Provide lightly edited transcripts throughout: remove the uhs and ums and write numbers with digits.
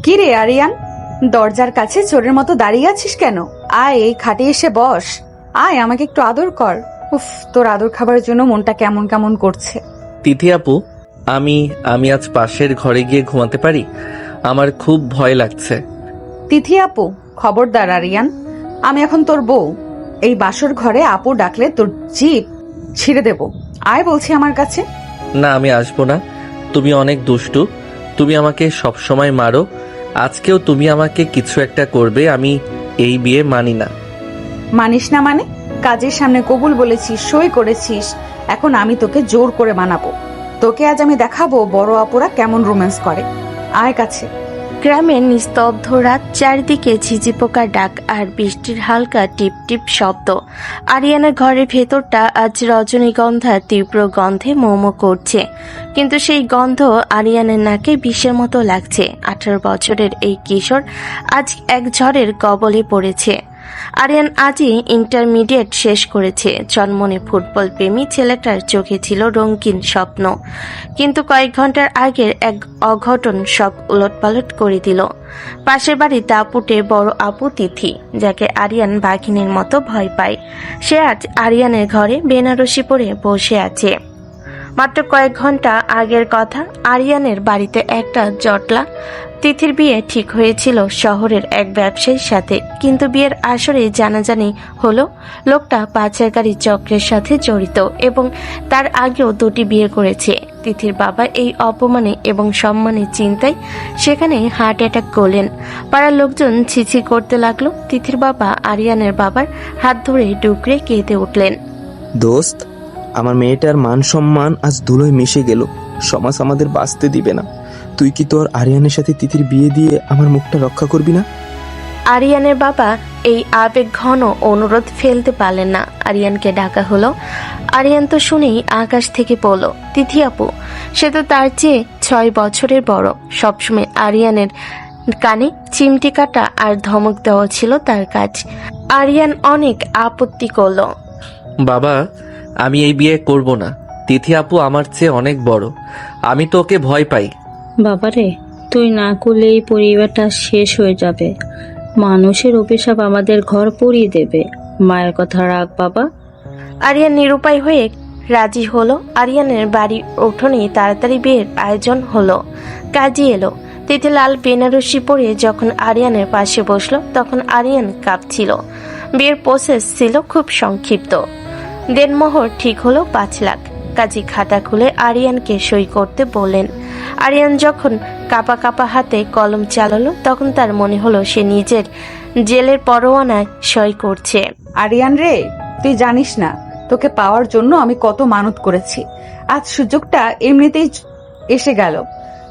কি রে আরিয়ান, দরজার কাছে চোরের মতো দাঁড়িয়ে আছিস কেন? আয়, এই খাটে এসে বস। আয়, আমাকে একটু আদর কর। উফ, তোর আদর খাবারের জন্য মনটা কেমন কেমন করছে। তিথি আপু, আমি আমি আজ পাশের ঘরে গিয়ে ঘুমাতে পারি? আমার খুব ভয় লাগছে। তিথি আপু, খবরদার আরিয়ান, আমি এখন তোর বউ। এই বাসর ঘরে আপু ডাকলে তোর জিভ ছিঁড়ে দেব। আয় বলছি আমার কাছে। না, আমি আসবো না। তুমি অনেক দুষ্টু। তুমি আমাকে সব সময় মারো। আজকেও তুমি আমাকে কিছু একটা করবে। আমি এই বিয়ে মানি না। মানিস না মানে? কাজের সামনে কবুল বলেছিস, সই করেছিস, এখন আমি তোকে জোর করে বানাবো। তোকে আজ আমি দেখাবো বড় আপুরা কেমন রোম্যান্স করে। আয় কাছে। গ্রামের নিস্তব্ধ রাত, চারিদিকে ঝিঝি পোকার ডাক আর বৃষ্টির হালকা টিপ টিপ শব্দ। আরিয়ানের ঘরের ভেতরটা আজ রজনীগন্ধার তীব্র গন্ধে মোমো করছে, কিন্তু সেই গন্ধ আরিয়ানের নাকে বিষের মতো লাগছে। 18 বছরের এই কিশোর আজ এক ঝড়ের কবলে পড়েছে। আরিয়ান আজই ইন্টারমিডিয়েট শেষ করেছে। জন্মনে ফুটবল প্রেমী ছেলেটার চোখে ছিল রঙিন স্বপ্ন, কিন্তু কয়েক ঘন্টার আগের এক অঘটন সব উলটপালট করে দিল। পাশের বাড়ি দাপুটে বড় আপু তিথি, যাকে আরিয়ান বাঘিনীর মতো ভয় পায়, সে আজ আরিয়ানের ঘরে বেনারসি পরে বসে আছে। মাত্র কয়েক ঘন্টা আগের কথা, আরিয়ানের বাড়িতে একটা জটলা। তিথির বিয়ে ঠিক হয়েছিল শহরের এক ব্যবসায়ীর সাথে, কিন্তু বিয়ের আসরে জানাজানি হলো লোকটা পাচারকারী চক্রের সাথে জড়িত এবং তার আগেও 2টি বিয়ে করেছে। তিথির বাবা এই অপমানে এবং সম্মানের চিন্তায় সেখানে হার্ট অ্যাটাক করলেন। পাড়ার লোকজন ছিছি করতে লাগলো। তিথির বাবা আরিয়ানের বাবার হাত ধরে ডুকরে কেঁদে উঠলেন। দোস্ত, আমার মেয়েটার মান সম্মান আজ ধুলোয় মিশে গেল। সমাজ আমাদের বাঁচতে দিবে না। তুই কি তোর আরিয়ানের সাথে তিথির বিয়ে দিয়ে আমার মুখটা রক্ষা করবি না? আরিয়ানের বাবা এই আবেগ ঘন অনুরোধ ফেলতে পারলেন না। আরিয়ানকে ডাকা হলো। আরিয়ান তো শুনেই আকাশ থেকে পড়ল। তিথি আপু, সে তো তার চেয়ে 6 বছরের বড়। সবসময় আরিয়ানের কানে চিমটি কাটা আর ধমক দেওয়া ছিল তার কাজ। আরিয়ান অনেক আপত্তি করল। বাবা, আমি এই বিয়ে করব না। তিথি আপু আমার চেয়ে অনেক বড়। আমি তো ওকে ভয় পাই। বাবারে, তুই না করলে এই পরিবারটা শেষ হয়ে যাবে। মানুষের অভিশাপ আমাদের ঘর পুড়িয়ে দেবে। মায়ের কথা রাখ বাবা। আরিয়ান নিরুপায় হয়ে রাজি হলো। আরিয়ানের বাড়ির উঠোনে তাড়াতাড়ি বিয়ের আয়োজন হলো। কাজী এলো। তিথি লাল বেনারসি পরে যখন আরিয়ানের পাশে বসলো, তখন আরিয়ান কাঁপছিল। বিয়ের প্রসেস ছিল খুব সংক্ষিপ্ত। দেনমোহর ঠিক হলো 5 লাখ। কাজী খাতা খুলে আরিয়ানকে সই করতে বললেন। আরিয়ান যখন কাপা কাপা হাতে কলম চালালো, তখন তার মনে হলো সে নিজের জেলের পরোয়ানায় সই করছে। আরিয়ান রে, তুই জানিস না তোকে পাওয়ার জন্য আমি কত মানত করেছি। আজ সুযোগটা এমনিতেই এসে গেল।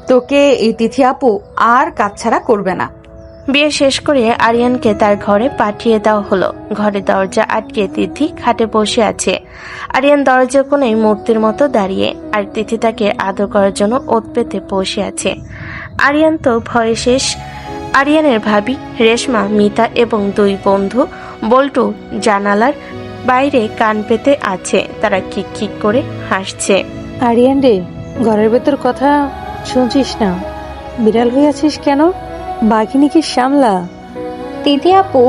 তোকে এই তিথি আপু আর কাছছাড়া করবে না। বিয়ে শেষ করে আরিয়ানকে তার ঘরে পাঠিয়ে দেওয়া হলো। ঘরে দরজা আটকে তিথি খাটে বসে আছে। আরিয়ান দরজার কোণে মূর্তির মতো দাঁড়িয়ে, আর তিথি তাকে আদর করার জন্য ওত পেতে বসে আছে। আরিয়ান তো ভয়ে শেষ। আরিয়ানের ভাবি রেশমা, মিতা এবং 2 বন্ধু বল্টু জানালার বাইরে কান পেতে আছে। তারা খিক খিক করে হাসছে। আরিয়ান রে, ঘরের ভেতর কথা শুনছিস না? বিড়াল হয়ে আছিস কেন? বাঘিনীকে সামলা। তিথি আপু,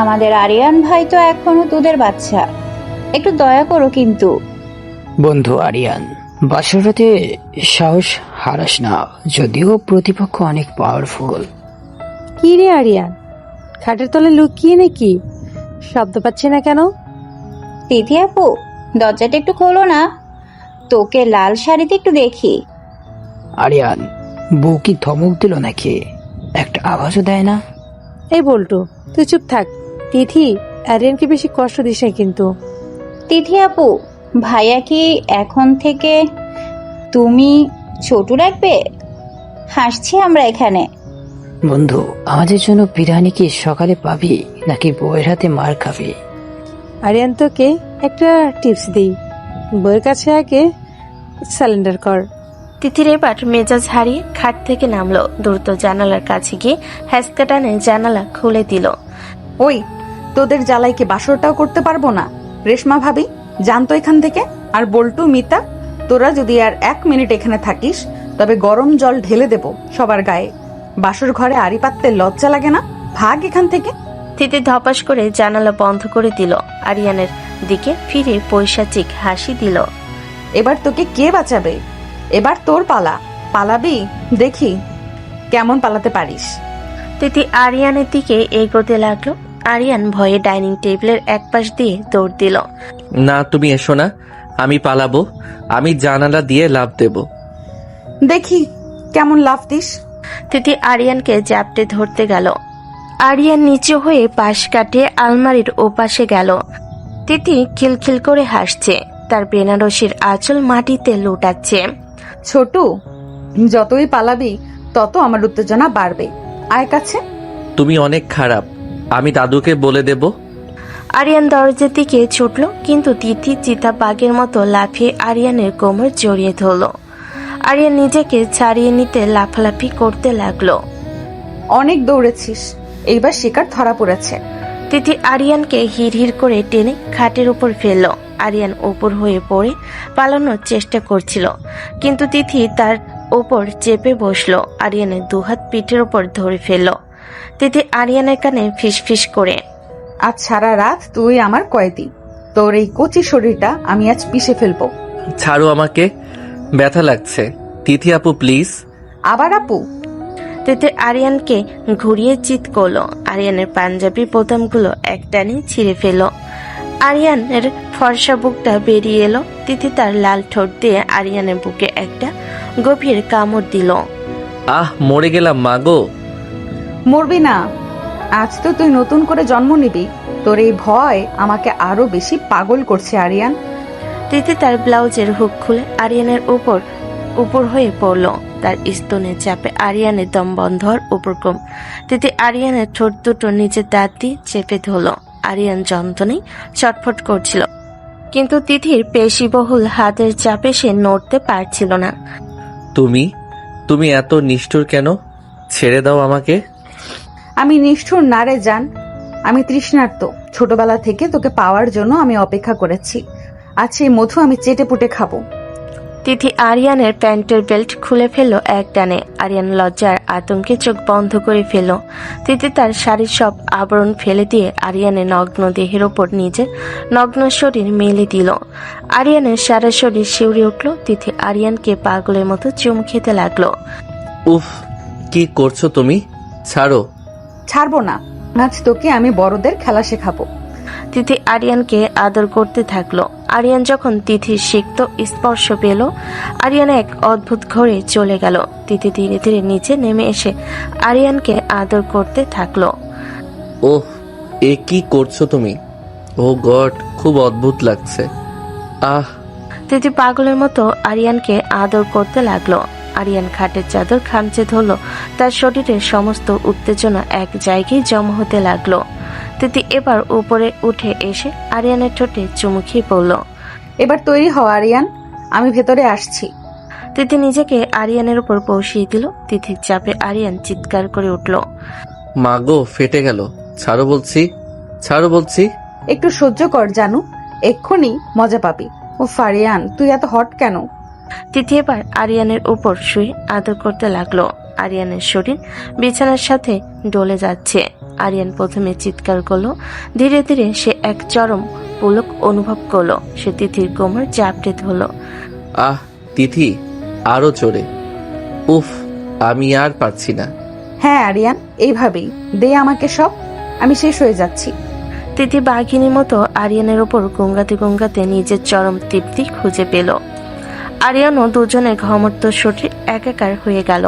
আমাদের আরিয়ান ভাই তো এখনো দুধের বাচ্চা, একটু দয়া করো কিন্তু। বন্ধু আরিয়ান, বাসরাতে সাহস হারাস না, যদিও প্রতিপক্ষ অনেক পাওয়ারফুল। কি রে আরিয়ান, খাটের তলে লুকিয়ে নাকি? শব্দ পাচ্ছি না কেন? তিথি আপু, দরজাটা একটু খোলো না, তোকে লাল শাড়িতে একটু দেখি। আরিয়ান, বউ কি ধমক দিল নাকি? একটা আওয়াজও দেয় না। এই বল্টু, তুই চুপ থাক। তিথি, আরিয়ানকে বেশি কষ্ট দিস না কিন্তু। তিথি আপু, ভাইয়া কি এখন থেকে তুমি ছোট রাখবে? হাসছি আমরা এখানে। বন্ধু, আমাদের জন্য বিরিয়ানি কি সকালে পাবি নাকি বউয়ের হাতে মার খাবি? আরিয়ান, তোকে একটা টিপস দিই, বইয়ের কাছে আগে সারেন্ডার কর। তিথির এবার মেজাজ হারিয়ে খাট থেকে নামলো। দ্রুত জানালার কাছে গিয়ে হ্যাসকা টানে জানালা খুলে দিল। ওই, তোদের জ্বালাই কি বাসরটাও করতে পারবো না? রেশমা ভাবি, জানতো এখান থেকে। আর বল্টু, মিতা, তোরা যদি আর 1 মিনিট এখানে থাকিস, তবে গরম জল ঢেলে দেব সবার গায়ে। বাসর ঘরে আড়ি পাততে লজ্জা লাগে না? ভাগ এখান থেকে। তিথি ধপাস করে জানালা বন্ধ করে দিল। আরিয়ানের দিকে ফিরে পৈশাচিক হাসি দিল। এবার তোকে কে বাঁচাবে? এবার তোর পালা। পালাবি? দেখি কেমন পালাতে পারিস। তিথি আরিয়ানের দিকে এগোতে লাগলো। আরিয়ান ভয়ে ডাইনিং টেবিলের এক পাশ দিয়ে দৌড় দিল। না, তুমি এসো না, আমি পালাবো। আমি জানালা দিয়ে লাফ দেব। দেখি কেমন লাফ দিস। তিথি আরিয়ানকে জাপটে ধরতে গেল। আরিয়ান নিচু হয়ে পাশ কাটিয়ে আলমারির ওপাশে গেল। তিথি খিলখিল করে হাসছে। তার বেনারসির আঁচল মাটিতে লুটাচ্ছে। ছোটু, যতই পালাবি তত আমার উত্তেজনা বাড়বে। আয় কাছে। তুমি অনেক খারাপ, আমি দাদুকে বলে দেব। আরিয়ান দরজার দিকে ছুটল, কিন্তু তিথি চিতাবাঘের মতো লাফিয়ে আরিয়ানের কোমর জড়িয়ে ধরল। আরিয়ান নিজেকে ছাড়িয়ে নিতে লাফালাফি করতে লাগলো। অনেক দৌড়েছিস, এইবার শিকার ধরা পড়েছে। তিথি আরিয়ানকে হিড়হিড় করে টেনে খাটের উপর ফেলল। আরিয়ান উপর হয়ে পড়ে পালানোর চেষ্টা করছিল, কিন্তু তিথি তার ওপর চেপে বসলো। আরিয়ানের দুহাত পিঠের উপর ধরে ফেলল। তিথি আরিয়ানের কানে ফিসফিস করে, আজ সারা রাত তুই আমার কয়েদি। তোর এই কচি শরীরটা আমি আজ পিষে ফেলবো। ছাড়ো আমাকে, ব্যথা লাগছে। তিথি আপু প্লিজ। আবার আপু? তিথি আরিয়ানকে ঘুরিয়ে চিৎ করলো। আরিয়ানের পাঞ্জাবি বোতামগুলো একটানে ছিঁড়ে ফেলল। আরিয়ানের ফর্সা বুকটা বেরিয়ে এলো। তিথি তার লাল ঠোঁট দিয়ে আরিয়ানের বুকে একটা গভীর কামড় দিল। আহ, মরে গেলাম মাগো। মরবি না, আজ তো তুই নতুন করে জন্ম নিবি। তোর এই ভয় আমাকে আরো বেশি পাগল করছে আরিয়ান। তিথি তার ব্লাউজের হুক খুলে আরিয়ানের উপর হয়ে পড়ল। তার স্তনের চাপে আরিয়ানের দম বন্ধ হওয়ার উপক্রম। তিথি আরিয়ানের ঠোঁট দুটো নিচের দাঁত দিয়ে চেপে ধরল। আরিয়ান যন্ত্রণায় ছটফট করছিল, কিন্তু তিথির পেশিবহুল হাতের চাপে সে নড়তে পারছিল না। তুমি এত নিষ্ঠুর কেন? ছেড়ে দাও আমাকে। আমি নিষ্ঠুর না রে জান, আমি তৃষ্ণার্ত। ছোটবেলা থেকে তোকে পাওয়ার জন্য আমি অপেক্ষা করেছি। আজ সেই মধু আমি চেটে পুটে খাবো। তিথি আরিয়ানের প্যান্টের বেল্ট খুলে ফেলল এক টানে। আরিয়ান লজ্জার আতঙ্কে চোখ বন্ধ করে ফেলল। তিথি তার শাড়ির সব আবরণ ফেলে দিয়ে আরিয়ানের নগ্ন দেহের ওপর নিজের নগ্ন শরীর মেলে দিল। আরিয়ানের সারা শরীর শিউরে উঠল। তিথি আরিয়ানকে পাগলের মতো চুম খেতে লাগলো। উফ, কি করছো তুমি? ছাড়ো। ছাড়বো না, আজ তোকে আমি বড়দের খেলা শেখাবো। তিথি আরিয়ানকে আদর করতে থাকলো। আরিয়ান যখন তিথির সিক্ত স্পর্শ পেল, আরিয়ান এক অদ্ভুত ঘরে চলে গেল। তিথি ধীরে ধীরে নিচে নেমে এসে আরিয়ানকে আদর করতে থাকলো। ওহ, এ কি করছো তুমি? ও গড, খুব অদ্ভুত লাগছে। আহ। তিথি পাগলের মতো আরিয়ানকে আদর করতে লাগলো। আরিয়ান খাটের চাদর খামচে ধরল। তার শরীরের সমস্ত উত্তেজনা এক জায়গায় জমা হতে লাগলো। তিথি এবার উপরে উঠে এসে আরিয়ানের ঠোঁটে চুমু খেয়ে পড়ল। এবার তৈরি হও আরিয়ান, আমি ভেতরে আসছি। তিথি নিজেকে আরিয়ানের উপর বসিয়ে দিল। তিথির চাপে আরিয়ান চিৎকার করে উঠল। মাগো, ফেটে গেল। ছাড়ো বলছি, ছাড়ো বলছি। একটু সহ্য কর জানু, এক্ষুনি মজা পাবি। ও ফারিয়ান, তুই এত হট কেন? তিথি এবার আরিয়ানের উপর শুয়ে আদর করতে লাগলো। আরিয়ানের শরীর বিছানার সাথে ডলে যাচ্ছে। আরিয়ান প্রথমে চিৎকার করলো। ধীরে ধীরে সে এক চরম পুলক অনুভব করলো। সে তিথির কোমর চাপটে ধরলো। আহ তিথি, আরো জোরে। উফ, আমি আর পারছি না। হ্যাঁ আরিয়ান, এইভাবেই দে আমাকে সব, আমি শেষ হয়ে যাচ্ছি। তিথি বাঘিনীর মতো আরিয়ানের ওপর গঙ্গাতে গঙ্গাতে নিজের চরম তৃপ্তি খুঁজে পেল। আরিয়ানও দুজনের ঘমত্ব শরীর একাকার হয়ে গেল।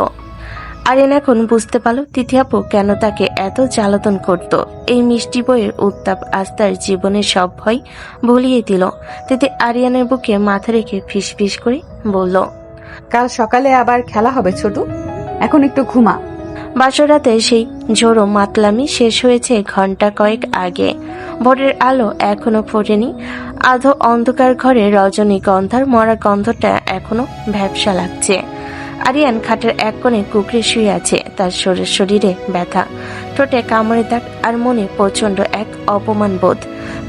আরিয়ান এখন বুঝতে পারল তিথি আপু কেন তাকে এত জ্বালাতন করত। এই মিষ্টি বইয়ের উত্তাপ আজ তার জীবনের সব ভয় ভুলিয়ে দিল। তিথি আরিয়ানের বুকে মাথা রেখে ফিসফিস করে বলল, কাল সকালে আবার খেলা হবে ছোটু, এখন একটু ঘুমা। বাসরাতে সেই ঝোড়ো মাতলামি শেষ হয়েছে ঘন্টা কয়েক আগে। ভোরের আলো এখনো ফোটেনি। আধো অন্ধকার ঘরে রজনীগন্ধার মরা গন্ধটা এখনো ভ্যাপসা লাগছে। আরিয়ান খাটের এক কোণে কুকড়ে শুয়ে আছে। তার শরীরে ব্যথা, ঠোঁটে কামড়ে দাগ, আর মনে প্রচন্ড এক অপমান বোধ।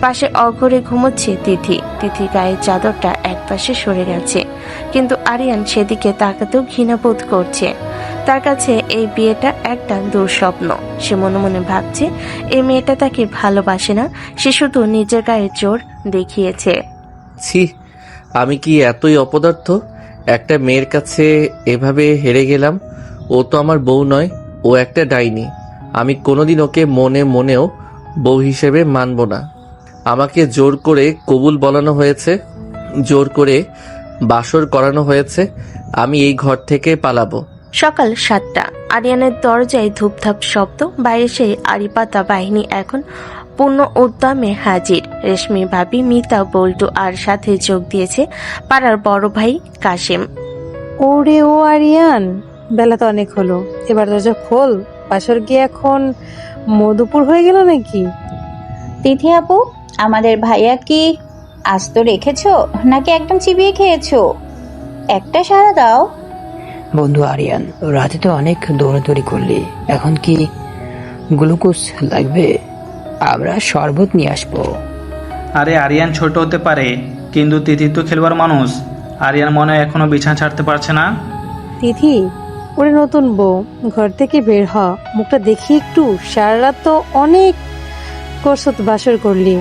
পাশে অঘরে ঘুমোচ্ছে তিথি। তিথি গায়ের চাদরটা এক পাশে সরে গেছে, কিন্তু আরিয়ান সেদিকে তাকাতেও ঘৃণা বোধ করছে। তার কাছে এই বিয়েটা একটা দুঃস্বপ্ন। সে মনে মনে ভাবছে এই মেয়েটা তাকে ভালোবাসে না, সে শুধু নিজের গায়ে জোর দেখিয়েছে। ছি, আমি কি এতই অপদার্থ? একটা মেয়ের কাছে এভাবে হেরে গেলাম। ও তো আমার বউ নয়, ও একটা ডাইনি। আমি কোনোদিন ওকে মনে মনেও বউ হিসেবে মানব না। আমাকে জোর করে কবুল বলানো হয়েছে, জোর করে বাসর করানো হয়েছে। আমি এই ঘর থেকে পালাবো। সকাল 7টা। আরিয়ানের দরজায় ধূপধাপ শব্দ। বাইরে সেই আড়িপাতা বাহিনী এখন পূর্ণ উদ্যমে হাজির। রেশমি ভাবি, মিতা, বল্টু আর সাথে যোগ দিয়েছে পাড়ার বড় ভাই কাশেম। ওরে ও আরিয়ান, বেলা তো অনেক হলো, এবার দরজা খোল। বাসর গিয়ে এখন মধুপুর হয়ে গেল নাকি? তিথি আপু, আমাদের ভাইয়া কি আস্ত রেখেছো নাকি একদম চিবিয়ে খেয়েছো? একটা সাড়া দাও। বন্ধু আরিয়ান, রাতে তো অনেক দৌড়াদৌড়ি করলি, এখন কি গ্লুকোজ লাগবে? আমরা শরবত নিয়ে আসবো। আরে আরিয়ান ছোট হতে পারে, কিন্তু তিথি তো খেলবার মানুষ। আরিয়ান মনে হয় এখনো বিছানা ছাড়তে পারছে না। তিথি, ওরে নতুন বউ, ঘর থেকে বের হ, মুখটা দেখি একটু। সারা রাত তো অনেক করছত, বাসর করলি।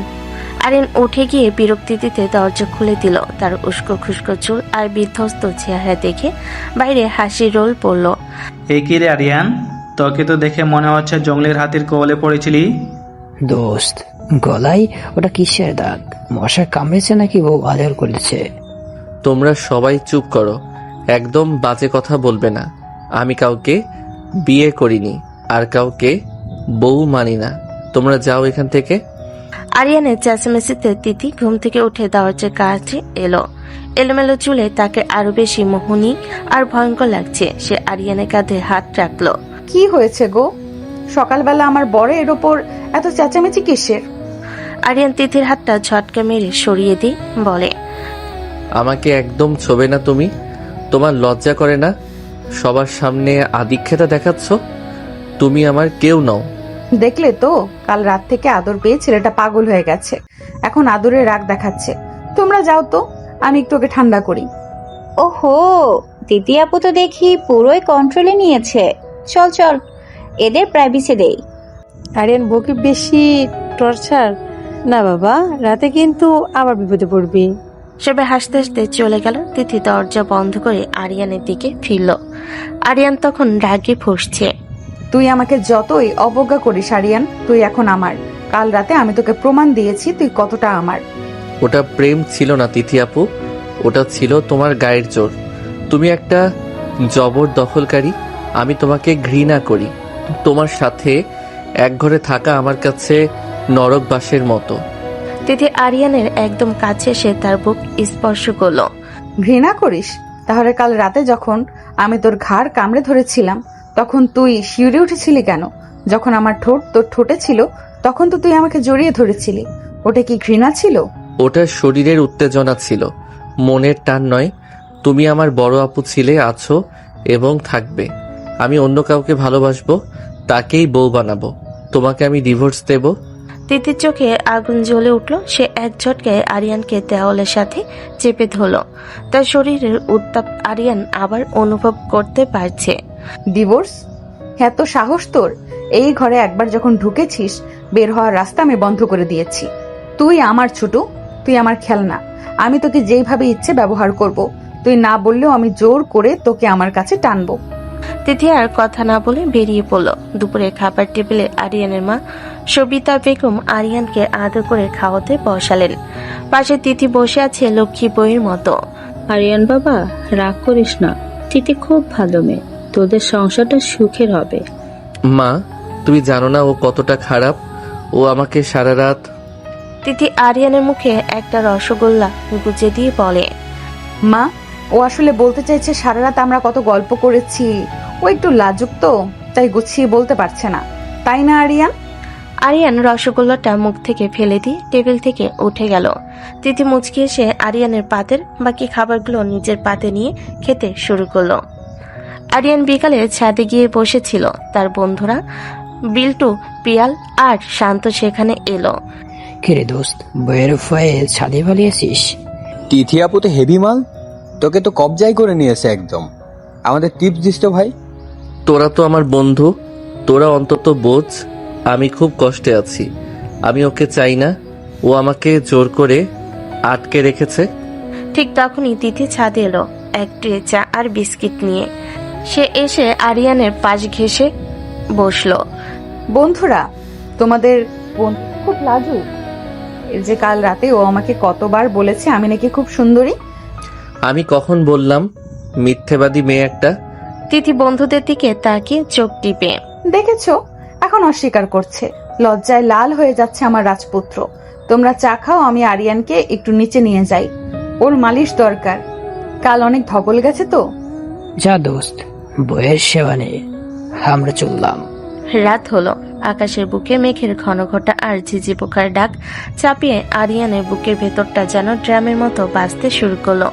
আরিয়ান উঠে গিয়ে বিরক্তি দিতে দরজা খুলে দিল। তার উস্কো খুস্কো চুল আর বিধ্বস্ত চেহারা দেখে বাইরে হাসির রোল পড়ল। এই কি রে আরিয়ান, তোকে তো দেখে মনে হচ্ছে জঙ্গলের হাতির কোলে পড়েছিলি। দোস্ত, গলায় ওটা কিসের দাগ? মশা কামড়েছে নাকি বউ আদর করেছে? তোমরা সবাই চুপ করো, একদম বাজে কথা বলবে না। আমি কাউকে বিয়ে করিনি আর কাউকে বউ মানি না। তোমরা যাও এখান থেকে। আরিয়ানের চেঁচামেচিতে তিথি ঘুম থেকে উঠে দরজার কাছে এলো। এলোমেলো চুলে তাকে আরো বেশি মোহনী আর ভয়ঙ্কর লাগছে। সে আরিয়ানের কাঁধে হাত রাখলো। কি হয়েছে গো? সকালবেলা আমার বড় এর ওপর এত চেঁচামেচি কিসের? আরিয়ান তিথির হাতটা ঝটকা মেরে সরিয়ে দিয়ে বলে, আমাকে একদম ছোবে না তুমি। তোমার লজ্জা করে না? সবার সামনে আদিক্ষেতা দেখাচ্ছ। তুমি আমার কেউ নও। দেখলে তো, কাল রাত থেকে আদর পেয়ে ছেলেটা পাগল হয়ে গেছে, এখন আদরের রাগ দেখাচ্ছে। তোমরা যাও তো, আমি একটু ওকে ঠান্ডা করি। ওহো, তিথি আপু তো দেখি পুরোই কন্ট্রোলে নিয়েছে। চল চল, এদের প্রাইভেসি দেই। আরিয়ান, বউকে বেশি টর্চার না বাবা, রাতে কিন্তু আবার বিপদে পড়বি। সবে হাসতে হাসতে চলে গেল। তিথি দরজা বন্ধ করে আরিয়ানের দিকে ফিরল। আরিয়ান তখন রাগে ফুঁসছে। তুই আমাকে যতই অবজ্ঞা করিস আরিয়ান, তুই এখন আমার। কাল রাতে আমি তোকে প্রমাণ দিয়েছি তুই কতটা আমার। ওটা প্রেম ছিল না তিথি আপু, ওটা ছিল তোমার গায়ের জোর। তুমি একটা জবরদখলকারী। আমি তোমাকে ঘৃণা করি। তোমার সাথে এক ঘরে থাকা আমার কাছে নরকবাসের মতো। তিথি আরিয়ানের একদম কাছে এসে তার বুক স্পর্শ করলো। ঘৃণা করিস? তাহলে কাল রাতে যখন আমি তোর ঘাড় কামড়ে ধরেছিলাম তখন তুই শিউরে উঠেছিলি কেন? যখন আমার ঠোঁট তোর ঠোঁটে ছিল তখন তো তুই আমাকে জড়িয়ে ধরেছিলি। ওটা কি ঘৃণা ছিল? ওটা শরীরের উত্তেজনা ছিল, মনের টান নয়। তুমি আমার বড় আপু ছিলে, আছো এবং থাকবে। আমি অন্য কাউকে ভালোবাসবো, তাকেই বউ বানাবো। তোমাকে আমি ডিভোর্স দেব। তিথির চোখে আগুন জ্বলে উঠল। সে এক ঝটকায় আরিয়ানকে দেওয়ালের সাথে চেপে ধরল। তার শরীরের উত্তাপ আরিয়ান আবার অনুভব করতে পারছে। ডিভোর্স? এত সাহস তোর? এই ঘরে একবার যখন ঢুকেছিস, বের হওয়ার রাস্তা আমি বন্ধ করে দিয়েছি। তুই আমার ছোট, তুই আমার খেলনা। আমি তোকে যেইভাবে ইচ্ছে ব্যবহার করব। তুই না বললেও আমি জোর করে তোকে আমার কাছে টানবো। তিথি আর কথা না বলে বেরিয়ে পড়ল। দুপুরে খাবার টেবিলে আরিয়ানের মা সবিতা বেগম আরিয়ানকে আদর করে খাওয়াতে বসালেন। পাশে তিথি বসে আছে লক্ষ্মী বইয়ের মতো। আরিয়ান বাবা, রাগ করিস না, তিথি খুব ভালো মেয়ে, তোদের সংসারটা সুখের হবে। মা, তুমি জানো না ও কতটা খারাপ। ও আমাকে সারা রাত। তিথি আরিয়ানের মুখে একটা রসগোল্লা গুজে দিয়ে বলে, মা, ও আসলে বলতে চাইছে সারা রাত আমরা কত গল্প করেছি। ও একটু লাজুক তো, তাই গুছিয়ে বলতে পারছে না, তাই না আরিয়ান? আরিয়ান রসগোল্লাটা মুখ থেকে ফেলে দিয়ে টেবিল থেকে উঠে গেল। তিথি মুচকি এসে আরিয়ানের পাতের বাকি খাবারগুলো নিজের পাতে নিয়ে খেতে শুরু করলো। আরিয়ান বিকালে ছাদে গিয়ে বসেছিল। তার বন্ধুরা বিল্টু, পিয়াল আর শান্ত সেখানে এলো। কিরে দোস্ত, বইয়ের ভয়ে ছাদে পালিয়েছিস? তিথি আপু তো হেভি মাল, তোকে তো কবজাই করে নিয়েছে একদম। আমাদের টিপস দিস তো ভাই। তোরা তো আমার বন্ধু, তোরা অন্তত বোঝ আমি খুব কষ্টে আছি। আমি ওকে চাই না, ও আমাকে জোর করে আটকে রেখেছে। ঠিক তখনই তিথি ছাদে এলো এক ট্রে চা আর বিস্কিট নিয়ে। সে এসে আরিয়ানের পাশ ঘেঁষে বসলো। বন্ধুরা, তোমাদের বোন খুব লাজুক। এই যে কাল রাতে ও আমাকে কতবার বলেছে আমি নাকি খুব সুন্দরী। আমি কখন বললাম? মিথ্যেবাদী মেয়ে একটা। তিথি বন্ধুদের দিকে তাকিয়ে চোখ টিপে। দেখেছো, এখন অস্বীকার করছে। লজ্জায় লাল হয়ে যাচ্ছে আমার রাজপুত্র। তোমরা চা খাও, আমি আরিয়ানকে একটু নিচে নিয়ে যাই, ওর মালিশ দরকার। কাল অনেক ধকল গেছে তো। যা দোস্ত, বইয়ের সেবা নেই, আমরা চললাম। রাত হলো। আকাশের বুকে মেঘের ঘন ঘটা আর ঝিঝি পোকার ডাক চাপিয়ে আরিয়ানের বুকের ভেতরটা যেন ড্রামের মতো বাজতে শুরু করলো।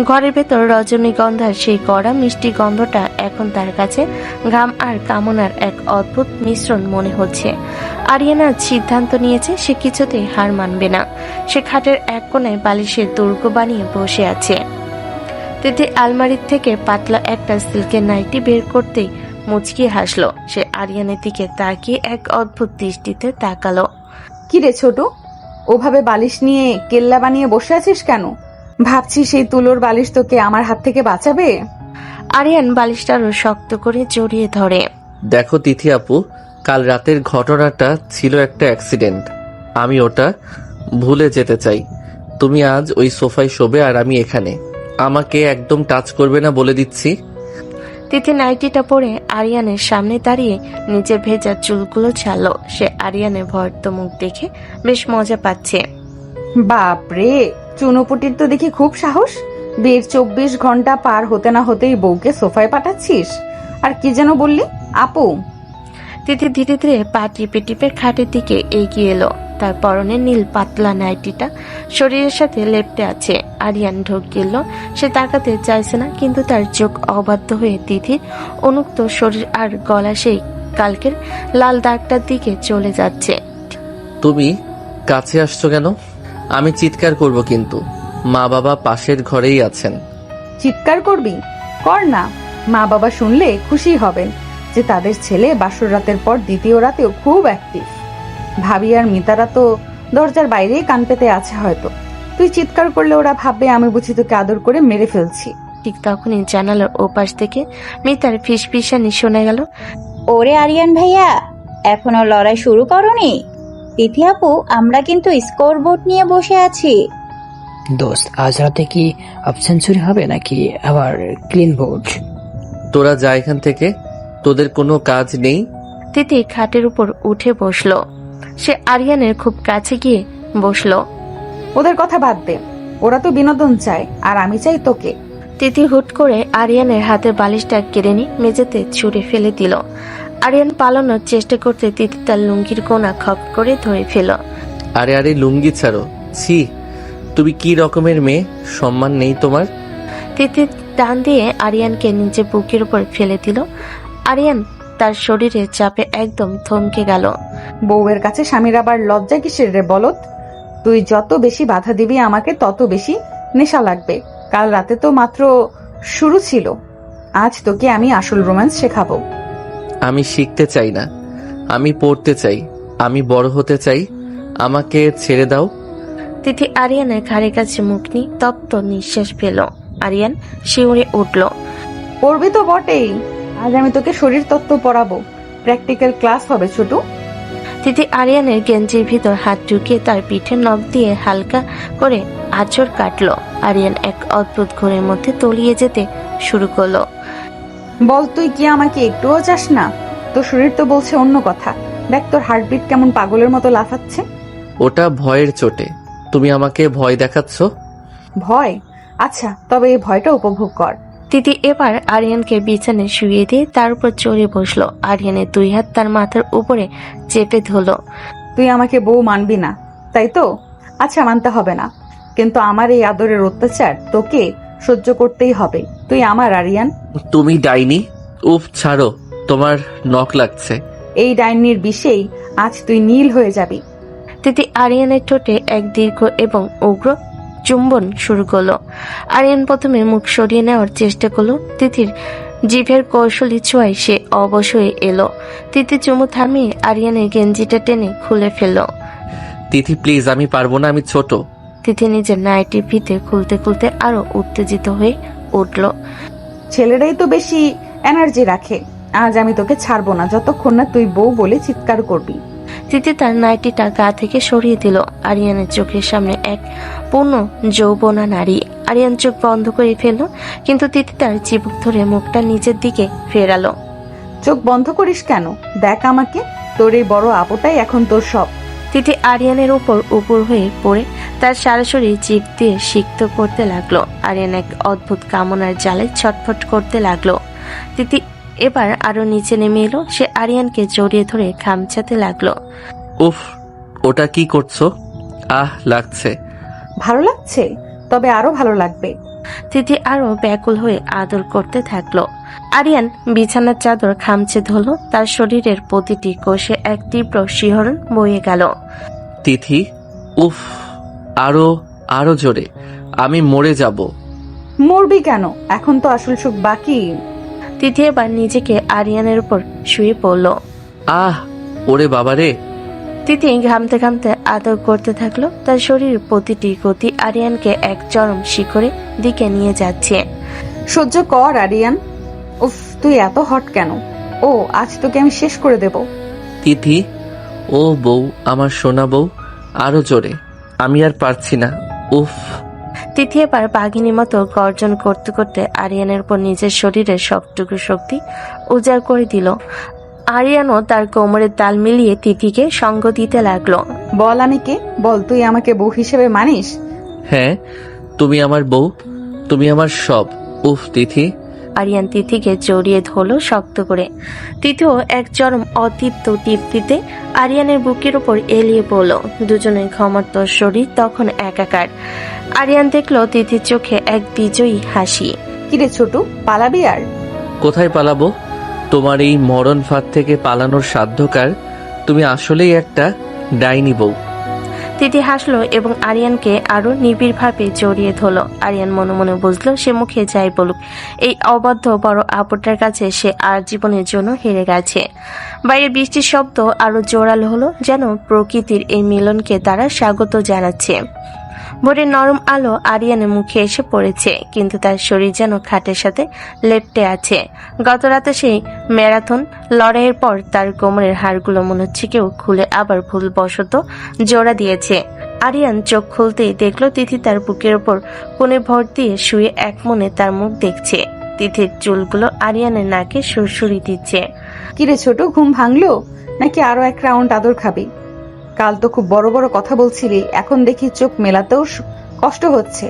ঘরের ভেতর রজনীগন্ধার সেই কড়া মিষ্টি গন্ধটা এখন তার কাছে ঘাম আর কামনার এক অদ্ভুত মিশ্রণ মনে হচ্ছে। আরিয়ানা সিদ্ধান্ত নিয়েছে সে কিছুতেই হার মানবে না। সে খাটের এক কোণায় বালিশের দুর্গ বানিয়ে বসে আছে। তিথি আলমারির থেকে পাতলা একটা সিল্কের নাইটি বের করতেই মুচকি হাসলো। সে আরিয়ানের দিকে তাকিয়ে এক অদ্ভুত দৃষ্টিতে তাকালো। কি রে ছোট, ওভাবে বালিশ নিয়ে কেল্লা বানিয়ে বসে আছিস কেন? ভাবছি সেই তুলোর বালিশ তোকে আমার হাত থেকে বাঁচাবে। আরিয়ান বালিশটারও শক্ত করে জড়িয়ে ধরে। দেখো তিথি আপু, কাল রাতের ঘটনাটা ছিল একটা অ্যাক্সিডেন্ট। আমি ওটা ভুলে যেতে চাই। তুমি আজ ওই সোফায় শোবে আর আমি এখানে। আমাকে একদম টাচ করবে না বলে দিচ্ছি। তিথি নাইটিটা পরে আরিয়ানের সামনে দাঁড়িয়ে নিজের ভেজা চুলগুলো ছাড়লো। সে আরিয়ানের ভয়ত মুখ দেখে বেশ মজা পাচ্ছে। বাপরে, চুনোপুটির তো দেখি খুব সাহস। বিয়ের 24 ঘন্টা পার হতে না হতেই বউকে সোফায় পাঠাচ্ছিস। আর কি যেন বললি, আপু? তিথি ধীরে ধীরে পা টিপে টিপে খাটের দিকে এগিয়ে এলো। তার পরনে নীল পাতলা নাইটিটা শরীরের সাথে লেপ্টে আছে। আরিয়ান ঢোক গেল। সে তাকাতে চাইছে না, কিন্তু তার চোখ অবাধ্য হয়ে তিথির অনুক্ত শরীর আর গলা সেই কালকের লাল দাগটার দিকে চলে যাচ্ছে। তুমি কাছে আসছো কেন? আমি চিৎকার করব, কিন্তু মা বাবা পাশের ঘরেই আছেন। চিৎকার করবি? কর না, মা বাবা শুনলে খুশি হবেন যে তাদের ছেলে বাসর রাতের পর দ্বিতীয় রাতেও খুব অ্যাক্টিভ। ভাবি আর মিতারা তো দরজার বাইরেই কান পেতে আছে হয়তো। তুই চিৎকার করলে ওরা ভাববে আমি বুঝি তোকে আদর করে মেরে ফেলছি। ঠিক তখনই জানালার ওপাশ থেকে মিতার ফিসফিসানি শোনা গেল। ওরে আরিয়ান ভাইয়া, এখনো লড়াই শুরু করনি? তিথি আপু, আমরা কিন্তু স্কোর বোর্ড নিয়ে বসে আছি। দোস্ত, আজ রাতে কি হাফ সেঞ্চুরি হবে নাকি আবার ক্লিন বোর্ড? তোরা যা এখান থেকে, তোদের কোনো কাজ নেই। তিথি খাটের উপর উঠে বসলো। সে আরিয়ানের খুব কাছে গিয়ে বসলো। ওদের কথা বাদ দে, ওরা তো বিনোদন চায় আর আমি চাই তোকে। তিথি হুট করে আরিয়ানের হাতের বালিশটা কেড়ে নিয়ে মেঝেতে ছুঁড়ে ফেলে দিল। আরিয়ান পালানোর চেষ্টা করতে তিথি তার লুঙ্গির কোনা খপ করে ধরে ফেল। আরে আরে, লুঙ্গি ছাড়ো। ছি, তুমি কি রকমের মেয়ে, সম্মান নেই তোমার। তিথি টান দিয়ে আরিয়ানকে নিজে বুকের উপর ফেলে দিল। আরিয়ান তার শরীরে চাপে একদম থমকে গেল। বউয়ের কাছে স্বামীর আবার লজ্জা কিসের রে বলত? তুই যত বেশি বাধা দিবি আমাকে তত বেশি নেশা লাগবে। কাল রাতে তো মাত্র শুরু ছিল, আজ তোকে আমি আসল রোম্যান্স শেখাবো। আমি শিখতে চাই না, আমি পড়তে চাই, আমি বড় হতে চাই। আমাকে ছেড়ে দাও। তিথি আরিয়ানের ঘাড়ের কাছে মুখ নিয়ে তপ্ত নিঃশ্বাস ফেল। আরিয়ান শিউরে উঠল। পড়বি তো বটেই, আজ আমি তোকে শরীর তত্ত্ব পড়াবো। প্র্যাকটিক্যাল ক্লাস হবে ছোট। তিথি আরিয়ানের গেঞ্জির ভিতর হাত ঢুকিয়ে তার পিঠে নখ দিয়ে হালকা করে আঁচড় কাটলো। আরিয়ান এক অদ্ভুত ঘোরের মধ্যে তলিয়ে যেতে শুরু করলো। বল, তুই কি আমাকে একটুও চাস না? তোর শরীর তো বলছে অন্য কথা। দেখ তোর হার্টবিট কেমন পাগলের মতো লাফাচ্ছে। ওটা ভয়ের চোটে, তুমি আমাকে ভয় দেখাচ্ছ। ভয়? আচ্ছা, তবে এই ভয়টা উপভোগ কর। তিথি এবার আরিয়ানকে বিছানায় শুইয়ে দিয়ে তার উপর চড়ে বসলো। আরিয়ানের দুই হাত তার মাথার উপরে চেপে ধরলো। তুই আমাকে বউ মানবি না, তাই তো? আচ্ছা, মানতে হবে না, কিন্তু আমার এই আদরের অত্যাচার তোকে সহ্য করতেই হবে। তুই আমার আরিয়ান। তুমি ডাইনি। উফ, ছাড়ো, তোমার নখ লাগছে। এই ডাইনির বিষেই আজ তুই নীল হয়ে যাবি। তিথি আরিয়ানের ঠোঁটে এক দীর্ঘ এবং উগ্র চুম্বন শুরু করলো। আরিয়ান প্রথমে মুখ সরিয়ে নেওয়ার চেষ্টা করলো। তিথির জিভের কৌশলী ছোঁয়ায় সে অবশ্যই এলো। তিথি চুমু থামিয়ে আরিয়ানের গেঞ্জিটা টেনে খুলে ফেলল। তিথি প্লিজ, আমি পারবো না, আমি ছোট। তিথি নিজের নাইটির ফিতে খুলতে খুলতে আরো উত্তেজিত হয়ে উঠল। ছেলেরাই তো বেশি এনার্জি রাখে। আজ আমি তোকে ছাড়বো না যতক্ষণ না তুই বউ বলে চিৎকার করবি। তিথি তার নাইটিটা গা থেকে সরিয়ে দিল। আরিয়ানের চোখের সামনে এক পূর্ণ যৌবনা নারী। আরিয়ান চোখ বন্ধ করে ফেলল, কিন্তু তিথি তার চিবুক ধরে মুখটা নিচের দিকে ফেরালো। চোখ বন্ধ করিস কেন? দেখ আমাকে, তোর এই বড় আপুটাই এখন তোর সব। তিথি আরিয়ানের উপর হয়ে পড়ে তার সরাসরি জিভ দিয়ে সিক্ত করতে লাগলো। আরিয়ান এক অদ্ভুত কামনার জালে ছটফট করতে লাগলো। তিথি এবার আরো নিচে নেমে এলো। সে আরিয়ানকে জড়িয়ে ধরে খামচাতে লাগলো। উফ, ওটা কি করছো? লাগছে। ভালো লাগছে? তবে আরো ভালো লাগবে। তিথি আরো ব্যাকুল হয়ে আদর করতে থাকলো। আরিয়ান বিছানার চাদর খামচে ধরল। তার শরীরের প্রতিটি কোষে এক তীব্র শিহরণ বয়ে গেল। তিথি, উফ, আরো আরো জোরে, আমি মরে যাব। মরবি কেন? এখন তো আসল সুখ বাকি। তিথি এবার নিজেকে আরিয়ানের উপর শুয়ে পড়ল। ওরে বাবারে। তিথি ঘামতে ঘামতে আদর করতে থাকলো। তার শরীরের প্রতিটি গতি আরিয়ানকে এক চরম শিখরে দিকে নিয়ে যাচ্ছে। সহ্য কর আরিয়ান। উফ, তুই এত হট কেন? ও, আজ তোকে আমি শেষ করে দেব। তিথি, ও বউ, আমার সোনা বউ, আরো জোরে, আমি আর পারছি না। উফ। তিথি এবার বাঘিনীর মতো গর্জন করতে করতে আরিয়ানের উপর নিজের শরীরের সবটুকু শক্তি উজাড় করে দিল। আরিয়ানও তার কোমরের তাল মিলিয়ে তিথিকে সঙ্গ দিতে লাগলো। বল আমি কে? বল, তুই আমাকে বউ হিসেবে মানিস? হ্যাঁ, তুমি আমার বউ, তুমি আমার সব। উফ তিথি। আরিয়ান তিথিকে জড়িয়ে ধরল শক্ত করে। তিথিও এক চরম অতৃপ্ত তৃপ্তিতে আরিয়ানের বুকের উপর এলিয়ে পড়ল। দুজনের ঘমত্ব শরীর তখন একাকার। আরিয়ান দেখলো তিথির চোখে এক বিজয়ী হাসি। কিরে ছোটু, পালাবি আর? কোথায় পালাবো? তোমার এই মরণ ফাঁদ থেকে পালানোর সাধ্যকার। তুমি আসলেই একটা ডাইনি বউ। তিথি হাসলো এবং আরিয়ানকে আরো নিবিড়ভাবে জড়িয়ে ধরল। আরিয়ান মনে মনে বুঝলো সে মুখে যাই বলুক, এই অবাধ্য বড় আপুটার কাছে সে আর জীবনের জন্য হেরে গেছে। বাইরে বৃষ্টির শব্দ আরো জোরালো হলো, যেন প্রকৃতির এই মিলনকে তারা স্বাগত জানাচ্ছে। ভোরের নরম আলো আরিয়ানের মুখে এসে পড়েছে, কিন্তু তার শরীর যেন খাটের সাথে লেপ্টে আছে। গত রাতে সেই ম্যারাথন লড়াইয়ের পর তার কোমরের হাড়গুলো মনে হচ্ছে কেউ খুলে আবার ভুলবশত জোড়া দিয়েছে। আরিয়ান চোখ খুলতেই দেখলো তিথি তার বুকের ওপর কোণে ভর দিয়ে শুয়ে এক মনে তার মুখ দেখছে। তিথির চুলগুলো আরিয়ানের নাকে সুরসুরি দিচ্ছে। কিরে ছোট, ঘুম ভাঙলো নাকি আরো এক রাউন্ড আদর খাবি? কাল তো খুব বড় বড় কথা বলছিলি, এখন দেখি চোখ মেলাতেও কষ্ট হচ্ছে।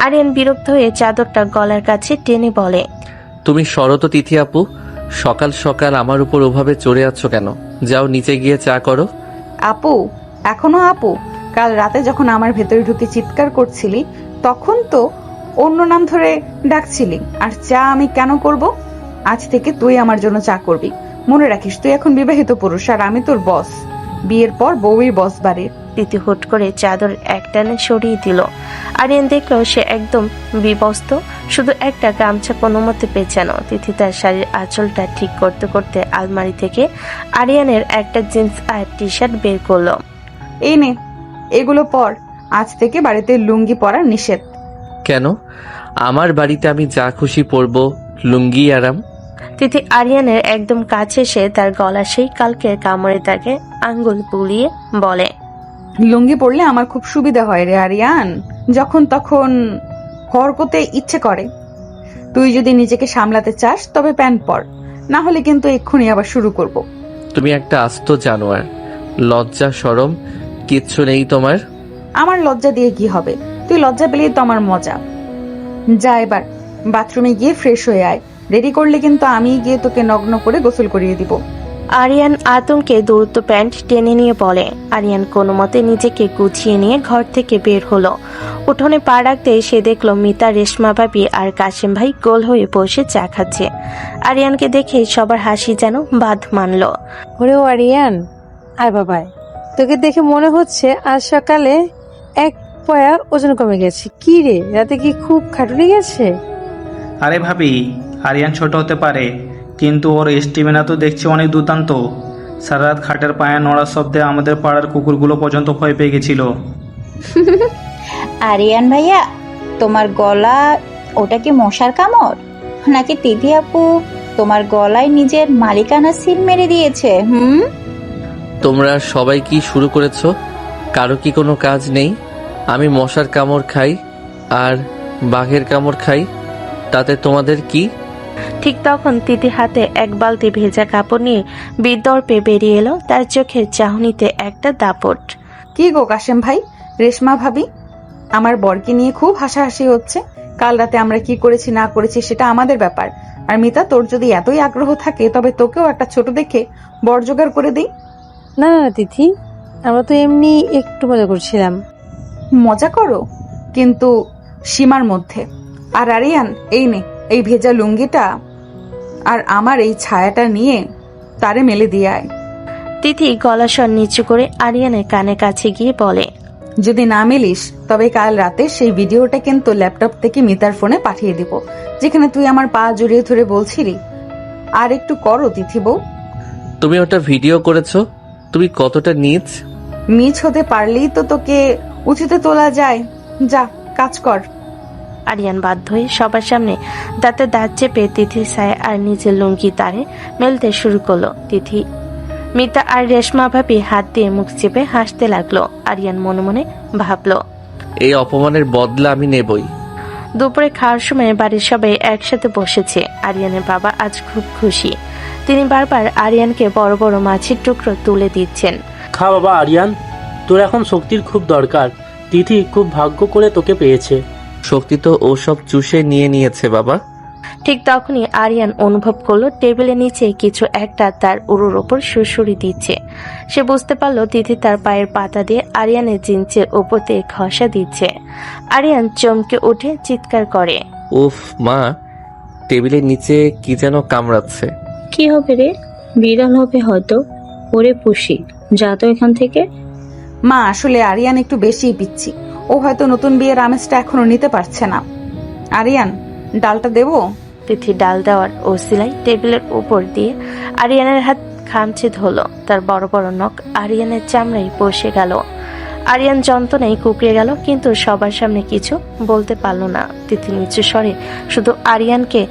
আরিয়ান বিরক্ত হয়ে চাদরটা গলার কাছে টেনে বলে, তুমি শরত তিথি আপু, সকাল সকাল আমার উপর ওভাবে চড়ে আছো কেন? যাও নিচে গিয়ে চা করো। আপু? এখনো আপু? কাল রাতে যখন আমার ভেতরে ঢুকে চিৎকার করছিলি তখন তো অন্য নাম ধরে ডাকছিলি। আর চা আমি কেন করব? আজ থেকে তুই আমার জন্য চা করবি। মনে রাখিস, তুই এখন বিবাহিত পুরুষ আর আমি তোর বস। বিয়ের পর বউই বস বাড়ির। তিথি হুট করে চাদর একটানে সরিয়ে দিল। আরিয়ান দেখলো সে একদম বিবস্ত, শুধু একটা গামছা কোনো মতে পেঁচানো। তিথি তার শাড়ির আঁচলটা ঠিক করতে করতে আলমারি থেকে আরিয়ানের একটা জিন্স আর টি শার্ট বের করলো। এই নে, এগুলো পর। আজ থেকে বাড়িতে লুঙ্গি পরা নিষেধ। কেন? আমার বাড়িতে আমি যা খুশি পরবো, লুঙ্গি আরাম। তিথি আরিয়ানের একদম কাছে এসে তার গলা সেই কালকে কামড়ে তাকে আঙ্গুল বুলিয়ে বলে, লুঙ্গি পরলে আমার খুব সুবিধা হয় রে আরিয়ান, যখন তখন হরকতে ইচ্ছে করে। তুই যদি নিজেকে সামলাতে চাস তবে প্যান্ট পর, না হলে কিন্তু এক্ষুনি আবার শুরু করব। তুমি একটা আস্ত জানোয়ার, লজ্জা শরম কিচ্ছু নেই তোমার। আমার লজ্জা দিয়ে কি হবে? তুই লজ্জা পেলেই তো আমার মজা। যা এবার বাথরুমে গিয়ে ফ্রেশ হয়ে আয়। রেডি করলে কিন্তু আমি গিয়ে তোকে নগ্ন করে গোসল করিয়ে দিব। আরিয়ান আতঙ্কে দ্রুত প্যান্ট টেনে নিয়ে বলে। আরিয়ান কোনো মতে নিজেকে গুছিয়ে নিয়ে ঘর থেকে বের হলো। উঠোনে পা রাখতে সে দেখলো মিতা, রেশমা ভাবি আর কাশেম ভাই গোল হয়ে বসে চা খাচ্ছে। আরিয়ানকে দেখে সবার হাসি যেন বাঁধ মানল। ওরে ও আরিয়ান, আয় বাবাই, তোকে দেখে মনে হচ্ছে আজ সকালে 1 পয়া ওজন কমে গেছে। কি রে, রাতে কি খুব খাটুনি গেছে? আরে ভাবি, আরিয়ান ছোট হতে পারে, কিন্তু ওর স্টিমিনা তো দেখছি অনেক দুর্দান্ত। সারা রাত খাটের পায়ে নড়ার শব্দে আমাদের পাড়ার কুকুরগুলো পর্যন্ত ভয় পেয়ে গেছিল। আরিয়ান ভাইয়া, তোমার গলা ওটা কি মশার কামড়, নাকি তিথি আপু তোমার গলায় নিজের মালিকানা সিল মেরে দিয়েছে? তোমরা সবাই কি শুরু করেছো? কারো কি কোনো কাজ নেই? আমি মশার কামড় খাই আর বাঘের কামড় খাই, তাতে তোমাদের কি? ঠিক তখন তিথি হাতে এক বালতি ভেজা কাপড় নিয়ে বিদর্পে বেরিয়ে এলো, তার চোখের চাহনিতে একটা দাপট। কি গো কাশেম ভাই, রেশমা ভাবি, আমার বরকে নিয়ে খুব হাসাহাসি হচ্ছে। কাল রাতে আমরা কি করেছি না করেছি সেটা আমাদের ব্যাপার। আর মিতা, তোর যদি এতই আগ্রহ থাকে তবে তোকেও একটা ছোট দেখে বর জোগাড় করে দিই। না না তিথি, আমরা তো এমনি একটু মজা করছিলাম। মজা করো, কিন্তু সীমার মধ্যে। আর আরিয়ান, এই নে এই ভেজা লুঙ্গিটা আর আমার এই ছায়াটা নিয়ে তারে মেলে দিয়ে আয়। তিথি গলা স্বর নিচু করে আরিয়ানের কানে কাছে গিয়ে বলে, যদি না মেলিস তবে কাল রাতে সেই ভিডিওটা কিন্তু ল্যাপটপ থেকে মিতার ফোনে পাঠিয়ে দিব, যেখানে তুই আমার পা জড়িয়ে ধরে বলছিলি। আর একটু করো তিথি বউ। তুমি ওটা ভিডিও করেছো? তুমি কতটা নীচ! নিচ হতে পারলেই তো তোকে উঁচুতে তোলা যায়। যা কাজ কর। আরিয়ান বাধ্য হয়ে সবার সামনে দাঁতে দাঁত চেপে তিথির ছায়া আর নিজের লুঙ্গি তারে মেলতে শুরু করলো। তিথি, মিতা আর রেশমা ভাবি হাত দিয়ে মুখ চেপে হাসতে লাগলো। আরিয়ান মনে মনে ভাবলো, এই অপমানের বদলা আমি নেবই। দুপুরে খাওয়ার সময় বাড়ির সবাই একসাথে বসেছে। আরিয়ানের বাবা আজ খুব খুশি। তিনি বারবার আরিয়ানকে বড় বড় মাছের টুকরো তুলে দিচ্ছেন। খা বাবা আরিয়ান, তোর এখন শক্তির খুব দরকার। তিথি খুব ভাগ্য করে তোকে পেয়েছে। শক্তি তো ও সব চুষে নিয়ে নিয়েছে বাবা। ঠিক তখনই আরিয়ান অনুভব করলো টেবিলের নিচে কিছু একটা তার উরুর ওপর সুরসুরি দিচ্ছে। সে বুঝতে পারলো তিথি তার পায়ের পাতা দিয়ে আরিয়ানের জিন্সের ওপর দিয়ে ঘষা দিচ্ছে। আরিয়ান চমকে উঠে চিৎকার করে, উফ মা, টেবিলের নিচে কি যেন কামড়াচ্ছে। কি হবে রে? বিড়াল হবে হয়তো। ওরে পুষি, যা তো এখান থেকে। মা, আসলে আরিয়ান একটু বেশি পিচ্ছি। ও হয়তো নতুন বিয়ের আমেজটা এখনো নিতে পারছে না। আরিয়ান, ডালটা দেবো? তিথি ডাল দেওয়ার ওসিলাই টেবিলের উপর দিয়ে আরিয়ানের হাত খামচে ধরল। তার বড় বড় নখ আরিয়ানের চামড়ায় বসে গেল। আরিয়ান যন্ত্রণায় কুকড়ে গেল, কিন্তু সবার সামনে কিছু বলতে পারল না। তিথি নিচু স্বরে শুধু আরিয়ানকে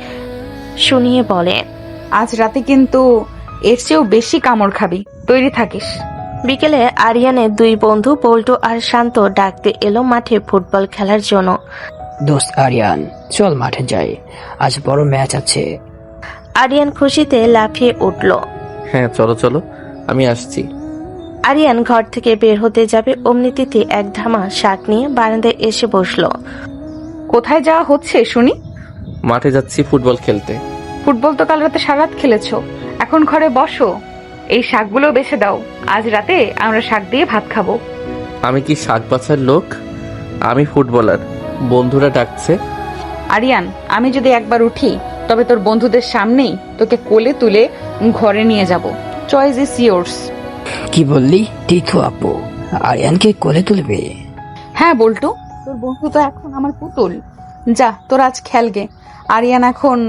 শুনিয়ে বলে, আজ রাতে কিন্তু এর চেয়েও বেশি কামড় খাবি, তৈরি থাকিস। বিকেলে আরিয়ানের দুই বন্ধু বল্টু আর শান্ত ডাকতে এলো মাঠে ফুটবল খেলার জন্য। দোস্ত আরিয়ান, চল মাঠে যাই, আজ বড় ম্যাচ আছে। আরিয়ান খুশিতে লাফিয়ে উঠল। হ্যাঁ চলো চলো, আমি আসছি। আরিয়ান ঘর থেকে বের হতে যাবে, অমনি তিথি এক ধামা শাক নিয়ে বারান্দায় এসে বসলো। কোথায় যাওয়া হচ্ছে শুনি? মাঠে যাচ্ছি ফুটবল খেলতে। ফুটবল তো কাল রাতে সারা রাত খেলেছো, এখন ঘরে বসো। এই শাকগুলো বেছে দাও, আজ রাতে আমরা শাক দিয়ে ভাত খাবো। আমি কি শাক বাছার লোক? আমি ফুটবলার, বন্ধুরা ডাকছে। আরিয়ান, আমি যদি একবার উঠি তবে তোর বন্ধুদের সামনেই তোকে কোলে তুলে ঘরে নিয়ে যাব। Choice is yours. কি বললি? টিথু আপু আরিয়ানকে কোলে তুলবে? হ্যাঁ বল্টু, তোর বন্ধু তো এখন আমার পুতুল। যা, তোর আজ খেলগে। আরিয়ান এখন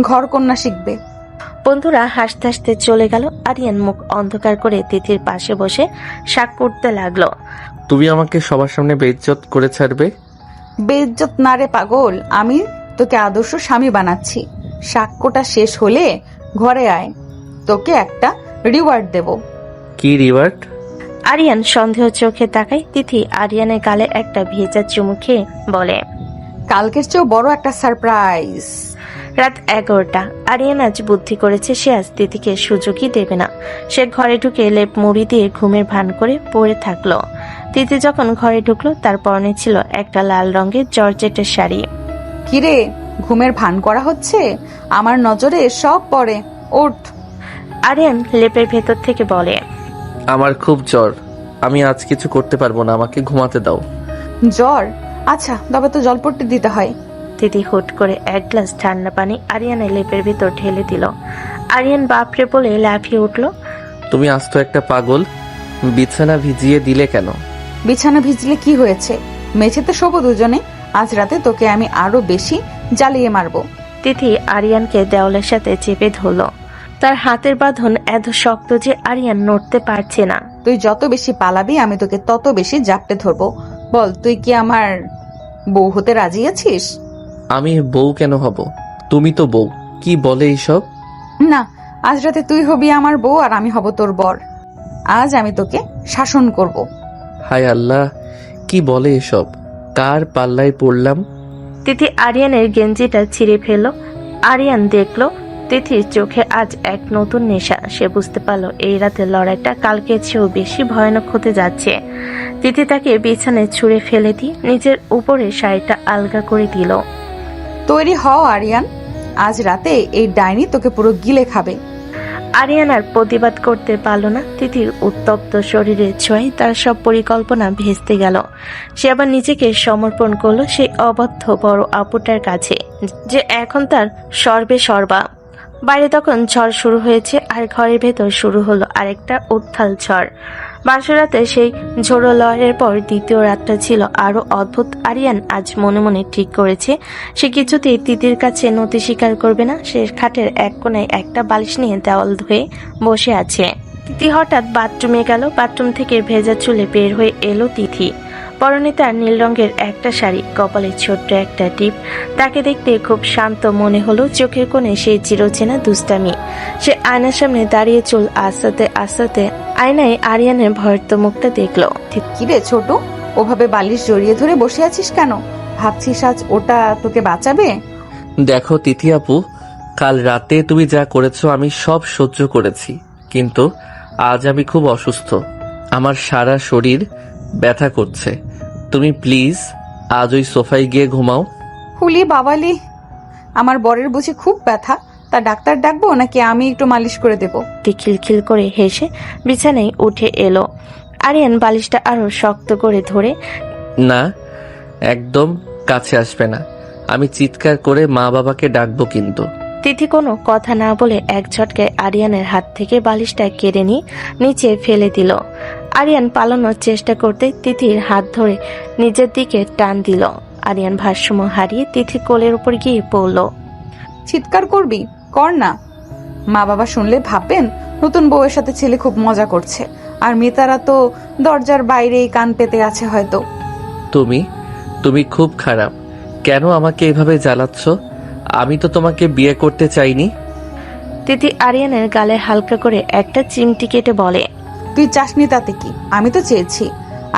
ঘর কন্যা শিখবে। বন্ধুরা হাসতে হাসতে চলে গেল। আরিয়ান মুখ অন্ধকার করে তিথির পাশে বসে শাক কুটতে লাগলো। তুমি আমাকে সবার সামনে বেইজ্জত করে ছাড়বে? বেইজ্জত না রে পাগল, আমি তোকে আদর্শ স্বামী বানাচ্ছি। শাক্যটা শেষ হলে ঘরে আয়, তোকে একটা রিওয়ার্ড দেব। কি রিওয়ার্ড? আরিয়ান সন্দেহ চোখে তাকায়। তিথি আরিয়ানের গালে একটা ভেজা চুমু খেয়ে বলে, কালকের চেয়েও বড় একটা সারপ্রাইজ। রাত 11টা। আরিয়ান আজ বুদ্ধি করেছে, সে আজ তিথিকে সুযোগই দেবে না। সে ঘরে ঢুকে লেপ মুড়ি দিয়ে ঘুমের ভান করে পড়ে থাকলো। তিথি যখন ঘরে ঢুকলো, তার পরনে ছিল একটা লাল রঙের জর্জেটের শাড়ি। কিরে, ঘুমের ভান করা হচ্ছে? আমার নজরে সব পড়ে, ওঠ। আরিয়ান লেপের ভেতর থেকে বলে, আমার খুব জ্বর, আমি আজ কিছু করতে পারবো না, আমাকে ঘুমাতে দাও। জ্বর? আচ্ছা, তবে তো জলপট্টি দিতে হয়। তিথি হুট করে এক গ্লাস ঠান্ডা পানি আরিয়ানের লেপের ভেতর ঢেলে দিল। আরিয়ান বাপরে বলে লাফিয়ে উঠল। তুমি আস্ত একটা পাগল, বিছানা ভিজিয়ে দিলে কেন? বিছানা ভিজলে কি হয়েছে? মেঝেতে শোবো দুজনে। আজ রাতে তোকে আমি আরো বেশি জ্বালিয়ে মারবো। তিথি আরিয়ানকে দেওয়ালের সাথে চেপে ধরল। তার হাতের বাঁধন এত শক্ত যে আরিয়ান নড়তে পারছে না। তুই যত বেশি পালাবি আমি তোকে তত বেশি জাপটে ধরবো। বল, তুই কি আমার বউ হতে রাজি আছিস? আমি বউ কেন হব? তুমি তো বউ। কি বলে এইসব? না, আজ রাতে তুই হবি আমার বউ আর আমি হব তোর বর। আজ আমি তোকে শাসন করব। হায় আল্লাহ, কি বলে এসব? কার পাল্লায় পড়লাম? তিথি আরিয়ানের গেঞ্জিটা ছিঁড়ে ফেলল। আরিয়ান দেখলো তিথির চোখে আজ এক নতুন নেশা। সে বুঝতে পারল এই রাতের লড়াইটা কালকে চেয়েও বেশি ভয়ানক হতে যাচ্ছে। তিথি তাকে বিছানায় ছুঁড়ে ফেলে দিয়ে নিজের উপরে শাড়িটা আলগা করে দিল। তৈরি হও আরিয়ান, আজ রাতে এই ডাইনি তোকে পুরো গিলে খাবে। আরিয়ান আর প্রতিবাদ করতে পারল না। তিথির উত্তপ্ত শরীরের ছোঁয়ায় তার সব পরিকল্পনা ভেস্তে গেল। সে আবার নিজেকে সমর্পণ করলো সেই অবাধ্য বড় আপুটার কাছে, যে এখন তার সর্বে সর্বা। বাইরে তখন ঝড় শুরু হয়েছে আর ঘরের ভেতর শুরু হলো আরেকটা উত্থাল ঝড়। বাসরাতে সেই ঝোড়ো লহরের পর দ্বিতীয় রাতটা ছিল আরো অদ্ভুত। আরিয়ান আজ মনে মনে ঠিক করেছে সে কিছুতেই তিতির কাছে নতি স্বীকার করবে না। সে খাটের এক কোণায় একটা বালিশ নিয়ে দেওয়াল ধুয়ে বসে আছে। তিথি হঠাৎ বাথরুমে গেল। বাথরুম থেকে ভেজা চুলে বের হয়ে এলো তিথি। পরনে তার নীল রঙের একটা শাড়ি, কপালে ছোট্ট একটা টিপ। তাকে দেখতে খুব শান্ত মনে হলো। চোখের কোণে সেই চিরচেনা দুষ্টামি। সে আয়নার সামনে দাঁড়িয়ে চুল আস্তে আস্তে আয়নায় আরিয়ানের ভয়ত মুখটা দেখলো। কি রে ছোট, ওভাবে বালিশ জড়িয়ে ধরে বসে আছিস কেন? ভাবছিস আজ ওটা তোকে বাঁচাবে? দেখো তিথি আপু, কাল রাতে তুমি যা করেছো আমি সব সহ্য করেছি, কিন্তু আজ আমি খুব অসুস্থ। আমার সারা শরীর ব্যথা করছে। তুমি প্লিজ আজ ওই সোফায় গিয়ে ঘুমাও। হুলি বাবালি, আমার বরের বুঝি খুব ব্যথা, তা ডাক্তার ডাকবো নাকি আমি একটু মালিশ করে দেব? খিলখিল করে হেসে বিছানায় উঠে এলো। আরিয়ান বালিশটা আরো শক্ত করে ধরে, না, একদম কাছে আসবে না। আমি চিৎকার করে মা বাবাকে ডাকবো কিন্তু। তিথি কোনো কথা না বলে এক ঝটকায় আরিয়ানের হাত থেকে বালিশটা কেড়ে নিয়ে নিচে ফেলে দিল। আরিয়ান পালানোর চেষ্টা করতে তিথির হাত ধরে নিজের দিকে টান দিল। আরিয়ান ভারসাম্য হারিয়ে তিথির কোলের উপর গিয়ে পড়ল। চিৎকার করবি? কর না। মা বাবা শুনলে ভাববেন নতুন বউয়ের সাথে ছেলে খুব মজা করছে, আর মেয়েতারা তো দরজার বাইরেই কান পেতে আছে হয়তো। তুমি খুব খারাপ। কেন আমাকে এভাবে জ্বালাচ্ছ? আমি তো তোমাকে বিয়ে করতে চাইনি। তিথি আরিয়ানের গালে হালকা করে একটা চিমটি কেটে বলে, তুই চাসনি তাতে কি, আমি তো চেয়েছি।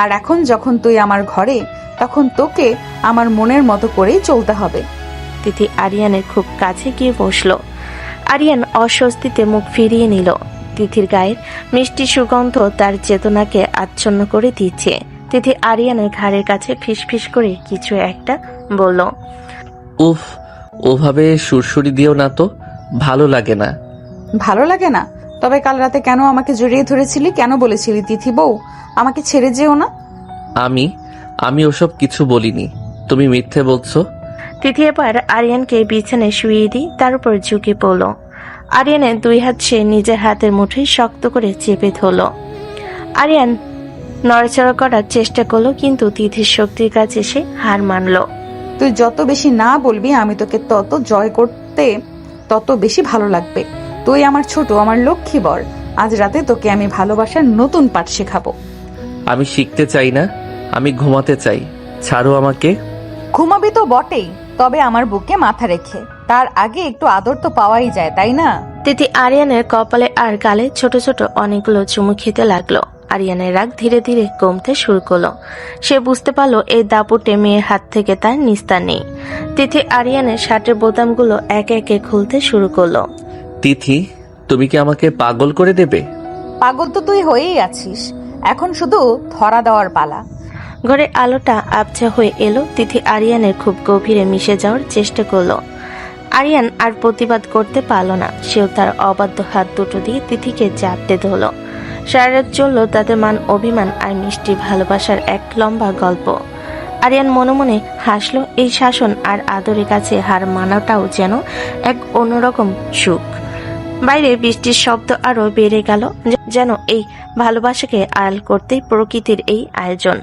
আর এখন যখন তুই আমার ঘরে, তখন তোকে আমার মনের মতো করেই চলতে হবে। তিথি আরিয়ানের খুব কাছে গিয়ে বসলো। আরিয়ান অস্বস্তিতে মুখ ফিরিয়ে নিল। তিথির গায়ের মিষ্টি সুগন্ধ তার চেতনাকে আচ্ছন্ন করে দিচ্ছে। তিথি আরিয়ানের ঘাড়ের কাছে ফিসফিস করে কিছু একটা বলল। উফ, ওভাবে সুরসুরি দিও না তো, ভালো লাগে না। ভালো লাগে না? তবে কাল রাতে কেন আমাকে জড়িয়ে ধরেছিলি? কেন বলেছিলি তিথি বউ আমাকে ছেড়ে যেও না? আমি ওসব কিছু বলিনি, তুমি মিথ্যে বলছো। তিথি এবার আরিয়ানকে বিছানায় শুইয়ে দিয়ে তার উপর ঝুঁকে পড়ল। আরিয়ানের দুই হাত সে নিজের হাতের মুঠোয় শক্ত করে চেপে ধরল। আরিয়ান নড়াচড়া করার চেষ্টা করলো, কিন্তু তিথির শক্তির কাছে সে হার মানল। তুই যত বেশি না বলবি আমি তোকে তত জয় করতে তত বেশি ভালো লাগবে। তুই আমার ছোট, আমার লক্ষ্মী বর। আজ রাতে তোকে আমি ভালোবাসার নতুন পাঠ শেখাবো। আমি শিখতে চাই না, আমি ঘুমাতে চাই। ছাড়ো আমাকে। ঘুমাবি তো বটেই, তবে আমার বুকে মাথা রেখে। তার আগে একটু আদর তো পাওয়াই যায়, তাই না? তিথি আরিয়ানের কপালে আর গালে ছোট ছোট অনেকগুলো চুমু খেতে লাগলো। আরিয়ানের রাগ ধীরে ধীরে কমতে শুরু করলো। সে বুঝতে পারলো এই দাপুটে মেয়ের হাত থেকে তার নিস্তার নেই। তিথি আরিয়ানের শার্টের বোতামগুলো একে একে খুলতে শুরু করলো। তিথি, তুমি কি আমাকে পাগল করে দেবে? পাগল তো তুই হয়েই আছিস, এখন শুধু ধরা দেওয়ার পালা। ঘরের আলোটা আবছা হয়ে এলো। তিথি আরিয়ানের খুব গভীরে মিশে যাওয়ার চেষ্টা করলো। আরিয়ান আর প্রতিবাদ করতে পারল না। সেও তার অবাধ্য হাত দুটো দিয়ে তিথিকে জাপটে ধরল। সারা রাত চলল তাদের মান অভিমান আর মিষ্টি ভালোবাসার এক লম্বা গল্প। আরিয়ান মনে মনে হাসলো। এই শাসন আর আদরের কাছে হার মানাটাও যেন এক অন্যরকম সুখ। বাইরে বৃষ্টির শব্দ আরো বেড়ে গেল, যেন এই ভালোবাসাকে আড়াল করতেই প্রকৃতির এই আয়োজন।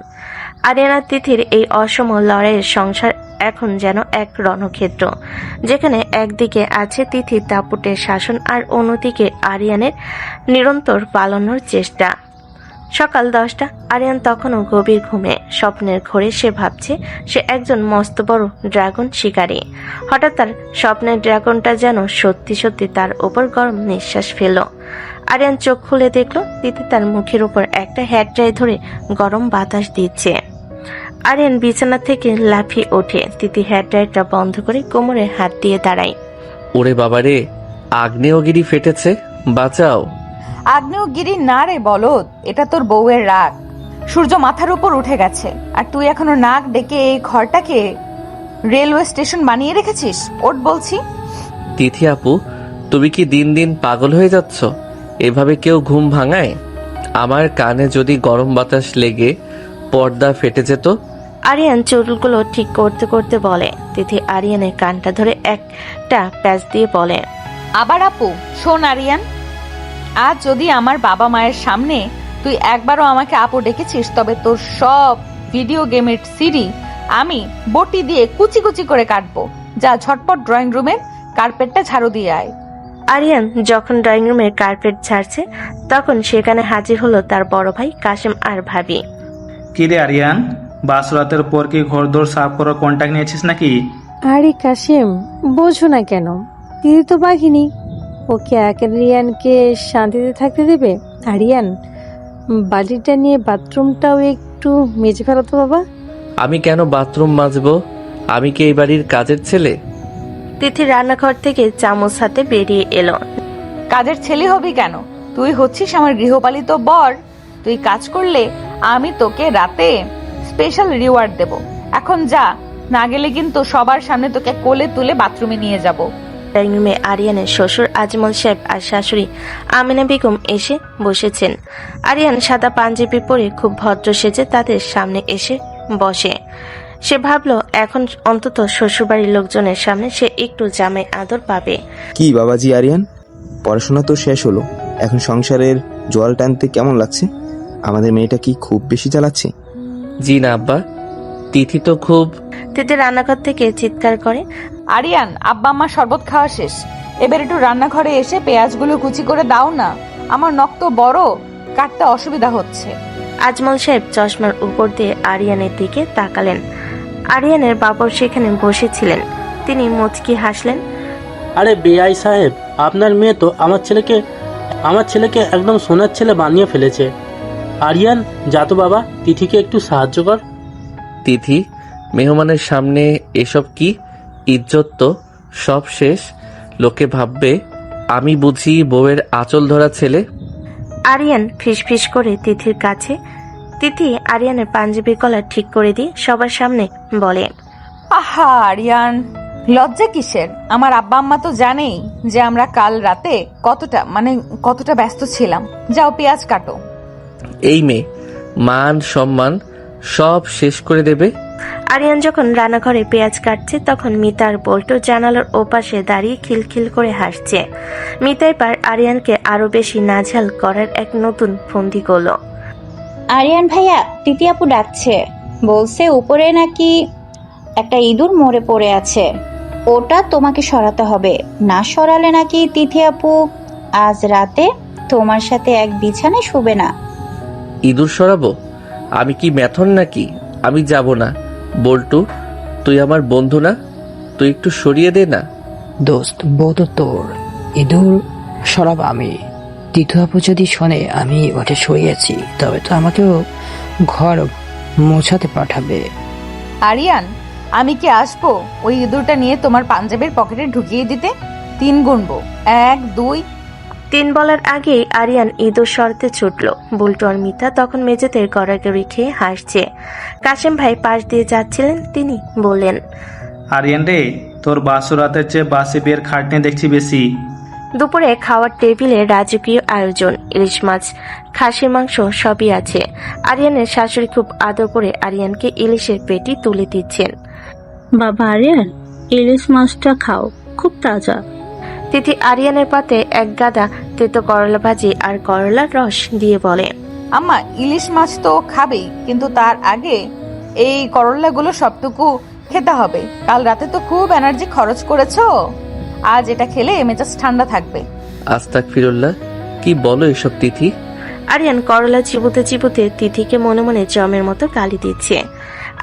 আরিয়ান আর তিথির এই অসম লড়াইয়ের সংসার এখন যেন এক রণক্ষেত্র, যেখানে একদিকে আছে তিথির দাপটের শাসন আর অন্যদিকে আরিয়ানের নিরন্তর পালানোর চেষ্টা। সকাল 10টা। আরিয়ান তখনও গভীর ঘুমে। স্বপ্নের ঘোরে সে ভাবছে সে একজন মস্ত বড় ড্রাগন শিকারী। হঠাৎ তার স্বপ্নের ড্রাগনটা যেন সত্যি সত্যি তার ওপর গরম নিঃশ্বাস ফেলল। আরিয়ান চোখ খুলে দেখলো তিথি তার মুখের উপর একটা হেয়ার ড্রাই ধরে গরম বাতাস দিচ্ছে। আরিয়ান বিছানা থেকে লাফিয়ে ওঠে। তিথি হেয়ার ড্রাইটা বন্ধ করে কোমরে হাত দিয়ে দাঁড়ায়। ওরে বাবারে, আগ্নেয়গিরি ফেটেছে, বাঁচাও। আগ্নেয়গিরি না রে বলদ, এটা তোর বউয়ের রাগ। সূর্য মাথার উপর উঠে গেছে আর তুই এখনো নাক ডেকে এই ঘরটাকে রেলওয়ে স্টেশন বানিয়ে রেখেছিস। ওঠ বলছি। তিথি আপু, তুমি কি দিন দিন পাগল হয়ে যাচ্ছ? এভাবে কেউ ঘুম ভাঙায়? আমার কানে যদি গরম বাতাস লেগে পর্দা ফেটে যেত। আরিয়ান চুলগুলো ঠিক করতে করতে বলে। তিথি আরিয়ানের কানটা ধরে একটা প্যাচ দিয়ে বলে, আবার আপু শোন আরিয়ান, আজ যদি আমার বাবা মায়ের সামনে তুই একবারও আমাকে আপু ডেকেছিস, তবে তোর সব ভিডিও গেমের সিডি আমি বটি দিয়ে কুচি কুচি করে কাটবো। যা ঝটপট ড্রয়িং রুমের কার্পেটটা ঝাড়ু দিয়ে আয়। আরিয়ান যখন ড্রয়িং রুমের কার্পেট ঝাড়ছে তখন সেখানে হাজির হলো তার বড় ভাই কাশেম আর ভাবি। কি রে আরিয়ান, বাসরাতের পর কি ঘরদোর সাফ করার কন্ট্যাক্ট নিয়েছিস নাকি? আরে কাশিম, বোঝো না কেন? দিদি তো বাঘিনী, ওকে আরিয়ানকে শান্তিতে থাকতে দেবে? আরিয়ান, বালিটা নিয়ে বাথরুমটাও একটু মেজে ফেলো তো বাবা। আমি কেন বাথরুম মাজবো? আমি কি এই বাড়ির কাজের ছেলে? তিথি রান্নাঘর থেকে চামচ হাতে বেরিয়ে এলো। কাজের ছেলে হবি কেন? তুই হচ্ছিস আমার গৃহপালিত বর। তুই কাজ করলে আমি তোকে রাতে স্পেশাল রিওয়ার্ড দেব। এখন যা, না গেলে কিন্তু সবার সামনে তোকে কোলে তুলে বাথরুমে নিয়ে যাব। ড্রয়িং রুমে আরিয়ানের শ্বশুর আজমল সাহেব আর শাশুড়ি আমিনা বেগম এসে বসেছেন। আরিয়ান সাদা পাঞ্জাবি পরে খুব ভদ্র সেজে তাদের সামনে এসে বসে। সে ভাবলো এখন অন্তত শ্বশুরবাড়ির লোকজনের সামনে সে একটু জামাই আদর পাবে। কি বাবাজি আরিয়ান, পড়াশোনা তো শেষ হলো, এখন সংসারের জল টানতে কেমন লাগছে? আমাদের মেয়েটা কি খুব বেশি জ্বালাচ্ছে? জি না আব্বা, তিথি তো খুব। তিথি রান্নাঘর থেকে চিৎকার করে, আরিয়ান, আব্বা আমার শরবত খাওয়া শেষ, এবার একটু রান্নাঘরে এসে পেঁয়াজগুলো কুচি করে দাও না, আমার নখ তো বড়, কাটতে অসুবিধা হচ্ছে। আজমল সাহেব চশমার উপর দিয়ে আরিয়ানের দিকে তাকালেন। আরিয়ানের বাবর সেখানে বসেছিলেন। তিনি মুচকি হাসলেন। আরে বেআই সাহেব, আপনার মেয়ে তো আমার ছেলেকে একদম সোনার ছেলে বানিয়ে ফেলেছে। আরিয়ান, যা তো বাবা, তিথিকে একটু সাহায্য কর। তিথি, মেহমানের সামনে এসব কি? ইজ্জত তো সব শেষ। লোকে ভাববে আমি বুঝি বউয়ের আঁচল ধরা ছেলে। আরিয়ান ফিসফিস করে তিথির কাছে। তিথি আরিয়ানের পাঞ্জাবি কলার ঠিক করে দিয়ে সবার সামনে বলে, আহা আরিয়ান, লজ্জা কিসের? আমার আব্বা আম্মা তো জানেই যে আমরা কাল রাতে কতটা ব্যস্ত ছিলাম। যাও পেঁয়াজ কাটো। এই মেয়ে মান সম্মান সব শেষ করে দেবে। আরিয়ান যখন রান্নাঘরে পেঁয়াজ কাটছে তখন মিতা আর বল্টু জানালার ওপাশে দাঁড়িয়ে খিলখিল করে হাসছে। মিতা এবার আরিয়ানকে আরো বেশি নাঝাল করার এক নতুন ফন্দি করলো। আরিয়ান ভাইয়া, তিথি আপু ডাকছে, বলছে উপরে নাকি একটা ইঁদুর মরে পড়ে আছে, ওটা তোমাকে সরাতে হবে, না সরালে নাকি তিথি আপু আজ রাতে তোমার সাথে এক বিছানায় শুবে না। ইঁদুর সরাবো? আমি কি ম্যাথন নাকি? আমি যাব না। বল্টু, তুই আমার বন্ধু না? তুই একটু সরিয়ে দে না। দোস্ত, বউ তো তোর, ইঁদুর সরাব আমি। তিথু আপু যদি শোনে আমি ওটা সরিয়েছি, তবে তো আমাকেও ঘর মোছাতে পাঠাবে। আরিয়ান, আমি কি আসবো ওই ইঁদুরটা নিয়ে তোমার পাঞ্জাবের পকেটে ঢুকিয়ে দিতে? 3 গুনবো, 1 2। 3 বলার আগেই আরিয়ান ইঁদুর সরতে ছুটল। বুলটু আর মিতা তখন মেঝেতে গড়াগড়ি খেয়ে হাসছে। কাশেম ভাই পাশ দিয়ে যাচ্ছিলেন, তিনি বললেন, আরিয়ান রে, তোর বাসরাতের চেয়ে বাসি বিয়ের খাটনি দেখছি বেশি। দুপুরে খাওয়ার টেবিলে রাজকীয় আয়োজন, ইলিশ মাছ, খাসির মাংস সবই আছে। আরিয়ানের শাশুড়ি খুব আদর করে আরিয়ানকে ইলিশের পেটি তুলে দিচ্ছেন। বাবা আরিয়ান, ইলিশ মাছটা খাও, খুব তাজা। তিথি আরিয়ানের পাতে এক গাদা তেতো করলা ভাজি আর করলার রস দিয়ে বলে, আম্মা, ইলিশ মাছ তো খাবেই, কিন্তু তার আগে এই করলাগুলো সবটুকু খেতে হবে। কাল রাতে তো খুব এনার্জি খরচ করেছো, আজ এটা খেলে মেজাজ ঠান্ডা থাকবে। আস্তাগফিরুল্লাহ, কি বলো এসব তিথি? আরিয়ান করলা চিবুতে চিবুতে তিথিকে মনে মনে জমের মতো গালি দিচ্ছে।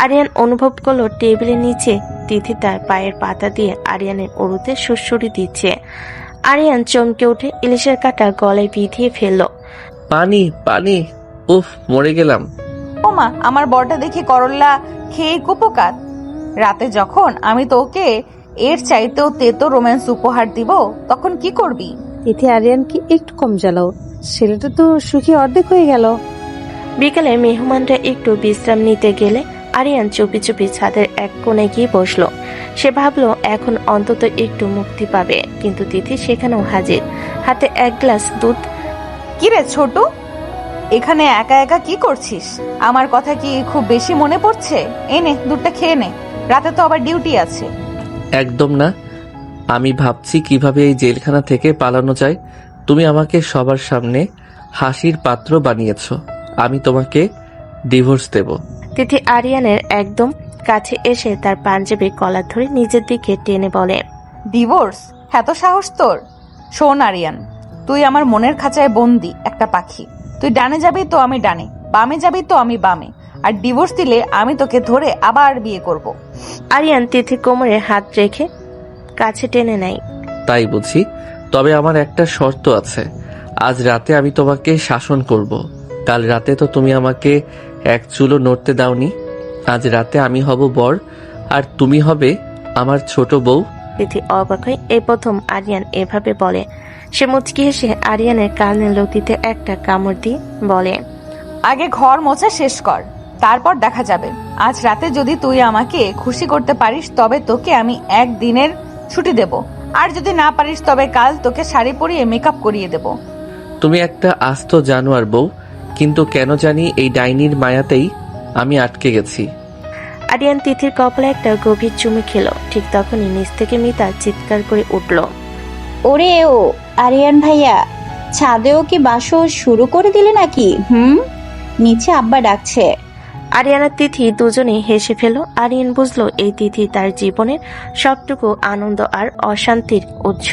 আরিয়ান অনুভব করলো টেবিলের নিচে তিথি তার পায়ের পাতা দিয়ে আরিয়ানের উরুতে সুড়সুড়ি দিচ্ছে। আরিয়ান চমকে উঠে ইলিশের কাঁটা গলায় বিধিয়ে ফেললো। পানি পানি, উফ মরে গেলাম। ও মা, আমার বরটা দেখি করল্লা খেয়ে কুপোকাত। রাতে যখন আমি তোকে এর চাইতেও তেতো রোম্যান্স উপহার দিব, তখন কি করবি? তিথি আরিয়ানকে একটু কম জ্বালাও, ছেলেটা তো সুখী অর্ধেক হয়ে গেল। বিকেলে মেহমানরা একটু বিশ্রাম নিতে গেলে আরিয়ান চুপি চুপি ছাদের এক কোণে গিয়ে বসলো। সে ভাবলো এখন অন্তত একটু মুক্তি পাবে, কিন্তু তিথি সেখানেও হাজির, হাতে এক গ্লাস দুধ। কি রে ছোটু, এখানে একা একা কি করছিস? আমার কথা কি খুব বেশি মনে পড়ছে? এই নে, দুধটা খেয়ে নে, রাতে তো আবার ডিউটি আছে। একদম না, আমি ভাবছি কিভাবে এই জেলখানা থেকে পালানো যায়। তুমি আমাকে সবার সামনে হাসির পাত্র বানিয়েছো, আমি তোমাকে ডিভোর্স দেব। তিথি আরিয়ানের একদম কাছে এসে তার পাঞ্জাবি কলার ধরে নিজের দিকে টেনে বলে, ডিভোর্স? এত সাহস তোর? শোন আরিয়ান, তুই আমার মনের খাঁচায় বন্দি একটা পাখি। তুই ডানে যাবি তো আমি ডানে, বামে যাবি তো আমি বামে, আর ডিভোর্স দিলে আমি তোকে ধরে আবার বিয়ে করব। আরিয়ান তিথির কোমরে হাত রেখে কাছে টেনে নেয়। তাই বুঝি? তবে আমার একটা শর্ত আছে। আজ রাতে আমি তোমাকে শাসন করব। কাল রাতে তো তুমি আমাকে এক চুলো নড়তে দাওনি। আজ রাতে আমি হব বর, আর তুমি হবে আমার ছোট বউ। তিথি অবাক হয়ে এই প্রথম আরিয়ান এভাবে বলে। সে মুচকি হেসে আরিয়ানের কানের লতিতে একটা কামড় দিয়ে বলে, আগে ঘর মোছা শেষ কর, তারপর দেখা যাবে। আজ রাতে যদি তুই আমাকে খুশি করতে পারিস তবে তোকে আমি একদিনের ছুটি দেব, আর যদি না পারিস তবে কাল তোকে শাড়ি পরিয়ে মেকআপ করিয়ে দেব। তুমি একটা আস্ত জানোয়ার বউ, কিন্তু কেন জানি এই ডাইনির মায়াতেই আমি আটকে গেছি। আরিয়ান তিথির কপালে একটা গভীর চুমু খেলো। ঠিক তখনই নিচ থেকে মিতা চিৎকার করে উঠল, ওরে ও আরিয়ান ভাইয়া, ছাদেও কি বাসো শুরু করে দিলে নাকি? নিচে আব্বা ডাকছে। আরিয়ান আর তিথি দুজনেই হেসে ফেল। আরিয়ান বুঝলো এই তিথি তার জীবনের সবটুকু আনন্দ আর অশান্তির উৎস।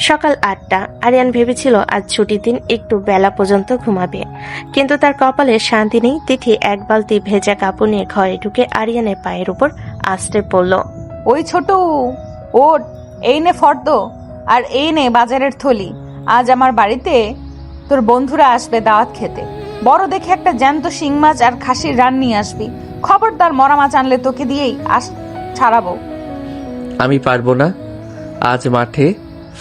সকাল 8টা। আরিয়ান ভেবেছিল আজ ছুটির দিন একটু বেলা পর্যন্ত ঘুমাবে, কিন্তু তার কপালে শান্তি নেই। তিথি এক বালতি ভেজা কাপড় নিয়ে ঘরে ঢুকে আরিয়ানের পায়ের উপর আছড়ে পড়ল। ওই ছোটু, ওঠ, এই নে ফর্দ, আর এই নে বাজারের থলি। আজ আমার বাড়িতে তোর বন্ধুরা আসবে দাওয়াত খেতে। বড় দেখে একটা জ্যান্ত শিং মাছ আর খাসির রান নিয়ে আসবি। খবরদার মরা মাছ আনলে তোকে দিয়েই ছাড়াবো। আমি পারবো না, আজ মাঠে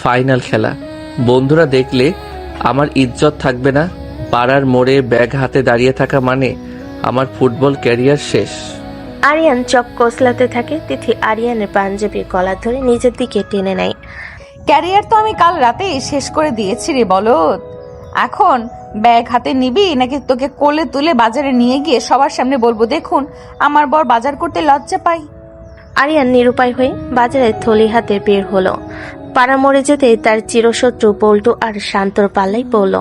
ফাইনাল খেলা। বন্ধুরা দেখলে আমার ইজ্জত থাকবে না। পাড়ার মোড়ে ব্যাগ হাতে দাঁড়িয়ে থাকা মানে আমার ফুটবল ক্যারিয়ার শেষ। আরিয়ান চোখ কসলাতে থাকে। তিথি আরিয়ানের পাঞ্জাবি কলার ধরে নিজের দিকে টেনে নেয়। ক্যারিয়ার তো আমি কাল রাতেই শেষ করে দিয়েছি রে বলদ। এখন ব্যাগ হাতে নিবি নাকি তোকে কোলে তুলে বাজারে নিয়ে গিয়ে সবার সামনে বলবো, দেখুন আমার বর বাজার করতে লজ্জা পাই? আরিয়ান নিরুপায় হয়ে বাজারের থলি হাতে বের হলো। পাড়া মরে যেতে তার চিরশত্রু পল্টু আর শান্তর পাল্লাই পড়ল।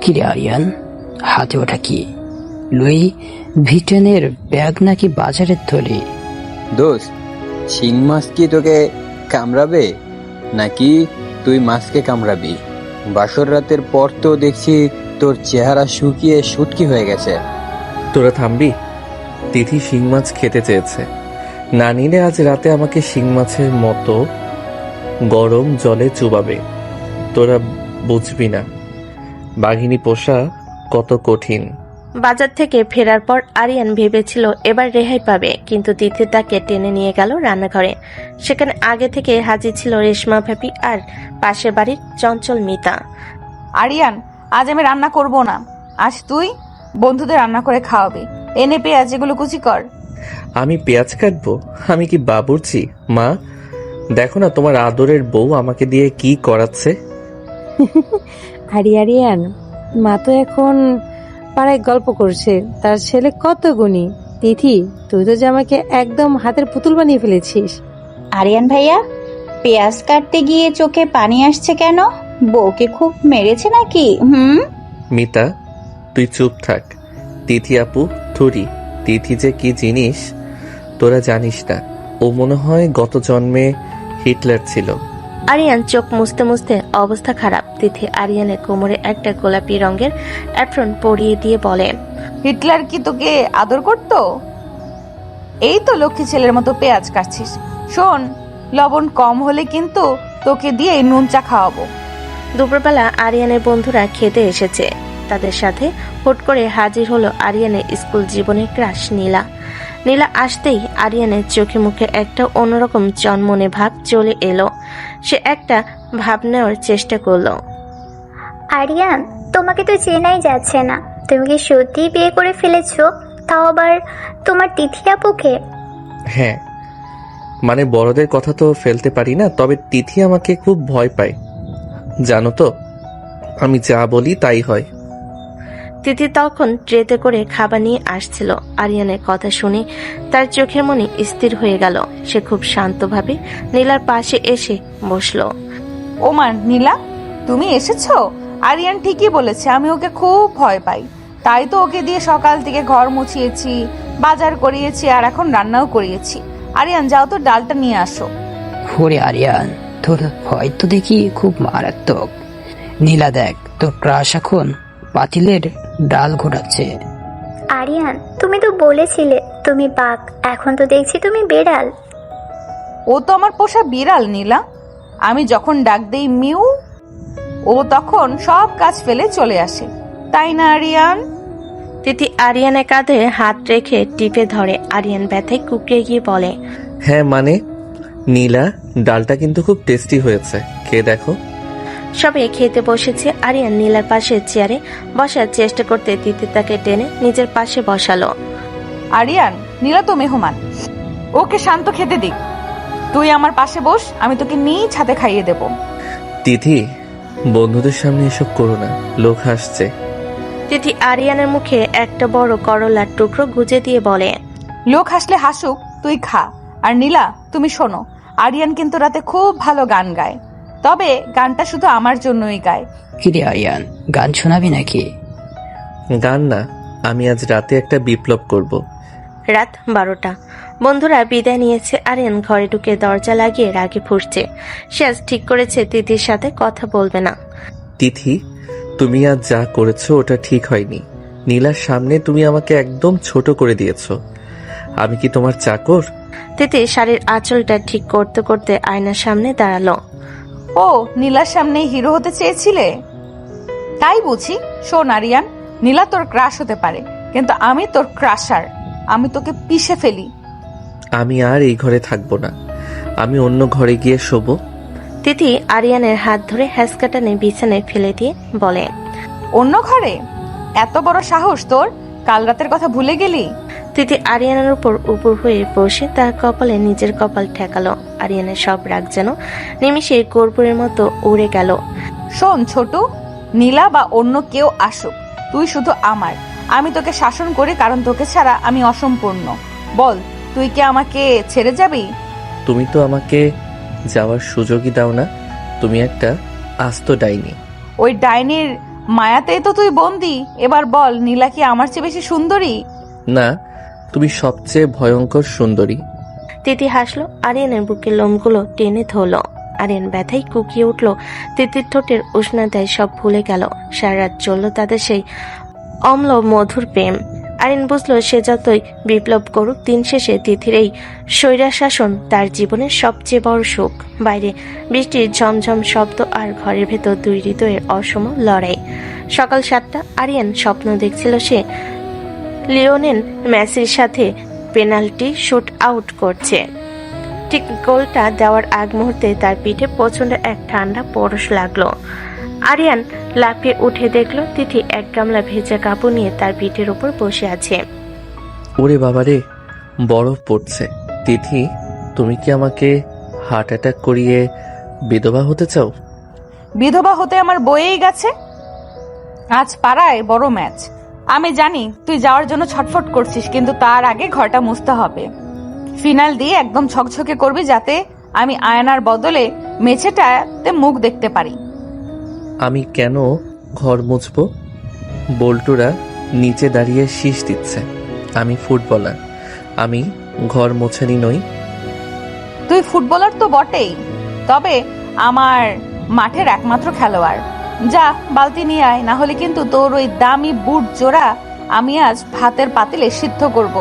কিরে আরিয়ান, হাতে ওটা কি? লুই ভিটেনের ব্যাগ নাকি বাজারের থলি? দোস্ত, শিং মাছ কি তোকে কামড়াবে নাকি তুই মাছকে কামড়াবি? বাসর রাতের পর তো দেখছি তোর চেহারা শুকিয়ে শুটকি হয়ে গেছে। তোরা থামবি? তিথি শিং মাছ খেতে চেয়েছে, না নিলে আজ রাতে আমাকে শিং মাছের মতো গরম জলে চুবাবে। তোরা বুঝবি না বাঘিনী পোষা কত কঠিন। বাজার থেকে ফেরার পর আরিয়ান ভেবেছিল এবার রেহাই পাবে, কিন্তু তিথি তাকে টেনে নিয়ে গেল রান্নাঘরে। সেখানে আগে থেকে হাজির ছিল রেশমা ভাবি আর পাশের বাড়ির চঞ্চল মিতা। আরিয়ান, আজ আমি রান্না করব না, আজ তুই বন্ধুদের রান্না করে খাওয়াবি। এনে পেঁয়াজ এগুলো কুচি কর। আমি পেঁয়াজ কাটবো? আমি কি বাবুর্চি? মা দেখো না তোমার আদরের বউ আমাকে দিয়ে কি করাচ্ছে। আরিয়ান, মা তো এখন পাড়ায় গল্প করছে তার ছেলে কত গুণী। তিথি, তুই তো জামাকে একদম হাতের পুতুল বানিয়ে ফেলেছিস। আরিয়ান ভাইয়া, পেঁয়াজ কাটতে গিয়ে চোখে পানি আসছে কেন? বউকে খুব মেরেছে নাকি? মিতা তুই চুপ থাক। তিথি আপু থুরি, তিথি যে কি জিনিস তোরা জানিস না, ও মনে হয় গত জন্মে হিটলার ছিল। আরিয়ান চোখ মুছতে মুছতে অবস্থা খারাপ। তিথি আরিয়ানের কোমরে একটা গোলাপি রঙের অ্যাপ্রন পরিয়ে দিয়ে বলে, হিটলার কি তোকে আদর করতো? এই তো লক্ষ্মী ছেলের মতো পেঁয়াজ কাটছিস। শোন, লবণ কম হলে কিন্তু তোকে দিয়ে নুন চা খাওয়াবো। দুপুরবেলা আরিয়ানের বন্ধুরা খেতে এসেছে। তাদের সাথে হুট করে হাজির হলো আরিয়ানের স্কুল জীবনের ক্রাশ নীলা। নীলা আসতেই আরিয়ানের চোখে মুখে একটা অন্যরকম চনমনে ভাব চলে এলো। সে একটা ভাব নেওয়ার চেষ্টা করলো। আরিয়ান, তোমাকে তো চেনাই যাচ্ছে না। তুমি কি সত্যিই বিয়ে করে ফেলেছো? তাও আবার তোমার তিথি আপুকে? হ্যাঁ, মানে বড়দের কথা তো ফেলতে পারি না, তবে তিথি আমাকে খুব ভয় পায়। জানো তো, আমি যা বলি তাই হয়। তিথি তখন ট্রেতে করে খাবার নিয়ে আসছিল। আরিয়ানের কথা শুনে তার চোখের মনে স্থির হয়ে গেল। সে খুব শান্তভাবে নীলার পাশে এসে বসলো। ওমা নীলা, তুমি এসেছো? আরিয়ান ঠিকই বলেছে, আমি ওকে খুব ভয় পাই। তাই তো ওকে দিয়ে সকাল থেকে ঘর মুছিয়েছি, বাজার করিয়েছি, আর এখন রান্নাও করিয়েছি। আরিয়ান, যাও তো ডালটা নিয়ে আসো। ওরে আরিয়ান, তোর ভয় তো দেখি খুব মারাত্মক। নীলা দেখ, তোর ক্রাশ এখন পাতিলের ডাল ঘোরাচ্ছে। আরিয়ান, তুমি তো বলেছিলে তুমি বাঘ, এখন তো দেখছি তুমি বেড়াল। ও তো আমার পোষা বিড়াল নীলা। আমি যখন ডাক দেই মিউ, ও তখন সব কাজ ফেলে চলে আসে, তাই না আরিয়ান? তিথি আরিয়ানের কাঁধে হাত রেখে টিপে ধরে। আরিয়ান ব্যথায় কুকড়ে গিয়ে বলে, হ্যাঁ মানে নীলা, ডালটা কিন্তু খুব টেস্টি হয়েছে, খেয়ে দেখো। সবাই খেতে বসেছে। আরিয়ান নীলার পাশে চেয়ারে বসার চেষ্টা করতে তিথি তাকে টেনে নিজের পাশে বসালো। আরিয়ান, নীলা তো মেহমান, ওকে শান্ত খেতে দিক। তুই আমার পাশে বস, আমি তোকে নিজ হাতে খাইয়ে দেব। তিথি, বন্ধুদের সামনে এসব করো না, লোক হাসছে। তিথি আরিয়ানের মুখে একটা বড় করলার টুকরো গুজে দিয়ে বলে, লোক হাসলে হাসুক, তুই খা। আর নীলা, তুমি শোনো, আরিয়ান কিন্তু রাতে খুব ভালো গান গায়, তবে গানটা শুধু আমার জন্যই গায়। কিরে আরিয়ান, গান শোনাবি নাকি? গান না, আমি আজ রাতে একটা বিপ্লব করব। রাত 12টা। বন্ধুরা বিদায় নিয়েছে। আরিয়ান ঘরে ঢুকে দরজা লাগিয়ে রাগে ফুঁসছে। সে আজ ঠিক করেছে তিথির সাথে কথা বলবে না। তিথি, তুমি আজ যা করেছো ওটা ঠিক হয়নি। নীলার সামনে তুমি আমাকে একদম ছোট করে দিয়েছো। আমি কি তোমার চাকর? তিথি শাড়ির আঁচলটা ঠিক করতে করতে আয়নার সামনে দাঁড়ালো। ও, নীলার সামনে হিরো হতে চেয়েছিলে, তাই বুঝি? শোন আরিয়ান, নীলা তোর ক্রাশ হতে পারে, কিন্তু আমি তোর ক্রাশার। আমি তোকে পিষে ফেলি। আমি আর এই ঘরে থাকবো না, আমি অন্য ঘরে গিয়ে শোবো। তিথি আরিয়ানের হাত ধরে হ্যাঁচকা টেনে বিছানায় ফেলে দিয়ে বলে, অন্য ঘরে? এত বড় সাহস তোর? কাল রাতের কথা ভুলে গেলি? তিথি আরিয়ানের উপর উপর হয়ে বসে তার কপালে নিজের কপাল ঠেকালো। আরিয়ানের সব রাগ যেন নিমিষে কর্পূরের মতো উড়ে গেল। শোন ছোটু, নীলা বা অন্য কেউ আসুক, তুই শুধু আমার। আমি তোকে শাসন করি কারণ তোকে ছাড়া আমি অসম্পূর্ণ। বল, তুই কি আমাকে ছেড়ে যাবি? তুমি তো আমাকে যাওয়ার সুযোগই দাও না। তুমি একটা আস্ত ডাইনি। ওই ডাইনির মায়াতেই তো তুই বন্দি। এবার বল, নীলা কি আমার চেয়ে বেশি সুন্দরী? না, তুমি সবচেয়ে ভয়ঙ্কর সুন্দরী। তিথি হাসলো। আরিয়ানের বুকের লোমগুলো টেনে ধরল। আরিয়ান ব্যথায় কুকিয়ে উঠল। তিথির ঠোঁটের উষ্ণতায় সব ভুলে গেল। সারা রাত চলল তাদের সেই অম্ল মধুর প্রেম। আরিয়ান বুঝলো সে যতই বিপ্লব করুক, দিন শেষে তিথির এই স্বৈরাশাসন তার জীবনের সবচেয়ে বড় সুখ। বাইরে বৃষ্টির ঝমঝম শব্দ আর ঘরের ভেতর দুই হৃদয়ের অসম লড়াই। সকাল 7টা। আরিয়ান স্বপ্ন দেখছিল সে লিওনেল মেসির সাথে পেনাল্টি শুট আউট করছে। ঠিক গোলটা দেওয়ার আগ মুহূর্তে তার পিঠে প্রচন্ড এক ঠান্ডা পরশ লাগলো। আরিয়ান লাফিয়ে উঠে দেখলো তিথি এক গামলা ভেজা কাপড় নিয়ে তার পিঠের উপর বসে আছে। ওরে বাবারে, বরফ পড়ছে। তিথি, তুমি কি আমাকে হার্ট অ্যাটাক করিয়ে বিধবা হতে চাও? বিধবা হতে আমার বয়েই গেছে। আজ পাড়ায় বড় ম্যাচ। আমি জানি তুই যাওয়ার জন্য ছটফট করছিস, কিন্তু তার আগে ঘরটা মুছতে হবে। ফিনাল দিয়ে একদম ঝকঝকে করবি, যাতে আমি আয়নার বদলে মেঝেটাতে মুখ দেখতে পারি। আমি কেন ঘর মুছবো? বল্টুরা নিচে দাঁড়িয়ে শীষ দিচ্ছে। আমি ফুটবলার, আমি ঘর মোছানি নই। তুই ফুটবলার তো বটেই, তবে আমার মাঠের একমাত্র খেলোয়াড়। যা বালতি নিয়ে আয়, না হলে কিন্তু তোর ওই দামি বুট জোড়া আমি আজ ভাতের পাতিলে সিদ্ধ করব।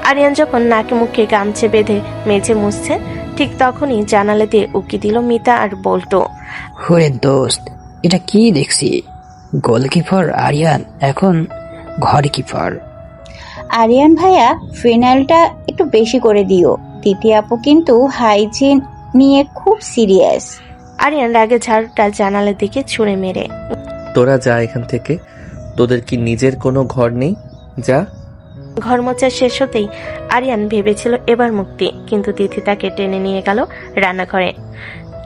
আরিয়ান যখন নাকে মুখে গামছে বেঁধে মেঝে মুছছে, ঠিক তখনই জানালা দিয়ে উকি দিল মিতা আর বল্টু। ওরে দোস্ত, এটা কি দেখছি? গোলকিপার আরিয়ান এখন ঘর কিপার। আরিয়ান ভাইয়া ফিনাইলটা একটু বেশি করে দিও। তিথি আপু কিন্তু হাইজিন নিয়ে খুব সিরিয়াস। আরিয়ান রাগে ঝাড়ুটা জানালার দিকে ছুঁড়ে মেরে। তোরা যা এখান থেকে, তোদের কি নিজের কোনো ঘর নেই? যা। ঘর মোছা শেষ হতেই আরিয়ান ভেবেছিল এবার মুক্তি, কিন্তু তিথি তাকে টেনে নিয়ে গেল রান্নাঘরে।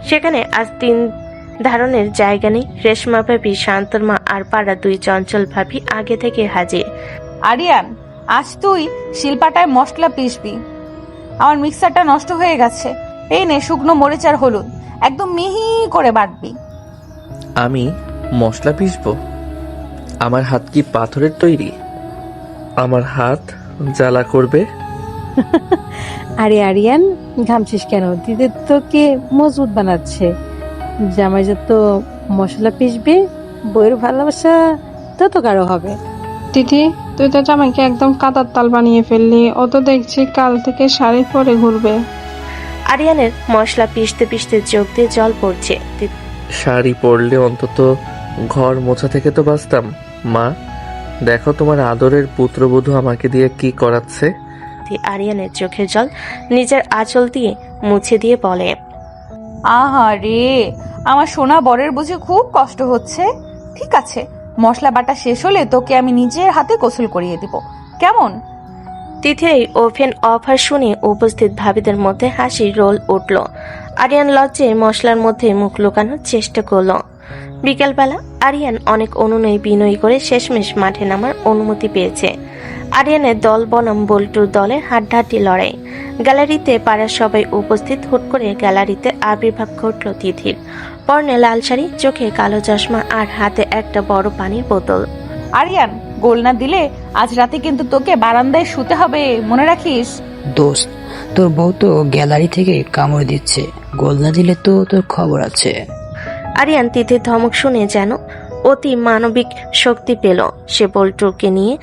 সেখানে আজ 3 ধারণের জায়গা নেই। রেশমা ভাবি, শান্তর মা আর পাড়া 2 চঞ্চল ভাবি আগে থেকে হাজির। আরিয়ান, আজ তুই শিলপাটায় মশলা পিসবি। আমার মিক্সারটা নষ্ট হয়ে গেছে, এই নে শুকনো মরিচ আর হলুদ, একদম মিহি করে বাটবি। আমি মশলা পিসবো? আমার হাত কি পাথরের তৈরি? আমার হাত জ্বালা করবে। আরে আরিয়ান, ঘামছিস কেন? দিদি তোকে মজবুত বানাচ্ছে। জামাই যত মশলা পিসবে, বইয়ের ভালোবাসা তত গাঢ় হবে। তিথি, তুই তো জামাইকে একদম কাদার তাল বানিয়ে ফেললি। ও তো দেখছি কাল থেকে শাড়ি পরে ঘুরবে। আরিয়ানের মশলা পিষতে পিষতে চোখ দিয়ে জল পড়ছে। শাড়ি পরলে অন্তত ঘর মোছা থেকে তো বাঁচতাম। মা, দেখো তোমার আদরের পুত্রবধূ আমাকে দিয়ে কি করাচ্ছে। আরিয়ানের চোখের জল নিজের আঁচল দিয়ে মুছে দিয়ে বলে, আহা রে, আমার সোনা বরের বুঝে খুব কষ্ট হচ্ছে। ঠিক আছে, মশলা বাটা শেষ হলে তোকে আমি নিজের হাতে গোসল করিয়ে দিব, কেমন? তিথির এই ওভেন অফার শুনে উপস্থিত ভাবিদের মধ্যে হাসি রোল উঠল। আরিয়ান লজ্জে মশলার মধ্যে মুখ লুকানোর চেষ্টা করলো। বিকেলবেলা আরিয়ান অনেক অনুনয় বিনয় করে শেষমেশ মাঠে নামার অনুমতি পেয়েছে। আরিয়ানের দল বনাম বল্টুর দলের হাড্ডাহাড্ডি লড়াই। গ্যালারিতে পাড়ার সবাই উপস্থিত। হুট করে গ্যালারিতে আবির্ভাব ঘটল তিথির। পরনে লাল শাড়ি, চোখে কালো চশমা আর হাতে একটা বড় পানির বোতল। আরিয়ান, গোল না দিলে আজ রাতে কিন্তু তোকে বারান্দায় শুতে হবে, মনে রাখিস। দোস্ত, তোর বউ তো গ্যালারি থেকে কামড় দিচ্ছে, গোল না দিলে তো তোর খবর আছে। আরিয়ান তিথির ধমক শুনে যেন অতি মানবিক শক্তি পেল। সে বল্টুকে নিয়ে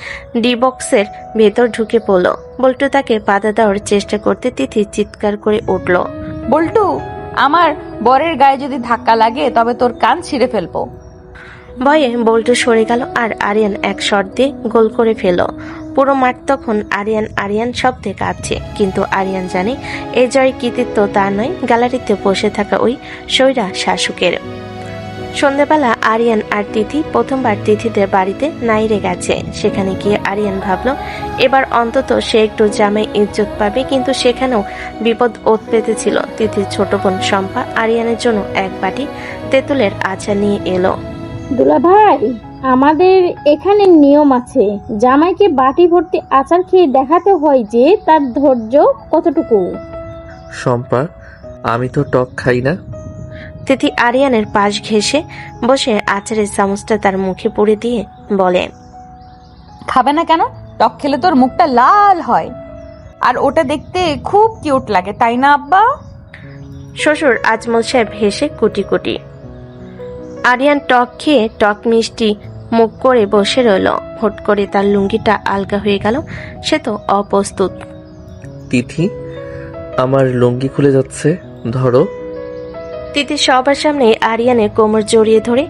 ডি বক্সের ভেতর ঢুকে পড়ল। বল্টু তাকে বাধা দেওয়ার চেষ্টা করতে তিথি চিৎকার করে উঠল, বল্টু, আমার বরের গায়ে যদি ধাক্কা লাগে তবে তোর কান ছিঁড়ে ফেলবো। ভয়ে বল্টু সরে গেল আর আরিয়ান এক শট দিয়ে গোল করে ফেল। পুরো মাঠ তখন আরিয়ান আরিয়ান শব্দে কাঁপছে, কিন্তু আরিয়ান জানে এই জয় কৃতিত্ব তার নয়, গ্যালারিতে বসে থাকা ওই সৈরা শাসকের। সন্ধ্যাবেলা আরিয়ান আর তিথি প্রথমবার তিথিদের বাড়িতে নাইরে গেছে। সেখানে গিয়ে আরিয়ান ভাবল এবার অন্তত সে একটু জামাই ইজ্জত পাবে, কিন্তু সেখানেও বিপদ ওত পেতেছিল। তিথির ছোট বোন শম্পা আরিয়ানের জন্য এক বাটি তেঁতুলের আচার নিয়ে এলো। দুলা ভাই, আমাদের এখানে নিয়ম আছে, জামাইকে বাটি ভর্তি আচার খেয়ে দেখাতে হয় যে তার ধৈর্য কতটুকু। শম্পা, আমি তো টক খাই না। তিথি আরিয়ানের পাশ ঘেঁষে বসে আচারের চামচটা তার মুখে পুড়ে দিয়ে বলে, খাবে না কেন? টক খেলে তোর মুখটা লাল হয়, আর ওটা দেখতে খুব কিউট লাগে, তাই না আব্বা? শ্বশুর আজমল সাহেব হেসে কুটি কুটি। আরিয়ান টক খেয়ে টক মিষ্টি মুখ করে বসে রইল। হট করে তার লুঙ্গিটা আলগা হয়ে গেল। সে তো অপ্রস্তুত। তিথি, আমার লুঙ্গি খুলে যাচ্ছে, ধরো। তিথি সবার সামনে আরিয়ানের কোমর জড়িয়ে ধরে,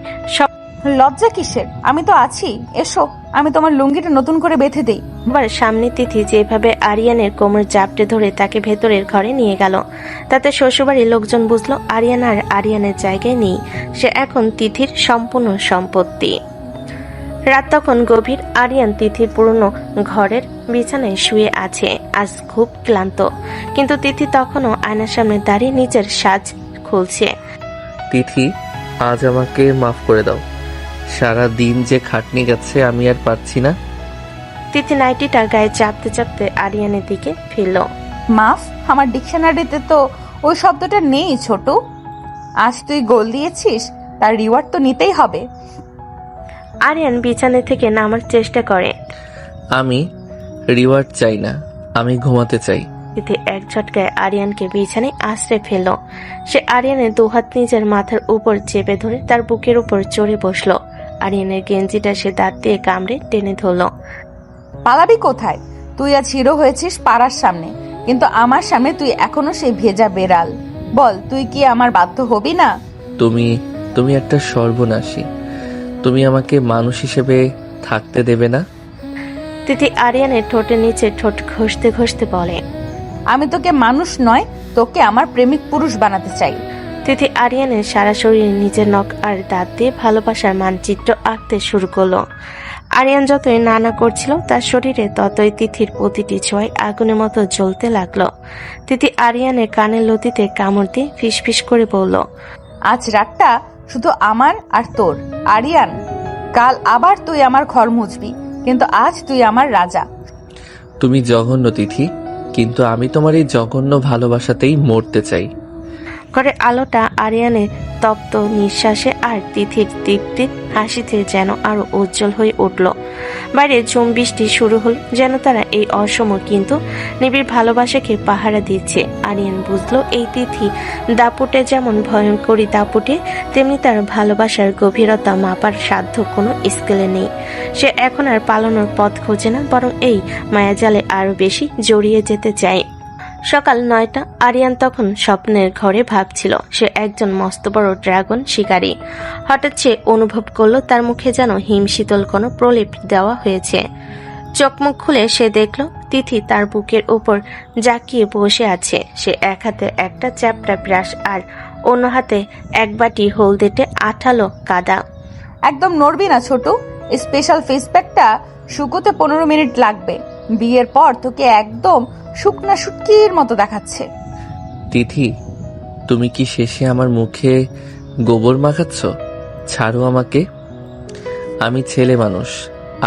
লজ্জা কিসের? আমি তো আছি, এসো আমি তোমার লুঙ্গিটা নতুন করে বেঁধে দেই। এবার সামনে তিথি যেভাবে আরিয়ানের কোমর জাপটে ধরে তাকে ভেতরের ঘরে নিয়ে গেল, তাতে শ্বশুরবাড়ির লোকজন বুঝলো আরিয়ান আর আরিয়ানের জায়গায় নেই। সে এখন তিথির সম্পূর্ণ সম্পত্তি। রাত তখন গভীর। আরিয়ান তিথির পুরনো ঘরের বিছানায় শুয়ে আছে। আজ খুব ক্লান্ত, কিন্তু তিথি তখনও আয়নার সামনে দাঁড়িয়ে নিজের সাজ খুলছে। তিথি, আজ আমাকে মাফ করে দাও। সারা দিন যে খাটনি গেছে আমি আর পারছি না। তিথি নাইটিটা গায়ে চাপতে চাপতে আরিয়ানের দিকে ফিরল। মাফ? আমার ডিকশনারিতে তো ওই শব্দটা নেই ছোট। আজ তুই গোল দিয়েছিস, তার রিওয়ার্ড তো নিতেই হবে। আরিয়ান বিছানা থেকে নামার চেষ্টা করে। আমি রিওয়ার্ড চাই না, আমি ঘুমাতে চাই। তিথি এক ঝটকায় আরিয়ানকে বিছানায় আশ্রে ফেলল। সে আরিয়ানের দুহাত নিজের মাথার উপর চেপে ধরে তার বুকের উপর চড়ে বসলো। আরিয়ানের গেঞ্জিটা সে দাঁত দিয়ে কামড়ে টেনে ধরল। পালাবি কোথায়? তুই আজ হিরো হয়েছিস পাড়ার সামনে, কিন্তু আমার সামনে তুই এখনো সেই ভেজা বেড়াল। বল, তুই কি আমার বাধ্য হবি না? তুমি একটা সর্বনাশী। তুমি আমাকে মানুষ হিসেবে থাকতে দেবে না। তিথি আরিয়ানের ঠোঁটের নিচে ঠোঁট ঘষতে ঘষতে বলে, আমি তোকে মানুষ নয়, তোকে আমার প্রেমিক পুরুষ বানাতে চাই। তিথি আরিয়ানের সারা শরীরে নিজের নখ আর দাঁত দিয়ে ভালোবাসার মানচিত্র আঁকতে শুরু করলো। আরিয়ান যতই নানা করছিল তার শরীরে ততই তিথির প্রতিটি ছোঁয়ায় আগুনের মতো জ্বলতে লাগলো। তিথি আরিয়ানের কানের লতিতে কামড় দিয়ে ফিসফিস করে বলল, আজ রাতটা শুধু আমার আর তোর আরিয়ান। কাল আবার তুই আমার ঘর মুছবি, কিন্তু আজ তুই আমার রাজা। তুমি জঘন্য তিথি, কিন্তু আমি তোমার এই জঘন্য ভালোবাসাতেই মরতে চাই। ঘরের আলোটা আরিয়ানের তপ্ত নিঃশ্বাসে আর তিথির তৃপ্তির হাসিতে যেন আরো উজ্জ্বল হয়ে উঠল। বাইরে ঝুম বৃষ্টি শুরু হল, যেন তারা এই অসময় কিন্তু নিবিড় ভালোবাসাকে পাহারা দিচ্ছে। আরিয়ান বুঝলো এই তিথি দাপুটে যেমন ভয়ঙ্করী দাপুটে, তেমনি তার ভালোবাসার গভীরতা মাপার সাধ্য কোনো স্কেলে নেই। সে এখন আর পালানোর পথ খোঁজে না, বরং এই মায়াজালে আরো বেশি জড়িয়ে যেতে চায়। সকাল 9টা। আরিয়ান তখন স্বপ্নের ঘরে ভাবছিল সে একজন মস্ত বড় ড্রাগন শিকারী। হঠাৎ সে অনুভব করলো তার মুখে যেন হিমশীতল কোনো প্রলেপ দেওয়া হয়েছে। চোখ মুখ খুলে সে দেখল তিথি তার বুকের উপর জাকিয়ে বসে আছে। সে এক হাতে একটা চ্যাপটা ব্রাশ আর অন্য হাতে এক বাটি হলদেটে আঠালো কাদা। একদম নড়বি না ছোট, স্পেশাল ফেস প্যাকটা শুকোতে 15 মিনিট লাগবে। বিয়ের পর তোকে একদম শুকনা শুটকির মতো দেখাচ্ছে। তিথি, তুমি কি শেষে আমার মুখে গোবর মাখাচ্ছ? ছাড়ো আমাকে। আমি ছেলে মানুষ,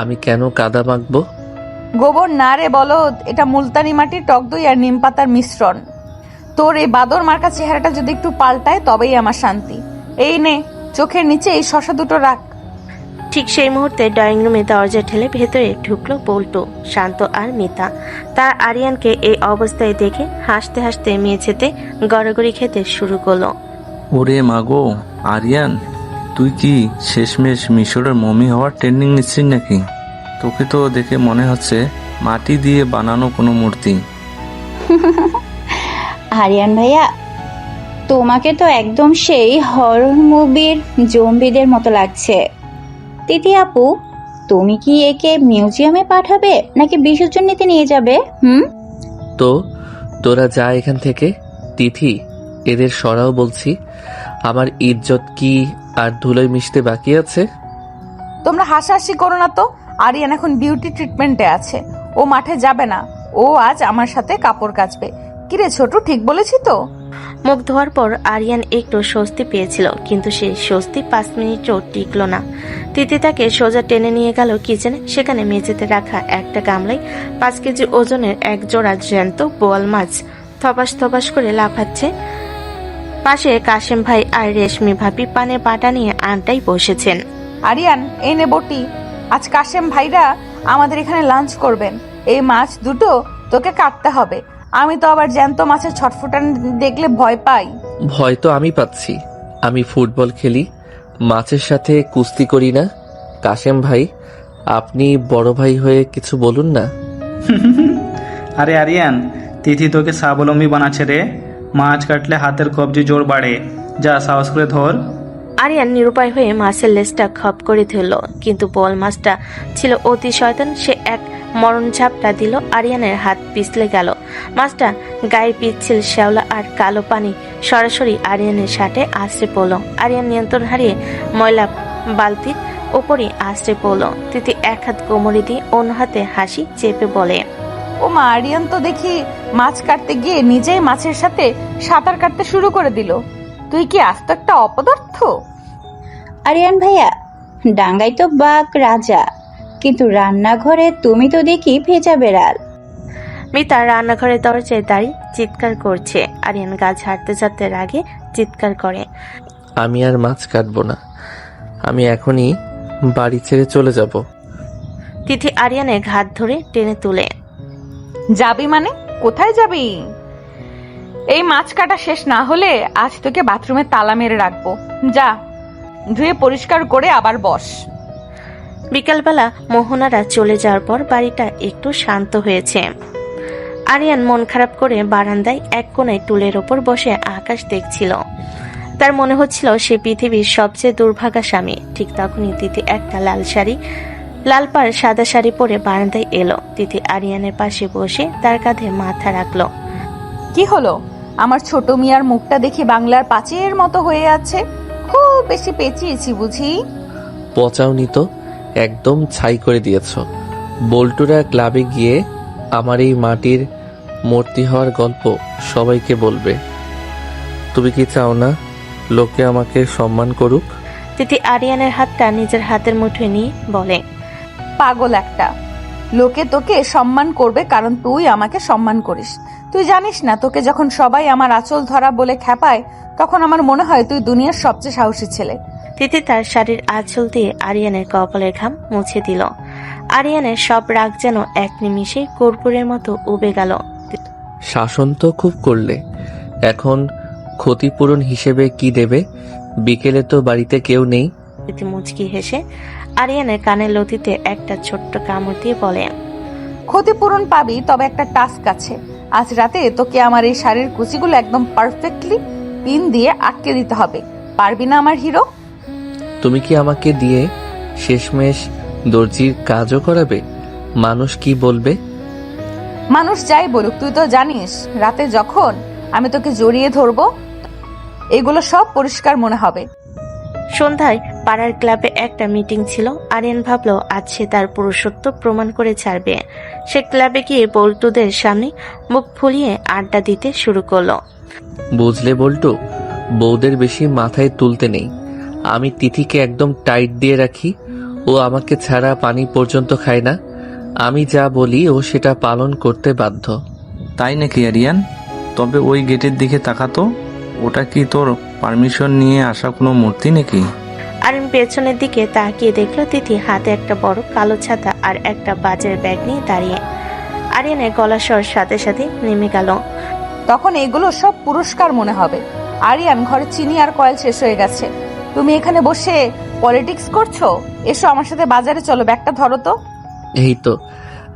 আমি কেন কাদা মাখবো? গোবর না রে বলদ, এটা মুলতানি মাটির টক দই আর নিম পাতার মিশ্রণ। তোর এই বাদর মার্কা চেহারাটা যদি একটু পাল্টায় তবেই আমার শান্তি। এই নে, চোখের নিচে এই শশা দুটো রাখ। ঠিক সেই মুহূর্তে ড্রয়িং রুমে দরজা ঠেলে ভেতরে ঢুকলো বল্টু, শান্ত আর মিতা। তার আরিয়ানকে এই অবস্থায় দেখে হাসতে হাসতে মেঝেতে গড়াগড়ি খেতে শুরু করলো। ওরে মাগো আরিয়ান, তুই কি শেষমেশ মিশরের মমি হওয়ার ট্রেনিং নিচ্ছিস নাকি? তোকে তো দেখে মনে হচ্ছে মাটি দিয়ে বানানো কোনো মূর্তি। আরিয়ান ভাইয়া, তোমাকে তো একদম সেই হরর মুভির জম্বিদের মতো লাগছে। তিথি আপু, তুমি কি একে মিউজিয়ামে পাঠাবে নাকি বিসর্জন নিতে নিয়ে যাবে? তো তোরা যা এখান থেকে। তিথি, এদের সরাও বলছি। আমার ইজ্জত কি আর ধুলোয় মিশতে বাকি আছে? তোমরা হাসাহাসি করো না তো। আরিয়ান এখন বিউটি ট্রিটমেন্টে আছে, ও মাঠে যাবে না। ও আজ আমার সাথে কাপড় কাচবে। কিরে ছোট, ঠিক বলেছি তো? মুখ ধোয়ার পর আরিয়ান একটু স্বস্তি পেয়েছিল, কিন্তু সেই স্বস্তি 5 মিনিটও টিকল না। তিথি তাকে সোজা টেনে নিয়ে গেল কিচেনে। সেখানে মেঝেতে রাখা একটা গামলায় 5 কেজি ওজনের এক জোড়া জ্যান্ত বোয়াল মাছ থপাস থপাস করে লাফাচ্ছে। পাশে কাশেম ভাই আর রেশমি ভাবি পানের বাটা নিয়ে আনটাই বসেছেন। আরিয়ান, এই নে বটি। আজ কাশেম ভাইরা আমাদের এখানে লাঞ্চ করবেন। এই মাছ দুটো তোকে কাটতে হবে। আমি তো আবার জ্যান্ত মাছের ছটফটান দেখলে ভয় পাই। ভয় তো আমি পাচ্ছি। আমি ফুটবল খেলি, মাছের সাথে কুস্তি করি না। কাশেম ভাই, আপনি বড় ভাই হয়ে কিছু বলুন না। আরে আরিয়ান, তিথি তোকে স্বাবলম্বী বানাচ্ছে রে। মাছ কাটলে হাতের কবজি জোর বাড়ে। যা, সাহস করে ধর। আরিয়ান নিরুপায় হয়ে মাছের লেজটা খপ করে ধরল, কিন্তু বোয়াল মাছটা ছিল অতি শয়তান। সে এক মরণ ঝাপটা দিল, আরিয়ানের হাত পিছলে গেল। মাছটা গায়ে পিচ্ছিল শ্যাওলা আর কালো পানি সরাসরি আরিয়ানের শার্টে আশ্রে পড়ল। আরিয়ান নিয়ন্ত্রণ হারিয়ে ময়লা বালতির ওপরই আশ্রে পড়ল। তিথি এক হাত কোমরে দিয়ে অন্য হাতে হাসি চেপে বলে, ও মা, আরিয়ান তো দেখি মাছ কাটতে গিয়ে নিজেই মাছের সাথে সাঁতার কাটতে শুরু করে দিল। তুই কি আস্ত একটা অপদার্থ? আরিয়ান ভাইয়া, ডাঙ্গাই তো বাঘ রাজা, কিন্তু রান্নাঘরে তুমি তো দেখি ভেজা বেড়াল। মিতা রান্নাঘরের দরজায় দাঁড়িয়ে চিৎকার করছে। আরিয়ান গা ঝাড়তে ঝাড়তে রাগে চিৎকার করে, আমি আর মাছ কাটবো না। আমি এখনই বাড়ি ছেড়ে চলে যাব। তিথি আরিয়ানের ঘাট ধরে টেনে তুলে, যাবি মানে? কোথায় যাবি? এই মাছ কাটা শেষ না হলে আজ তোকে বাথরুমে তালা মেরে রাখবো। যা, ধুয়ে পরিষ্কার করে আবার বস। বিকালবেলা মোহনারা চলে যাওয়ার পর বাড়িটা একটু শান্ত হয়েছে। আরিয়ান মন খারাপ করে বারান্দায় এক কোণায় টুলের ওপর বসে আকাশ দেখছিল। তার মনে হচ্ছিল সে পৃথিবীর সবচেয়ে দুর্ভাগা স্বামী। ঠিক তখনই তিথি একটা লাল পাড় সাদা শাড়ি পরে বারান্দায় এলো। তিথি আরিয়ানের পাশে বসে তার কাঁধে মাথা রাখলো। কি হলো? আমার ছোট মিয়ার মুখটা দেখি বাংলার পাঁচের মতো হয়ে আছে। খুব বেশি পেঁচিয়েছি বুঝি? পচাওনি তো, একদম ছাই করে দিয়েছ। বল্টুরা ক্লাবে গিয়ে আমার এই মাটির মূর্তি হওয়ার গল্প সবাইকে বলবে। তুমি কি চাও না লোকে আমাকে সম্মান করুক? তিথি আরিয়ানের হাতটা নিজের হাতের মুঠোয় নিয়ে বলে, পাগল একটা। লোকে তোকে সম্মান করবে কারণ তুই আমাকে সম্মান করিস। তুই জানিস না, তোকে যখন সবাই আমার আঁচল ধরা বলে খেপায় তখন আমার মনে হয় তুই দুনিয়ার সবচেয়ে সাহসী ছেলে। তিথি তার শাড়ির আঁচল দিয়ে আরিয়ানের কপালের ঘাম মুছে দিল। আরিয়ানের সব রাগ যেন এক নিমিষে কর্পূরের মতো উবে গেল। শাসন তো খুব করলে, এখন ক্ষতিপূরণ হিসেবে কি দেবে? বিকেলে তো বাড়িতে কেউ নেই। তিথি মুচকি হেসে আরিয়ানের কানের লতিতে একটা ছোট্ট কামড় দিয়ে বলে, ক্ষতিপূরণ পাবি, তবে একটা টাস্ক আছে। আজ রাতে তোকে আমার এই শাড়ির কুচিগুলো একদম পারফেক্টলি পিন দিয়ে আটকে দিতে হবে। পারবি না আমার হিরো? তুমি কি আমাকে দিয়ে শেষমেশ দর্জির কাজও করাবে? মানুষ কি বলবে? মানুষ যাই বলুক, তুই তো জানিস রাতে যখন আমি তোকে জড়িয়ে ধরবো এগুলো সব পরিষ্কার মনে হবে। সন্ধ্যায় পাড়ার ক্লাবে একটা মিটিং ছিল। আরিয়ান ভাবলো আজ সে তার পুরুষত্ব প্রমাণ করে ছাড়বে। সে ক্লাবে গিয়ে বল্টুদের সামনে মুখ ফুলিয়ে আড্ডা দিতে শুরু করলো। বুঝলে বল্টু, বউদের বেশি মাথায় তুলতে নেই। আমি তিথিকে একদম টাইট দিয়ে রাখি। ও আমাকে ছাড়া পানি পর্যন্ত খায় না। আমি যা বলি ও সেটা পালন করতে বাধ্য। তাই নাকি আরিয়ান? তবে ওই গেটের দিকে তাকাতো, ওটা কি তোর পারমিশন নিয়ে আসা কোনো মূর্তি নাকি? আরিয়ান পেছনের দিকে তাকিয়ে দেখলো তিথি হাতে একটা বড় কালো ছাতা আর একটা বাজারের ব্যাগ নিয়ে দাঁড়িয়ে। আরিয়ানের গলা স্বর সাথে সাথে নেমে গেল। তখন এগুলো সব পুরস্কার মনে হবে। আরিয়ান, ঘরে চিনি আর কয়েল শেষ হয়ে গেছে। তুমি এখানে বসে পলিটিক্স করছো? এসো আমার সাথে বাজারে চলো, ব্যাগটা ধরো তো। এই তো,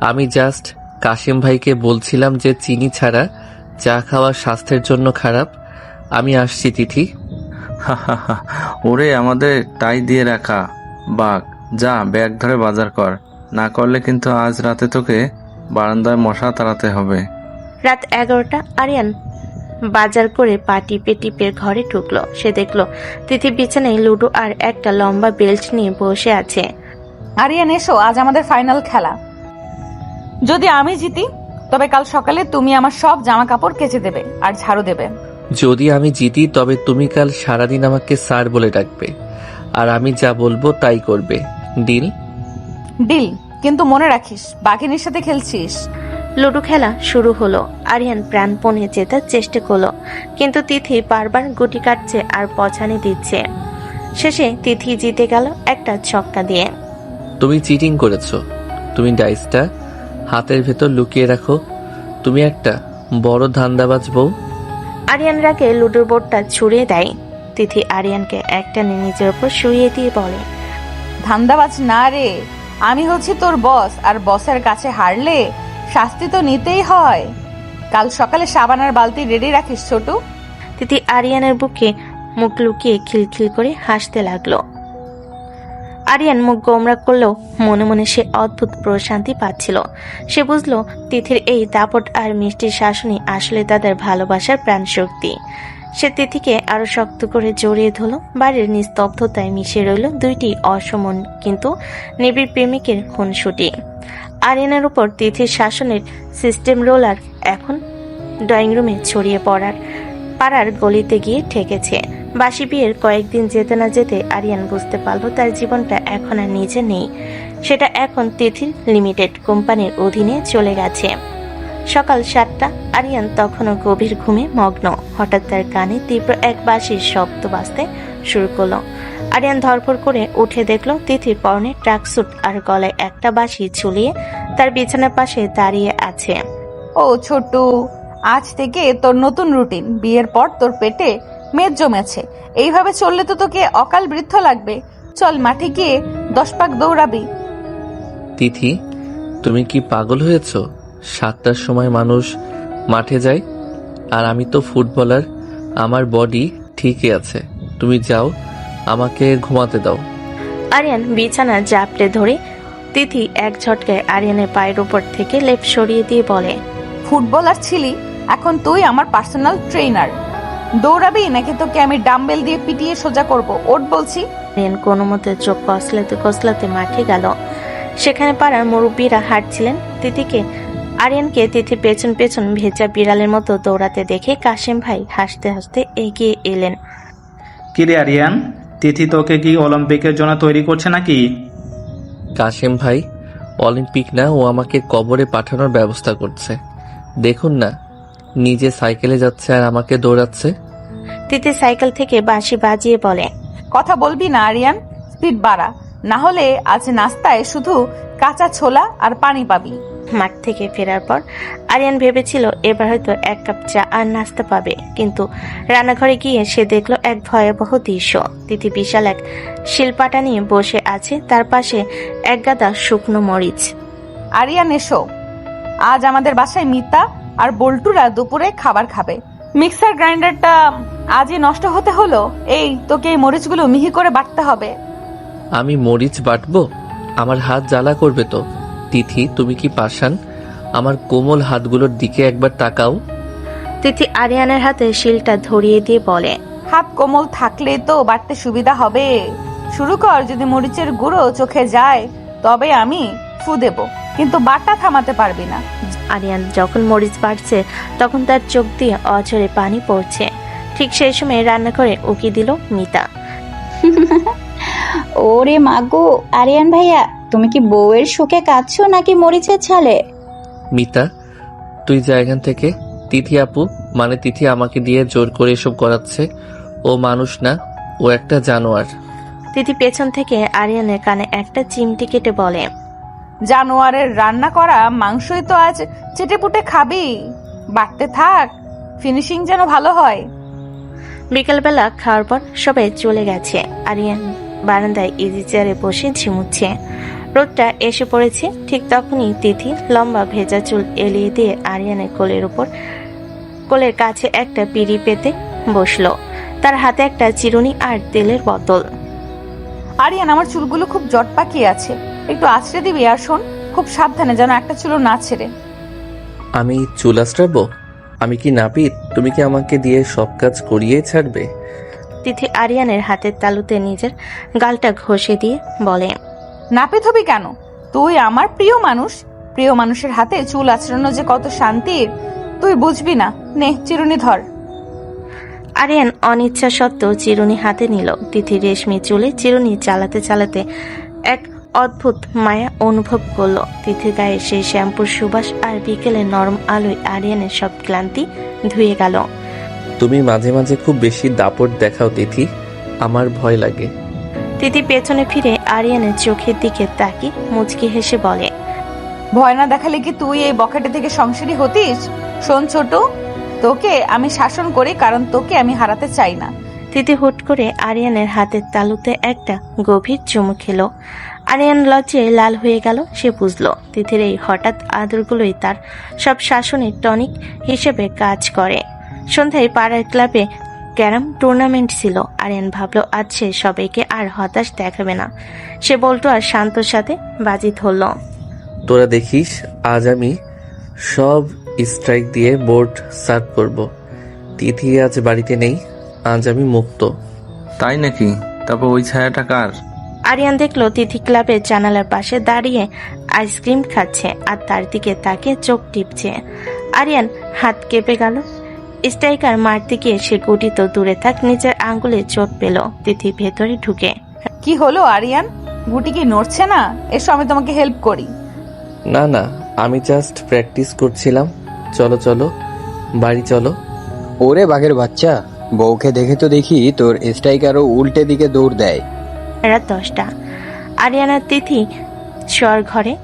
আমি জাস্ট কাশিম ভাইকে বলছিলাম যে চিনি ছাড়া চা খাওয়া স্বাস্থ্যের জন্য খারাপ। আমি আসছি তিথি। ওরে আমাদের টাই দিয়ে রাখা বাঘ, যা ব্যাগ ধরে বাজার কর। না করলে কিন্তু আজ রাতে তোকে বারান্দায় মশা তাড়াতে হবে। রাত 11টা। আরিয়ান বাজার করে পা টিপে টিপে ঘরে ঢুকলো। সে দেখলো তিথি বিছানায় লুডো আর একটা লম্বা বেল্ট নিয়ে বসে আছে। আরিয়ান এসো, আজ আমাদের ফাইনাল খেলা। যদি আমি জিতি তবে কাল সকালে তুমি আমার সব জামা কাপড় কেচে দেবে আর ঝাড়ু দেবে। যদি আমি জিতি তবে তুমি কাল সারাদিন আমাকে স্যার বলে ডাকবে আর আমি যা বলবো তাই করবে। ডিল? ডিল, কিন্তু মনে রাখিস বাঘিনীর সাথে খেলছিস। লুডো খেলা শুরু হলো। আরিয়ান প্রাণপণে জেতার চেষ্টা করলো, কিন্তু তিথি বারবার গুটি কাটছে আর পছানি দিচ্ছে। শেষে তিথি জিতে গেল একটা ছক্কা দিয়ে। তুমি চিটিং করেছো। তুমি ডাইসটা হাতের ভেতর লুকিয়ে রাখো। তুমি একটা বড় ধান্দাবাজ বউ। আরিয়ান রাগে লুডোর বোর্ডটা ছুড়িয়ে দেয়। তিথি আরিয়ানকে একটা নিজের উপর শুইয়ে দিয়ে বলে, ধান্দাবাজ না রে, আমি হচ্ছি তোর বস, আর বসের কাছে হারলে শাস্তি তো নিতেই হয়। কাল সকালে সাবান আর বালতি রেডি রাখিস ছোটু। তিথি আরিয়ানের বুকে মুখ লুকিয়ে খিলখিল করে হাসতে লাগলো। আরিয়ান মুখ গোমরা করলেও মনে মনে সে অদ্ভুত প্রশান্তি পাচ্ছিল। সে বুঝলো তিথির এই দাপট আর মিষ্টির শাসনই আসলে তাদের ভালোবাসার প্রাণ শক্তি। সে তিথিকে আরো শক্ত করে জড়িয়ে ধরল। বাড়ির নিস্তব্ধতায় মিশে রইল দুইটি অসমন কিন্তু নিবিড় প্রেমিকের খুনসুটি। আরিয়ানের উপর তিথির শাসনের সিস্টেম রোলার এখন ড্রয়িং রুমে ছড়িয়ে পাড়ার গলিতে গিয়ে ঠেকেছে। বাসি বিয়ের কয়েকদিন যেতে না যেতে আরিয়ান বুঝতে পারল তার জীবনটা এখন আর নিজে নেই, সেটা এখন তিথির লিমিটেড কোম্পানির অধীনে চলে গেছে। সকাল 7টা। আরিয়ান তখনও গভীর ঘুমে মগ্ন। হঠাৎ তার কানে তীব্র এক বাঁশির শব্দ বাজতে শুরু করলো। আরিয়ান ধরপড় করে উঠে দেখলো তিথির পরনে ট্রাকস্যুট আর গলায় একটা বাঁশি ঝুলিয়ে তার বিছানার পাশে দাঁড়িয়ে আছে। ও ছোটু, আজ থেকে তোর নতুন রুটিন। বিয়ের পর তোর পেটে মেদ জমেছে, এইভাবে চললে তো তোকে অকাল বৃদ্ধ লাগবে। চল মাঠে গিয়ে 10 পাক দৌড়াবি। তিথি, তুমি কি পাগল হয়েছ? 7টার সময় মানুষ মাঠে যায়, আর আমি তো ফুটবলার, আমার বডি ঠিকই আছে। তুমি যাও, আমাকে ঘুমাতে দাও। আরিয়ান বিছানা জাপটে ধরে তিথি এক ঝটকায় আরিয়ানের পায়ের উপর থেকে লেপ সরিয়ে দিয়ে বলে, ফুটবলার ছিলি, এখন তুই আমার পার্সোনাল ট্রেনার। দৌড়াবি নাকি তোকে আমি ডাম্বেল দিয়ে পিটিয়ে সোজা করব? ওঠ বলছি। আরিয়ান কোনো মতে চোখ কসলাতে কসলাতে মাঠে গেল। সেখানে পাড়ার মুরব্বীরা হাঁটছিলেন। আরিয়ানকে তিথির পেছন পেছন ভেজা বিড়ালের মতো দৌড়াতে দেখে কাশেম ভাই হাসতে হাসতে এগিয়ে এলেন। কিরে আরিয়ান, তিথি তোকে কি অলিম্পিকের জন্য তৈরি করছে নাকি? কাশেম ভাই, অলিম্পিক না, ও আমাকে কবরে পাঠানোর ব্যবস্থা করছে। দেখুন না, নিজে সাইকেলে যাচ্ছে আর আমাকে দৌড়াচ্ছে। তিথি সাইকেল থেকে বাঁশি বাজিয়ে বলে, কথা বলবি না আরিয়ান, স্পিড বাড়া, না হলে আজ নাস্তায় শুধু কাঁচা ছোলা আর পানি পাবি। মাঠ থেকে ফেরার পর আরিয়ান ভেবেছিল এবার হয়তো 1 কাপ চা আর নাস্তা পাবে, কিন্তু রান্নাঘরে গিয়ে সে দেখলো এক ভয়াবহ দৃশ্য। তিথি বিশাল এক শিলপাটা নিয়ে বসে আছে, তার পাশে এক গাদা শুকনো মরিচ। আরিয়ান এসো, আজ আমাদের বাসায় মিতা আর বল্টুরা দুপুরে খাবার খাবে। মিক্সার গ্রাইন্ডারটা আজই নষ্ট হতে হলো, এই তোকে এই মরিচগুলো মিহি করে বাটতে হবে। আমি মরিচ বাটবো? আমার হাত জ্বালা করবে তো। তিথি, তুমি কি পাষাণ? আমার কোমল হাতগুলোর দিকে একবার তাকাও। তিথি আরিয়ানের হাতে শিলটা ধরিয়ে দিয়ে বলে, হাত কোমল থাকলে তো বাটতে সুবিধা হবে। শুরু কর, যদি মরিচের গুঁড়ো চোখে যায় তবে আমি ফু দেব, কিন্তু বাটা থামাতে পারবি না। আরিয়ান যখন মরিচ বাড়ছে তখন তার চোখ দিয়ে অঝরে পানি পড়ছে। ঠিক সেই সময় রান্নাঘরে উকি দিল মিতা। ওরে মাগো, আরিয়ান ভাইয়া, তুমি কি বউয়ের শোকে কাঁদছো নাকি মরিচের ছালে? মিতা, তুই যা এখান থেকে। তিথি আপু, মানে তিথি আমাকে দিয়ে জোর করে এসব করাচ্ছে। ও মানুষ না, ও একটা জানোয়ার। তিথি পেছন থেকে আরিয়ানের কানে একটা চিমটি কেটে বলে, জানোয়ারের রান্না করা মাংসই তো আজ চেটেপুটে খাবি। বাটতে থাক, ফিনিশিং যেন ভালো হয়। বিকেলবেলা খাওয়ার পর সবাই চলে গেছে। আরিয়ান বারান্দায় ইজি চেয়ারে বসে ঝিমুচ্ছে। রোদটা এসে পড়েছে। ঠিক তখনই তিথি লম্বা ভেজা চুল এলিয়ে দিয়ে আরিয়ানের কোলের কাছে একটা পিড়ি পেতে বসলো। তার হাতে একটা চিরুনি আর তেলের বোতল। আরিয়ান, আমার চুলগুলো খুব জট পাকিয়ে আছে, একটু আছড়ে দিবি। আর শোন, খুব সাবধানে যেন একটা চুলও না ছেড়ে। আমি চুল আঁচড়াবো? আমি কি নাপিত? তুমি কি আমাকে দিয়ে সব কাজ করিয়ে ছাড়বে? তিথি আরিয়ানের হাতের তালুতে নিজের গালটা ঘষে দিয়ে বলে, নাপিত হবি কেন? তুই আমার প্রিয় মানুষ। প্রিয় মানুষের হাতে চুল আঁচড়ানো যে কত শান্তির তুই বুঝবি না। নে, চিরুনি ধর। আরিয়ান অনিচ্ছা সত্ত্বেও চিরুনি হাতে নিল। তিথি রেশমি চুলে চিরুনি চালাতে চালাতে এক অদ্ভুত মায়া অনুভব করলো। তিথির গায়ে সেই শ্যাম্পুর সুবাস আর বিকেলের নরম আলোয় আরিয়ানের সব ক্লান্তি ধুয়ে গেল। তুমি মাঝে মাঝে খুব বেশি দাপট দেখাও তিথি, আমার ভয় লাগে। তিথি পেছনে ফিরে আরিয়ানের চোখের দিকে তাকি মুচকি হেসে বলে, ভয় না দেখালে কি তুই এই বকেটে থেকে সংসারী হতিস? শোন ছোট, তোকে আমি শাসন করি কারণ তোকে আমি হারাতে চাই না। তিথি হুট করে আরিয়ানের হাতের তালুতে একটা গভীর চুমু খেলো। আরিয়ান লজ্জায় লাল হয়ে গেল। সে বুঝলো তিথির এই হঠাৎ আদরগুলোই তার সব শাসনের টনিক হিসেবে কাজ করে। সন্ধ্যায় পাড়ার ক্লাবে ক্যারাম টুর্নামেন্ট ছিল। আরিয়ান ভাবলো আজ সে সবাইকে আর হতাশ দেখাবে না। সে বল্টু আর শান্তর সাথে বাজি ধরল। তোরা দেখিস, আজ আমি সব স্ট্রাইক দিয়ে বোর্ড সার্ভ করব। তিথি আজ বাড়িতে নেই, আজ আমি মুক্ত। তাই নাকি? তারপর ওই ছায়াটা কার? আরিয়ান দেখলো তিথি ক্লাবের জানালার পাশে দাঁড়িয়ে আইসক্রিম খাচ্ছে আর তার দিকে তাকিয়ে চোখ টিপছে। আরিয়ান হাত কেঁপে গেল। স্ট্রাইকার মারতে গিয়ে সে গুটি তো দূরে থাক, নিজের আঙ্গুলে চোট পেল। তিথি ভেতরে ঢুকে, কি হলো আরিয়ান? গুটি কি নড়ছে না? এসো, আমি তোমাকে হেল্প করি। না না, আমি জাস্ট প্র্যাকটিস করছিলাম। চলো চলো, বাড়ি চলো। ওরে বাঘের বাচ্চা, বউকে দেখে তো দেখি তোর স্ট্রাইকারও উল্টে দিকে দৌড় দেয়। রাত 10টা। আরিয়ান আর তিথি শোয়ার ঘরে।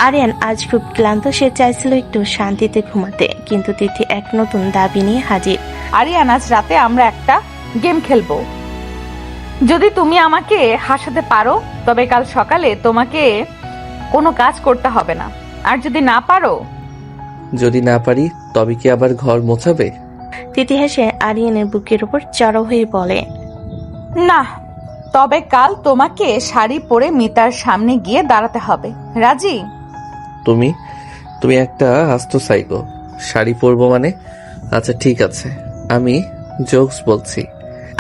আরিয়ান আজ খুব ক্লান্ত, সে চাইছিল একটু শান্তিতে ঘুমাতে, কিন্তু তিথি এক নতুন দাবি নিয়ে হাজির। আরিয়ান, আজ রাতে আমরা একটা গেম খেলবো। যদি তুমি আমাকে হাসাতে পারো তবে কাল সকালে তোমাকে কোনো কাজ করতে হবে না, আর যদি না পারো? যদি না পারি তবে কি আবার ঘর মোছাবে? তিথি হেসে আরিয়ানের বুকের উপর চড়াও হয়ে বলে, না, তবে কাল তোমাকে শাড়ি পরে মিতার সামনে গিয়ে দাঁড়াতে হবে। রাজি? তুমি একটা আস্ত সাইকো। শাড়ি পরবো মানে? আচ্ছা ঠিক আছে, আমি জোকস বলছি।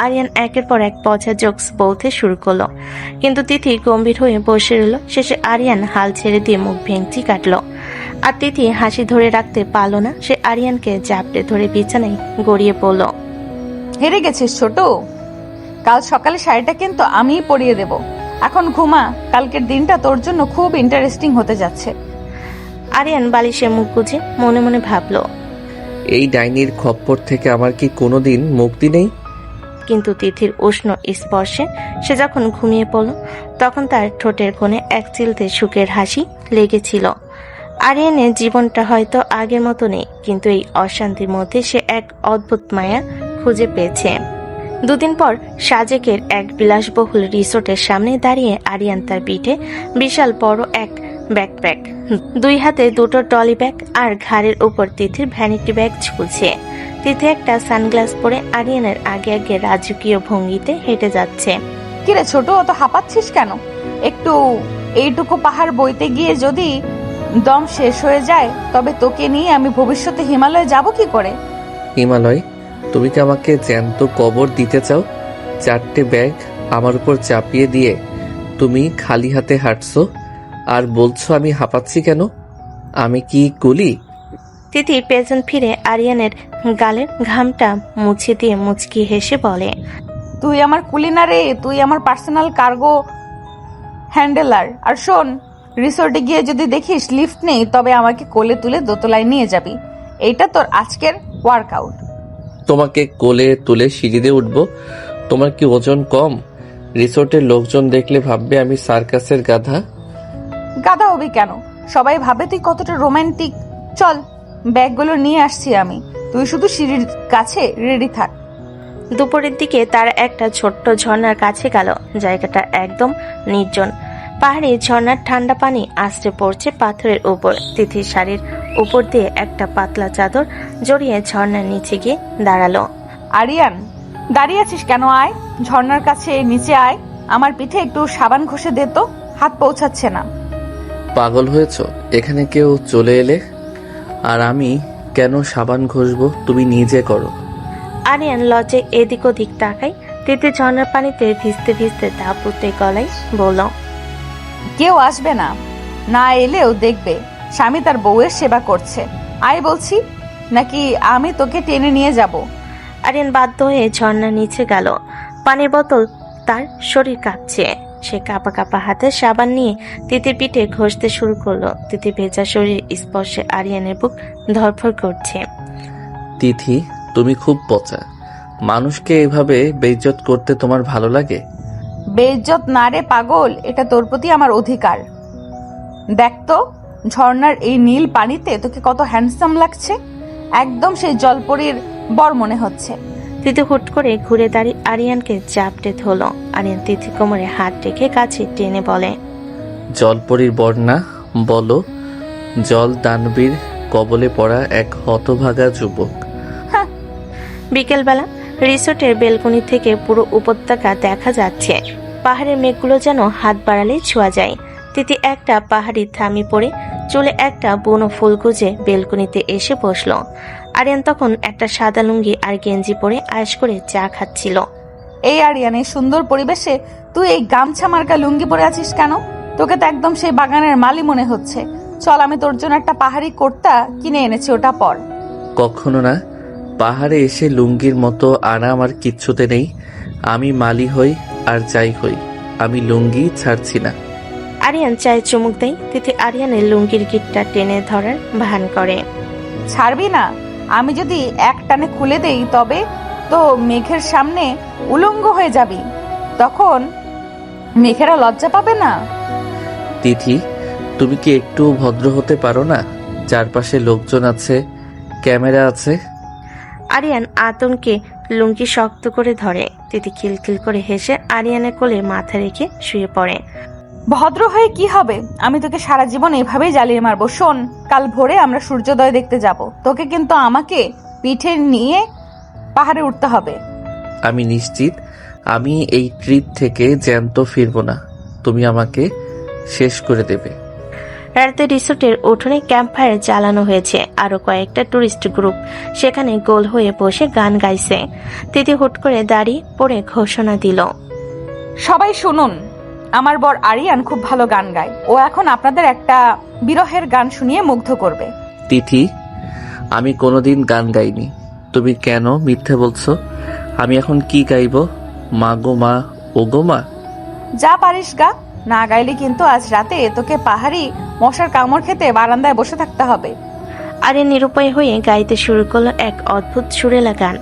আরিয়ান একের পর এক পচা জোকস বলতে শুরু করলো, কিন্তু তিথি গম্ভীর হয়ে বসে রইল। শেষে আরিয়ান হাল ছেড়ে দিয়ে মুখ ভেঙচি কাটলো, আর তিথি হাসি ধরে রাখতে পারলো না। সে আরিয়ানকে জাপটে ধরে বিছানায় গড়িয়ে পড়ল। হেরে গেছিস ছোট, কাল সকালে শাড়িটা কিন্তু আমিই পরিয়ে দেব। এখন ঘুমা, কালকের দিনটা তোর জন্য খুব ইন্টারেস্টিং হতে যাচ্ছে। আরিয়ান বালিশে মুখ গুজে মনে মনে ভাবলো, এই ডাইনির খপ্পর থেকে আমার কি কোনোদিন মুক্তি নেই? কিন্তু তিথির উষ্ণ স্পর্শে সে যখন ঘুমিয়ে পড়ল, তখন তার ঠোঁটের কোণে এক চিলতে সুখের হাসি লেগেছিল। আরিয়ানের জীবনটা হয়তো আগের মতো নেই, কিন্তু এই অশান্তির মধ্যে সে এক অদ্ভুত মায়া খুঁজে পেয়েছে। দুদিন পর সাজেকের এক বিলাসবহুল রিসোর্টের সামনে দাঁড়িয়ে আরিয়ান তার পিঠে বিশাল বড় এক ব্যাকপ্যাক, দুই হাতে দুটো ট্রলি ব্যাগ, আর ঘাড়ের উপর তিথির ভ্যানিটি ব্যাগ ঝুলছে। তিথি একটা সানগ্লাস পরে আরিয়ানের আগে আগে রাজকীয় ভঙ্গিতে হেঁটে যাচ্ছে। কিরে ছোট, অত হাঁপাচ্ছিস কেন? একটু এইটুকু পাহাড় বইতে গিয়ে যদি দম শেষ হয়ে যায় তবে তোকে নিয়ে আমি ভবিষ্যতে হিমালয়ে যাব কি করে? হিমালয়? তুমি কি আমাকে জ্যান্ত কবর দিতে চাও? 4টে ব্যাগ আমার উপর চাপিয়ে দিয়ে তুমি খালি হাতে হাঁটছো আর বলছো আমি হাঁপাচ্ছি কেন? আমি কি কুলি? তিথি পেছন ফিরে আরিয়ানের গালের ঘামটা মুছে দিয়ে মুচকি হেসে বলে, তুই আমার কুলি না রে, তুই আমার পার্সোনাল কার্গো হ্যান্ডেলার। আর শোন, রিসোর্টে গিয়ে যদি দেখিস লিফট নেই তবে আমাকে কোলে তুলে দোতলায় নিয়ে যাবি। এইটা তোর আজকের ওয়ার্কআউট। তোমাকে কোলে তুলে সিঁড়িতে উঠবো? তোমার কি ওজন কম? রিসোর্টের লোকজন দেখলে ভাববে আমি সার্কাসের গাধা। গাধা হবি কেন? সবাই ভাবে তুই কতটা রোমান্টিক। চল, ব্যাগগুলো নিয়ে আসছি আমি, তুই শুধু সিঁড়ির কাছে রেডি থাক। দুপুরের দিকে তারা একটা ছোট্ট ঝর্ণার কাছে গেল। জায়গাটা একদম নির্জন। পাহাড়ে ঝর্ণার ঠান্ডা পানি আছড়ে পড়ছে পাথরের উপর। তিথির শাড়ির উপর দিয়ে একটা পাতলা চাদর জড়িয়ে ঝর্ণার নিচে গিয়ে দাঁড়ালো। আরিয়ান, দাঁড়িয়ে আছিস কেন? আয়, ঝর্ণার কাছে নিচে আয়। আমার পিঠে একটু সাবান ঘষে দে তো, হাত পৌঁছাচ্ছে না। পাগল হয়েছো? এখানে কেউ চলে এলে আর আমি কেন সাবান ঘষবো? তুমি নিজে করো। আরিয়ান লজ্জে এদিক ওদিক তাকাই। তিথি ঝর্ণার পানিতে ভিজতে ভিজতে দাপুতে গলায় বলল, কেউ আসবে না, না এলেও দেখবে স্বামী তার বউয়ের সেবা করছে। আয় বলছি, নাকি আমি তোকে টেনে নিয়ে যাব? আরিয়ান বাধ্য হয়ে ঝর্ণার নিচে গেল। পানির বোতল, তার শরীর কাঁপছে। সে কাঁপা কাঁপা হাতে সাবান নিয়ে তিথির পিঠে ঘষতে শুরু করলো। তিথি ভেজা শরীর স্পর্শে আরিয়ানের বুক ধরফর করছে। তিথি, তুমি খুব পচা। মানুষকে এভাবে বেইজ্জত করতে তোমার ভালো লাগে? বেইজ্জত না রে পাগল, এটা তোর প্রতি আমার অধিকার। দেখ তো, ঝর্ণার এই নীল পানিতে তোকে কত হ্যান্ডসাম লাগছে। একদম সেই জলপরীর বর মনে হচ্ছে। তিথি হুট করে ঘুরে দাঁড়িয়ে আরিয়ানকে চাপটে ধরল। আরিয়ান তিথি কোমরে হাত রেখে কাছে টেনে বলে, জলপরীর বর না, বলো জল দানবীর কবলে পড়া এক হতভাগা যুবক। বিকেলবেলা রিসোর্টের বেলকনি থেকে পুরো উপত্যকা দেখা যাচ্ছে। পাহাড়ের মেঘগুলো যেন হাত বাড়ালে ছোঁয়া যায়। তিথি একটা পাহাড়ি থামি পরে চুলে একটা বুনো ফুল গুজে বেলকনিতে এসে বসলো। আরিয়ান তখন একটা সাদা লুঙ্গি আর গেঞ্জি পরে আয়েশ করে চা খাচ্ছিল। এই আরিয়ান, এই সুন্দর পরিবেশে তুই এই গামছা মার্কা লুঙ্গি পরে আছিস কেন? তোকে তো একদম সেই বাগানের মালি মনে হচ্ছে। চল, আমি তোর জন্য একটা পাহাড়ি কুর্তা কিনে এনেছি, ওটা পর। কখনো না, পাহাড়ে এসে লুঙ্গির মতো আরাম আর কিচ্ছুতে নেই। আমি মালি হই আর যাই হই, আমি লুঙ্গি ছাড়ছি না। আরিয়ান চায়ে চুমুক দেয়। তিথি আরিয়ানের লুঙ্গির গিটটা টেনে ধরার ভান করে। ছাড়বি না? আমি যদি এক টানে খুলে দেই তবে তো মেঘের সামনে উলঙ্গ হয়ে যাবি, তখন মেঘেরা লজ্জা পাবে না? তিথি, তুমি কি একটু ভদ্র হতে পারো না? চারপাশে লোকজন আছে, ক্যামেরা আছে। আরিয়ান আতঙ্কে লুঙ্গি শক্ত করে ধরে। তিথি খিলখিল করে হেসে আরিয়ানের কোলে মাথা রেখে শুয়ে পড়ে। ভদ্র হয়ে কি হবে? আমি তোকে সারা জীবন এভাবেই জ্বালিয়ে মারবো। শোন, কাল ভোরে আমরা সূর্যোদয় দেখতে যাব। তোকে কিন্তু আমাকে পিঠে নিয়ে পাহাড়ে উঠতে হবে। আমি নিশ্চিত আমি এই ট্রিপ থেকে জ্যান্ত ফিরবো না। তুমি আমাকে শেষ করে দেবে। রাতে রিসোর্টের উঠোনে ক্যাম্পফায়ার জ্বালানো হয়েছে। আরো কয়েকটা টুরিস্ট গ্রুপ সেখানে গোল হয়ে বসে গান গাইছে। তিথি হুট করে দাঁড়িয়ে পড়ে ঘোষণা দিল, সবাই শুনুন, আমার বর আরিয়ান খুব ভালো গান গায়। ও এখন আপনাদের একটা বিরহের গান শুনিয়ে মুগ্ধ করবে। তিথি, আমি কোনোদিন গান গাইনি। তুমি কেন মিথ্যে বলছো? আমি এখন কি গাইবো? মা গো মা, ও গো মা। যা পারিস গা, না গাইলে কিন্তু আজ রাতে তোকে পাহাড়ি মশার কামড় খেতে বারান্দায় বসে থাকতে হবে। আরিয়ান নিরুপায় হয়ে গাইতে শুরু করলো এক অদ্ভুত সুরেলা গান।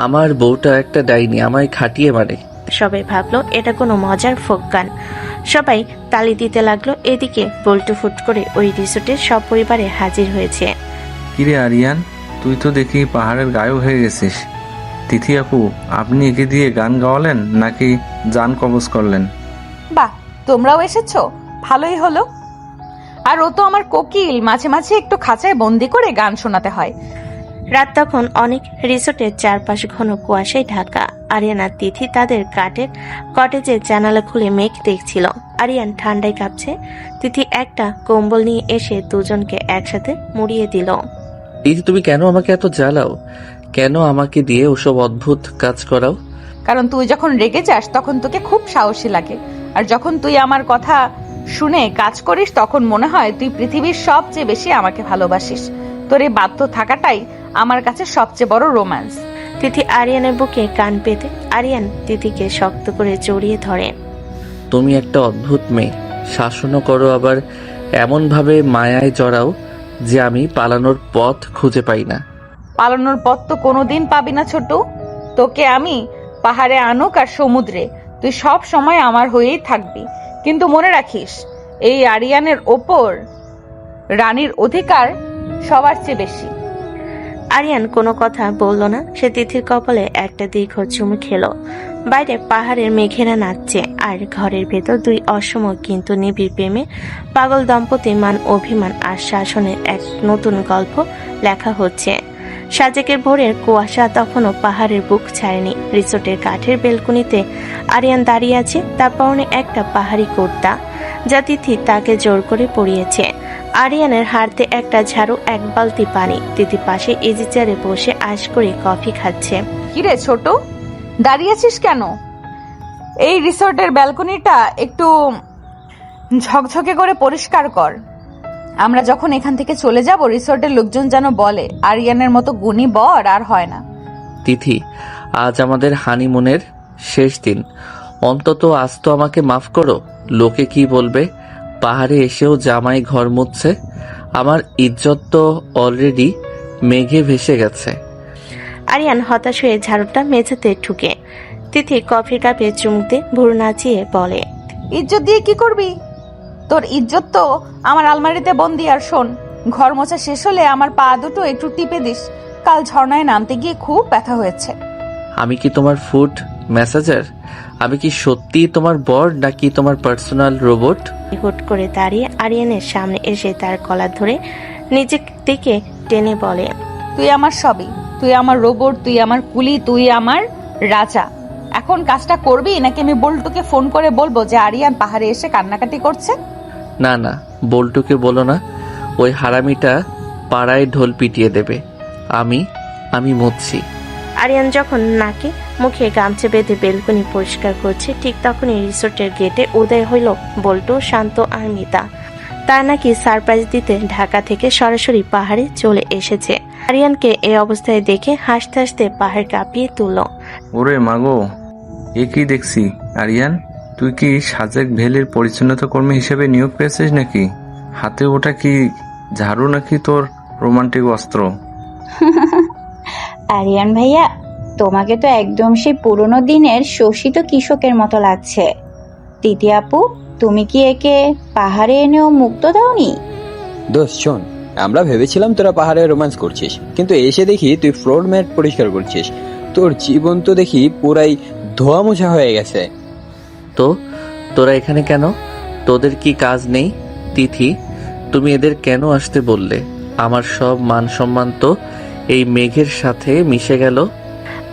আমার বউটা একটা ডাইনি, আমায় খাটিয়ে মারে। সবাই ভাবলো এটা কোনো মজার ফোক গান। সবাই তালি দিতে লাগলো। এদিকে বল্টু ফুট করে ওই রিসোর্টের সব পরিবারে হাজির হয়েছে। কিরে আরিয়ান, তুই তো দেখি পাহাড়ের গায়েও হয়ে গেছিস। তিথি আপু, আপনি একে দিয়ে গান গাওয়ালেন নাকি জান কবজ করলেন? বাহ, তোমরাও এসেছো, ভালোই হলো। আর ও তো আমার কোকিল, মাঝে মাঝে একটু খাঁচায় বন্দি করে গান শোনাতে হয়। রাত তখন অনেক। রিসোর্টের চারপাশ ঘন কুয়াশায় ঢাকা। আরিয়ান আর তিথি তাদের কটেজের জানালা খুলে মেঘ দেখছিল। আরিয়ান ঠান্ডায় কাঁপছে। তিথি একটা কম্বল নিয়ে এসে দুজনকে একসাথে মুড়িয়ে দিল। তিথি, তুমি কেন আমাকে এত জ্বালাও? কেন আমাকে দিয়ে ওসব অদ্ভুত কাজ করাও? কারণ তুই যখন রেগে যাস তখন তোকে খুব সাহসী লাগে, আর যখন তুই আমার কথা শুনে কাজ করিস তখন মনে হয় তুই পৃথিবীর সবচেয়ে বেশি আমাকে ভালোবাসিস। তোর এই বাধ্য থাকাটাই আমার কাছে সবচেয়ে বড় রোম্যান্স। তিথি আরিয়ানের বুকে কান পেতে আরিয়ান তিথিকে শক্ত করে জড়িয়ে ধরে। তুমি একটা অদ্ভুত মেয়ে, শাসনও করো, আবার এমন ভাবে মায়ায় জড়াও যে আমি পালানোর পথ খুঁজে পাই না। পালানোর পথ তো কোনোদিন পাবি না ছোট। তোকে আমি পাহাড়ে আনুক আর সমুদ্রে, তুই সব সময় আমার হয়েই থাকবি। কিন্তু মনে রাখিস, এই আরিয়ানের ওপর রানীর অধিকার সবার চেয়ে বেশি। আরিয়ান কোনো কথা বলল না। সে তিথির কপালে একটা দীর্ঘ চুমু খেলো। বাইরে পাহাড়ের মেঘেরা নাচছে, আর ঘরের ভেতর দুই অসম কিন্তু নিবিড় প্রেমে পাগল দম্পতি মান অভিমান আর শাসনের এক নতুন গল্প লেখা হচ্ছে। সাজেকের ভোরের কুয়াশা তখনও পাহাড়ের বুক ছাড়েনি। রিসোর্টের কাঠের বেলকুনিতে আরিয়ান দাঁড়িয়ে আছে। তার পরনে একটা পাহাড়ি কুর্তা, যা তিথি তাকে জোর করে পরিয়েছে। আরিয়ানের হাতে একটা ঝাড়ু, এক বালতি পানি। তিথি পাশে ইজি চেয়ারে বসে আশ করে কফি খাচ্ছে। কিরে ছোট, দাঁড়িয়ে আছিস কেন? এই রিসোর্টের ব্যালকনিটা একটু ঝকঝকে করে পরিষ্কার কর। আমরা যখন এখান থেকে চলে যাব রিসোর্টের লোকজন যেন বলে আরিয়ানের মতো গুণী বর আর হয় না। তিথি, আজ আমাদের হানিমুনের শেষ দিন, অন্তত আজ তো আমাকে মাফ করো। লোকে কি বলবে? পাহাড়ে এসেও জামাই ঘর মুছছে। আমার ইজ্জত তো অলরেডি মেঘে ভেসে গেছে। আরিয়ান হতাশ হয়ে ঝাড়ুটা মেঝেতে ঠুকে তিথি কফির কাপে চুমুকতে ভুরু নাচিয়ে বলে, ইজ্জত দিয়ে কি করবি? তোর ইজ্জত তো আমার আলমারিতে বন্দি। আর শোন, ঘর মোছা শেষ হলে আমার পা দুটো একটু টিপে দিস। কাল ঝর্ণায় নামতে গিয়ে খুব ব্যথা হয়েছে। আমি কি তোমার ফুড মেসেঞ্জার? আমি কি সত্যি তোমার বর নাকি তোমার পার্সোনাল রোবট? হুট করে দাঁড়িয়ে আরিয়ানের সামনে এসে তার কলার ধরে নিজের দিকে টেনে বলে, তুই আমার সবই, তুই আমার রোবট, তুই আমার কুলি, তুই আমার রাজা। এখন কাজটা করবি নাকি আমি বল্টুকে ফোন করে বলবো যে আরিয়ান পাহাড়ে এসে কান্নাকাটি করছে? না না, বল্টুকে বলো না, ওই হারামিটা পাড়ায় ঢোল পিটিয়ে দেবে। আমি মুছছি। আরিয়ান যখন নাকে মুখে গামছা বেঁধে বেলকনি পরিষ্কার করছে, ঠিক তখনই রিসোর্টের গেটে উদয় হইল বল্টু, শান্ত আর মিতা। তার নাকি সারপ্রাইজ দিতে ঢাকা থেকে সরাসরি পাহাড়ে চলে এসেছে। আরিয়ানকে এই অবস্থায় দেখে হাসতে হাসতে পাহাড় কাঁপিয়ে তুলল। ওরে মাগো, এ কি দেখছি! আরিয়ান, তুই কি সাজেক ভ্যালির পরিচ্ছন্নতা কর্মী হিসেবে নিয়োগ পেয়েছিস নাকি? হাতে ওটা কি ঝাড়ু নাকি তোর রোমান্টিক অস্ত্র? আরিয়ান ভাইয়া, তোমাকে তো একদম সেই পুরোনো দিনের শোষিত কৃষকের মতো লাগছে। তিথি আপু, তুমি কি একে পাহাড়ে এনেও মুক্ত দাওনি? দোস্ত শোন, আমরা ভেবেছিলাম তোরা পাহাড়ে রোম্যান্স করছিস, কিন্তু এসে দেখি তুই ফ্লোর ম্যাট পরিষ্কার করছিস। তোর জীবন তো দেখি পুরাই ধোয়া মোছা হয়ে গেছে। তো তোরা এখানে কেন? তোদের কি কাজ নেই? তিথি, তুমি এদের কেন আসতে বললে? আমার সব মান সম্মান তো এই মেঘের সাথে মিশে গেল।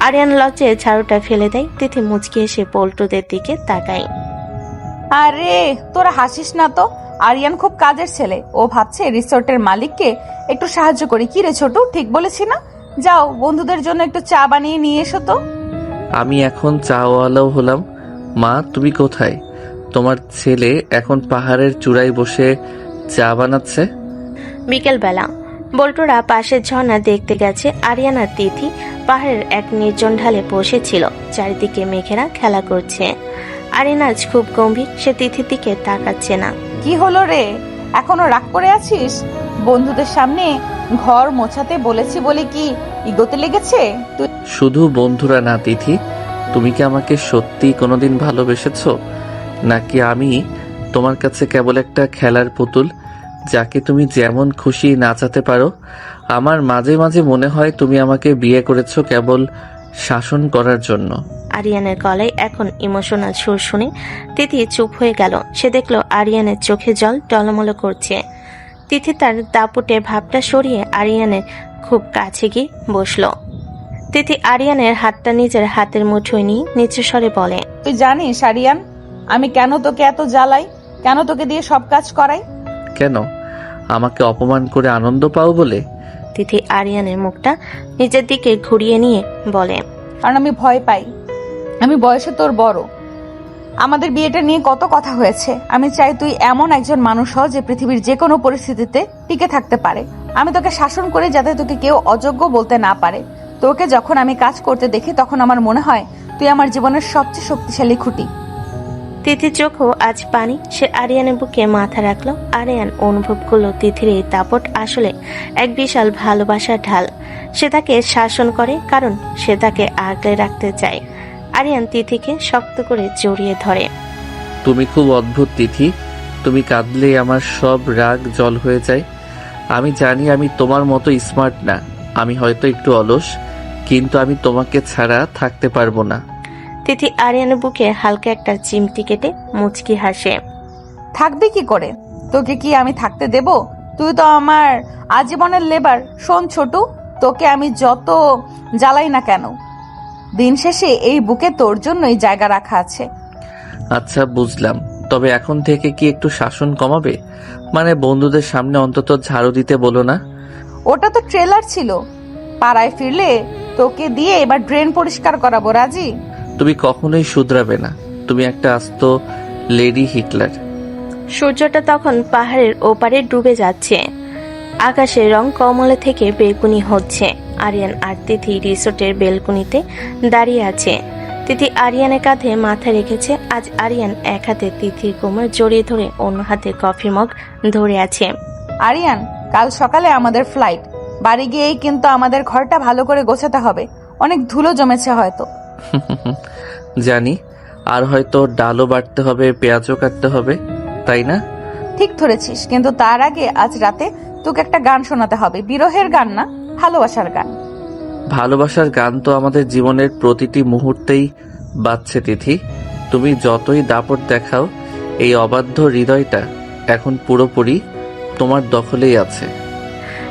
আরিয়ান লজ্জায় ঝাড়ুটা ফেলে দেয়। তিথি মুচকি এসে পল্টুদের দিকে তাকায়। আরে তোরা হাসিস না তো, আরিয়ান খুব কাজের ছেলে। ও ভাবছে রিসোর্টের মালিককে একটু সাহায্য করি। কি রে ছোটু, ঠিক বলেছি না? যাও বন্ধুদের জন্য একটু চা বানিয়ে নিয়ে এসো তো। আমি এখন চাওয়ালাও হলাম। মা, তুমি কোথায়? তোমার ছেলে এখন পাহাড়ের চূড়ায় বসে চা বানাচ্ছে। বিকেলবেলা বল্টুরা পাশের ঝর্ণা দেখতে গেছে। আরিয়ান আর তিথি পাহাড়ের এক নির্জন ঢালে বসেছিল। চারিদিকে মেঘেরা খেলা করছে। আরিয়ান আজ খুব গম্ভীর, সে তিথির দিকে তাকাচ্ছে না। কি হলো রে, এখনো রাগ করে আছিস? বন্ধুদের সামনে ঘর মোছাতে বলেছি বলে কি ইগোতে লেগেছে? তুই শুধু বন্ধুরা না তিথি, তুমি কি আমাকে সত্যি কোনোদিন ভালোবেসেছো, নাকি আমি তোমার কাছে কেবল একটা খেলার পুতুল যাকে তুমি যেমন খুশি নাচাতে পারো? আমার মাঝে মাঝে মনে হয় তুমি আমাকে বিয়ে করেছো কেবল শাসন করার জন্য। আরিয়ানের গলায় এখন ইমোশনাল সুর শুনে তিথি চুপ হয়ে গেল। সে দেখলো আরিয়ানের চোখে জল টলমল করছে। তিথি তার দাপুটে ভাবটা সরিয়ে আরিয়ানের খুব কাছে গিয়ে বসলো। তিথি আরিয়ানের হাতটা নিজের হাতের মুঠোয় নিয়ে নিচু স্বরে বলে, তুই জানিস আরিয়ান, আমি কেন তোকে এত জ্বালাই, কেন তোকে দিয়ে সব কাজ করাই? কেন? আমাকে অপমান করে আনন্দ পাও বলে? তিথি আরিয়ানের মুখটা নিজের দিকে ঘুরিয়ে নিয়ে বলে, কারণ আমি ভয় পাই। আমি বয়সে তোর বড়, আমাদের বিয়েটা নিয়ে কত কথা হয়েছে। আমি চাই তুই এমন একজন মানুষ হ যে পৃথিবীর যে কোনো পরিস্থিতিতে টিকে থাকতে পারে। আমি তোকে শাসন করে যাতে তোকে কেউ অযোগ্য বলতে না পারে। তোকে যখন আমি কাজ করতে দেখি তখন আমার মনে হয় তুই আমার জীবনের সবচেয়ে শক্তিশালী খুঁটি। তিথির চোখও আজ পানি। সে আরিয়ানের বুকে মাথা রাখলো। আরিয়ান অনুভব করলো তিথির এই দাপট আসলে এক বিশাল ভালোবাসার ঢাল। সে তাকে শাসন করে কারণ সে তাকে আগলে রাখতে চায়। আরিয়ান তিথিকে শক্ত করে জড়িয়ে ধরে। তুমি খুব অদ্ভুত তিথি, তুমি কাঁদলেই আমার সব রাগ জল হয়ে যায়। আমি জানি আমি তোমার মতো স্মার্ট না, আমি হয়তো একটু অলস, কিন্তু আমি তোমাকে ছাড়া থাকতে পারবো না। তিথি আরিয়ানের বুকে হালকা একটা চিমটি কেটে মুচকি হাসে। থাকবি কি করে? তোকে কি আমি থাকতে দেব? তুই তো আমার আজীবনের লেবার। শোন ছোটু, তোকে আমি যত জ্বালাই না কেন, দিন শেষে এই বুকে তোর জন্যই জায়গা রাখা আছে। আচ্ছা বুঝলাম, তবে এখন থেকে কি একটু শাসন কমাবে? মানে বন্ধুদের সামনে অন্তত ঝাড়ু দিতে বলো না। ওটা তো ট্রেলার ছিল। পাড়ায় ফিরলে তোকে দিয়ে এবার ড্রেন পরিষ্কার করাবো, রাজি? তুমি কখনোই শুধরাবে না, তুমি একটা আস্ত লেডি হিটলার। সূর্যটা তখন পাহাড়ের ওপারে ডুবে যাচ্ছে। আকাশের রং কমলা থেকে বেগুনি হচ্ছে। আরিয়ান আর তিথি রিসোর্টের বেলকনিতে দাঁড়িয়ে আছে। তিথি আরিয়ানের কাঁধে মাথা রেখেছে। আজ আরিয়ান এক হাতে তিথির কোমর জড়িয়ে ধরে অন্য হাতে কফির মগ ধরে আছে। আরিয়ান, কাল সকালে আমাদের ফ্লাইট। বাড়ি গিয়েই কিন্তু আমাদের ঘরটা ভালো করে গোছাতে হবে। অনেক ধুলো জমেছে হয়তো। জানি, আর হয়তো ডালও বাটতে হবে, পেঁয়াজও কাটতে হবে, তাই না? ঠিক ধরেছিস, কিন্তু তার আগে আজ রাতে তোকে একটা গান শোনাতে হবে। বিরহের গান না, ভালোবাসার গান। ভালোবাসার গান তো আমাদের জীবনের প্রতিটি মুহূর্তেই বাজছে তিথি। তুমি যতই দাপট দেখাও, এই অবাধ্য হৃদয়টা এখন পুরোপুরি তোমার দখলেই আছে।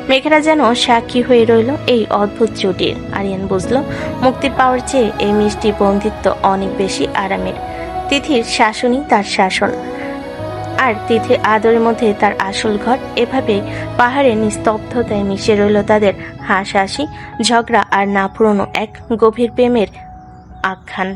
মেঘেরা যেন সাক্ষী হয়ে রইল এই অদ্ভুত জুটির। আরিয়ান বুঝলো মুক্তির পাওয়ার চেয়ে এই মিষ্টি বন্দিত্ব অনেক বেশি আরামের। তিথির শাসনই তার শাসন, আর তিথির আদরের মধ্যে তার আসল ঘর। এভাবে পাহাড়ের নিস্তব্ধতায় মিশে রইল তাদের হাসাহাসি, ঝগড়া আর না পুরনো এক গভীর প্রেমের আখ্যান।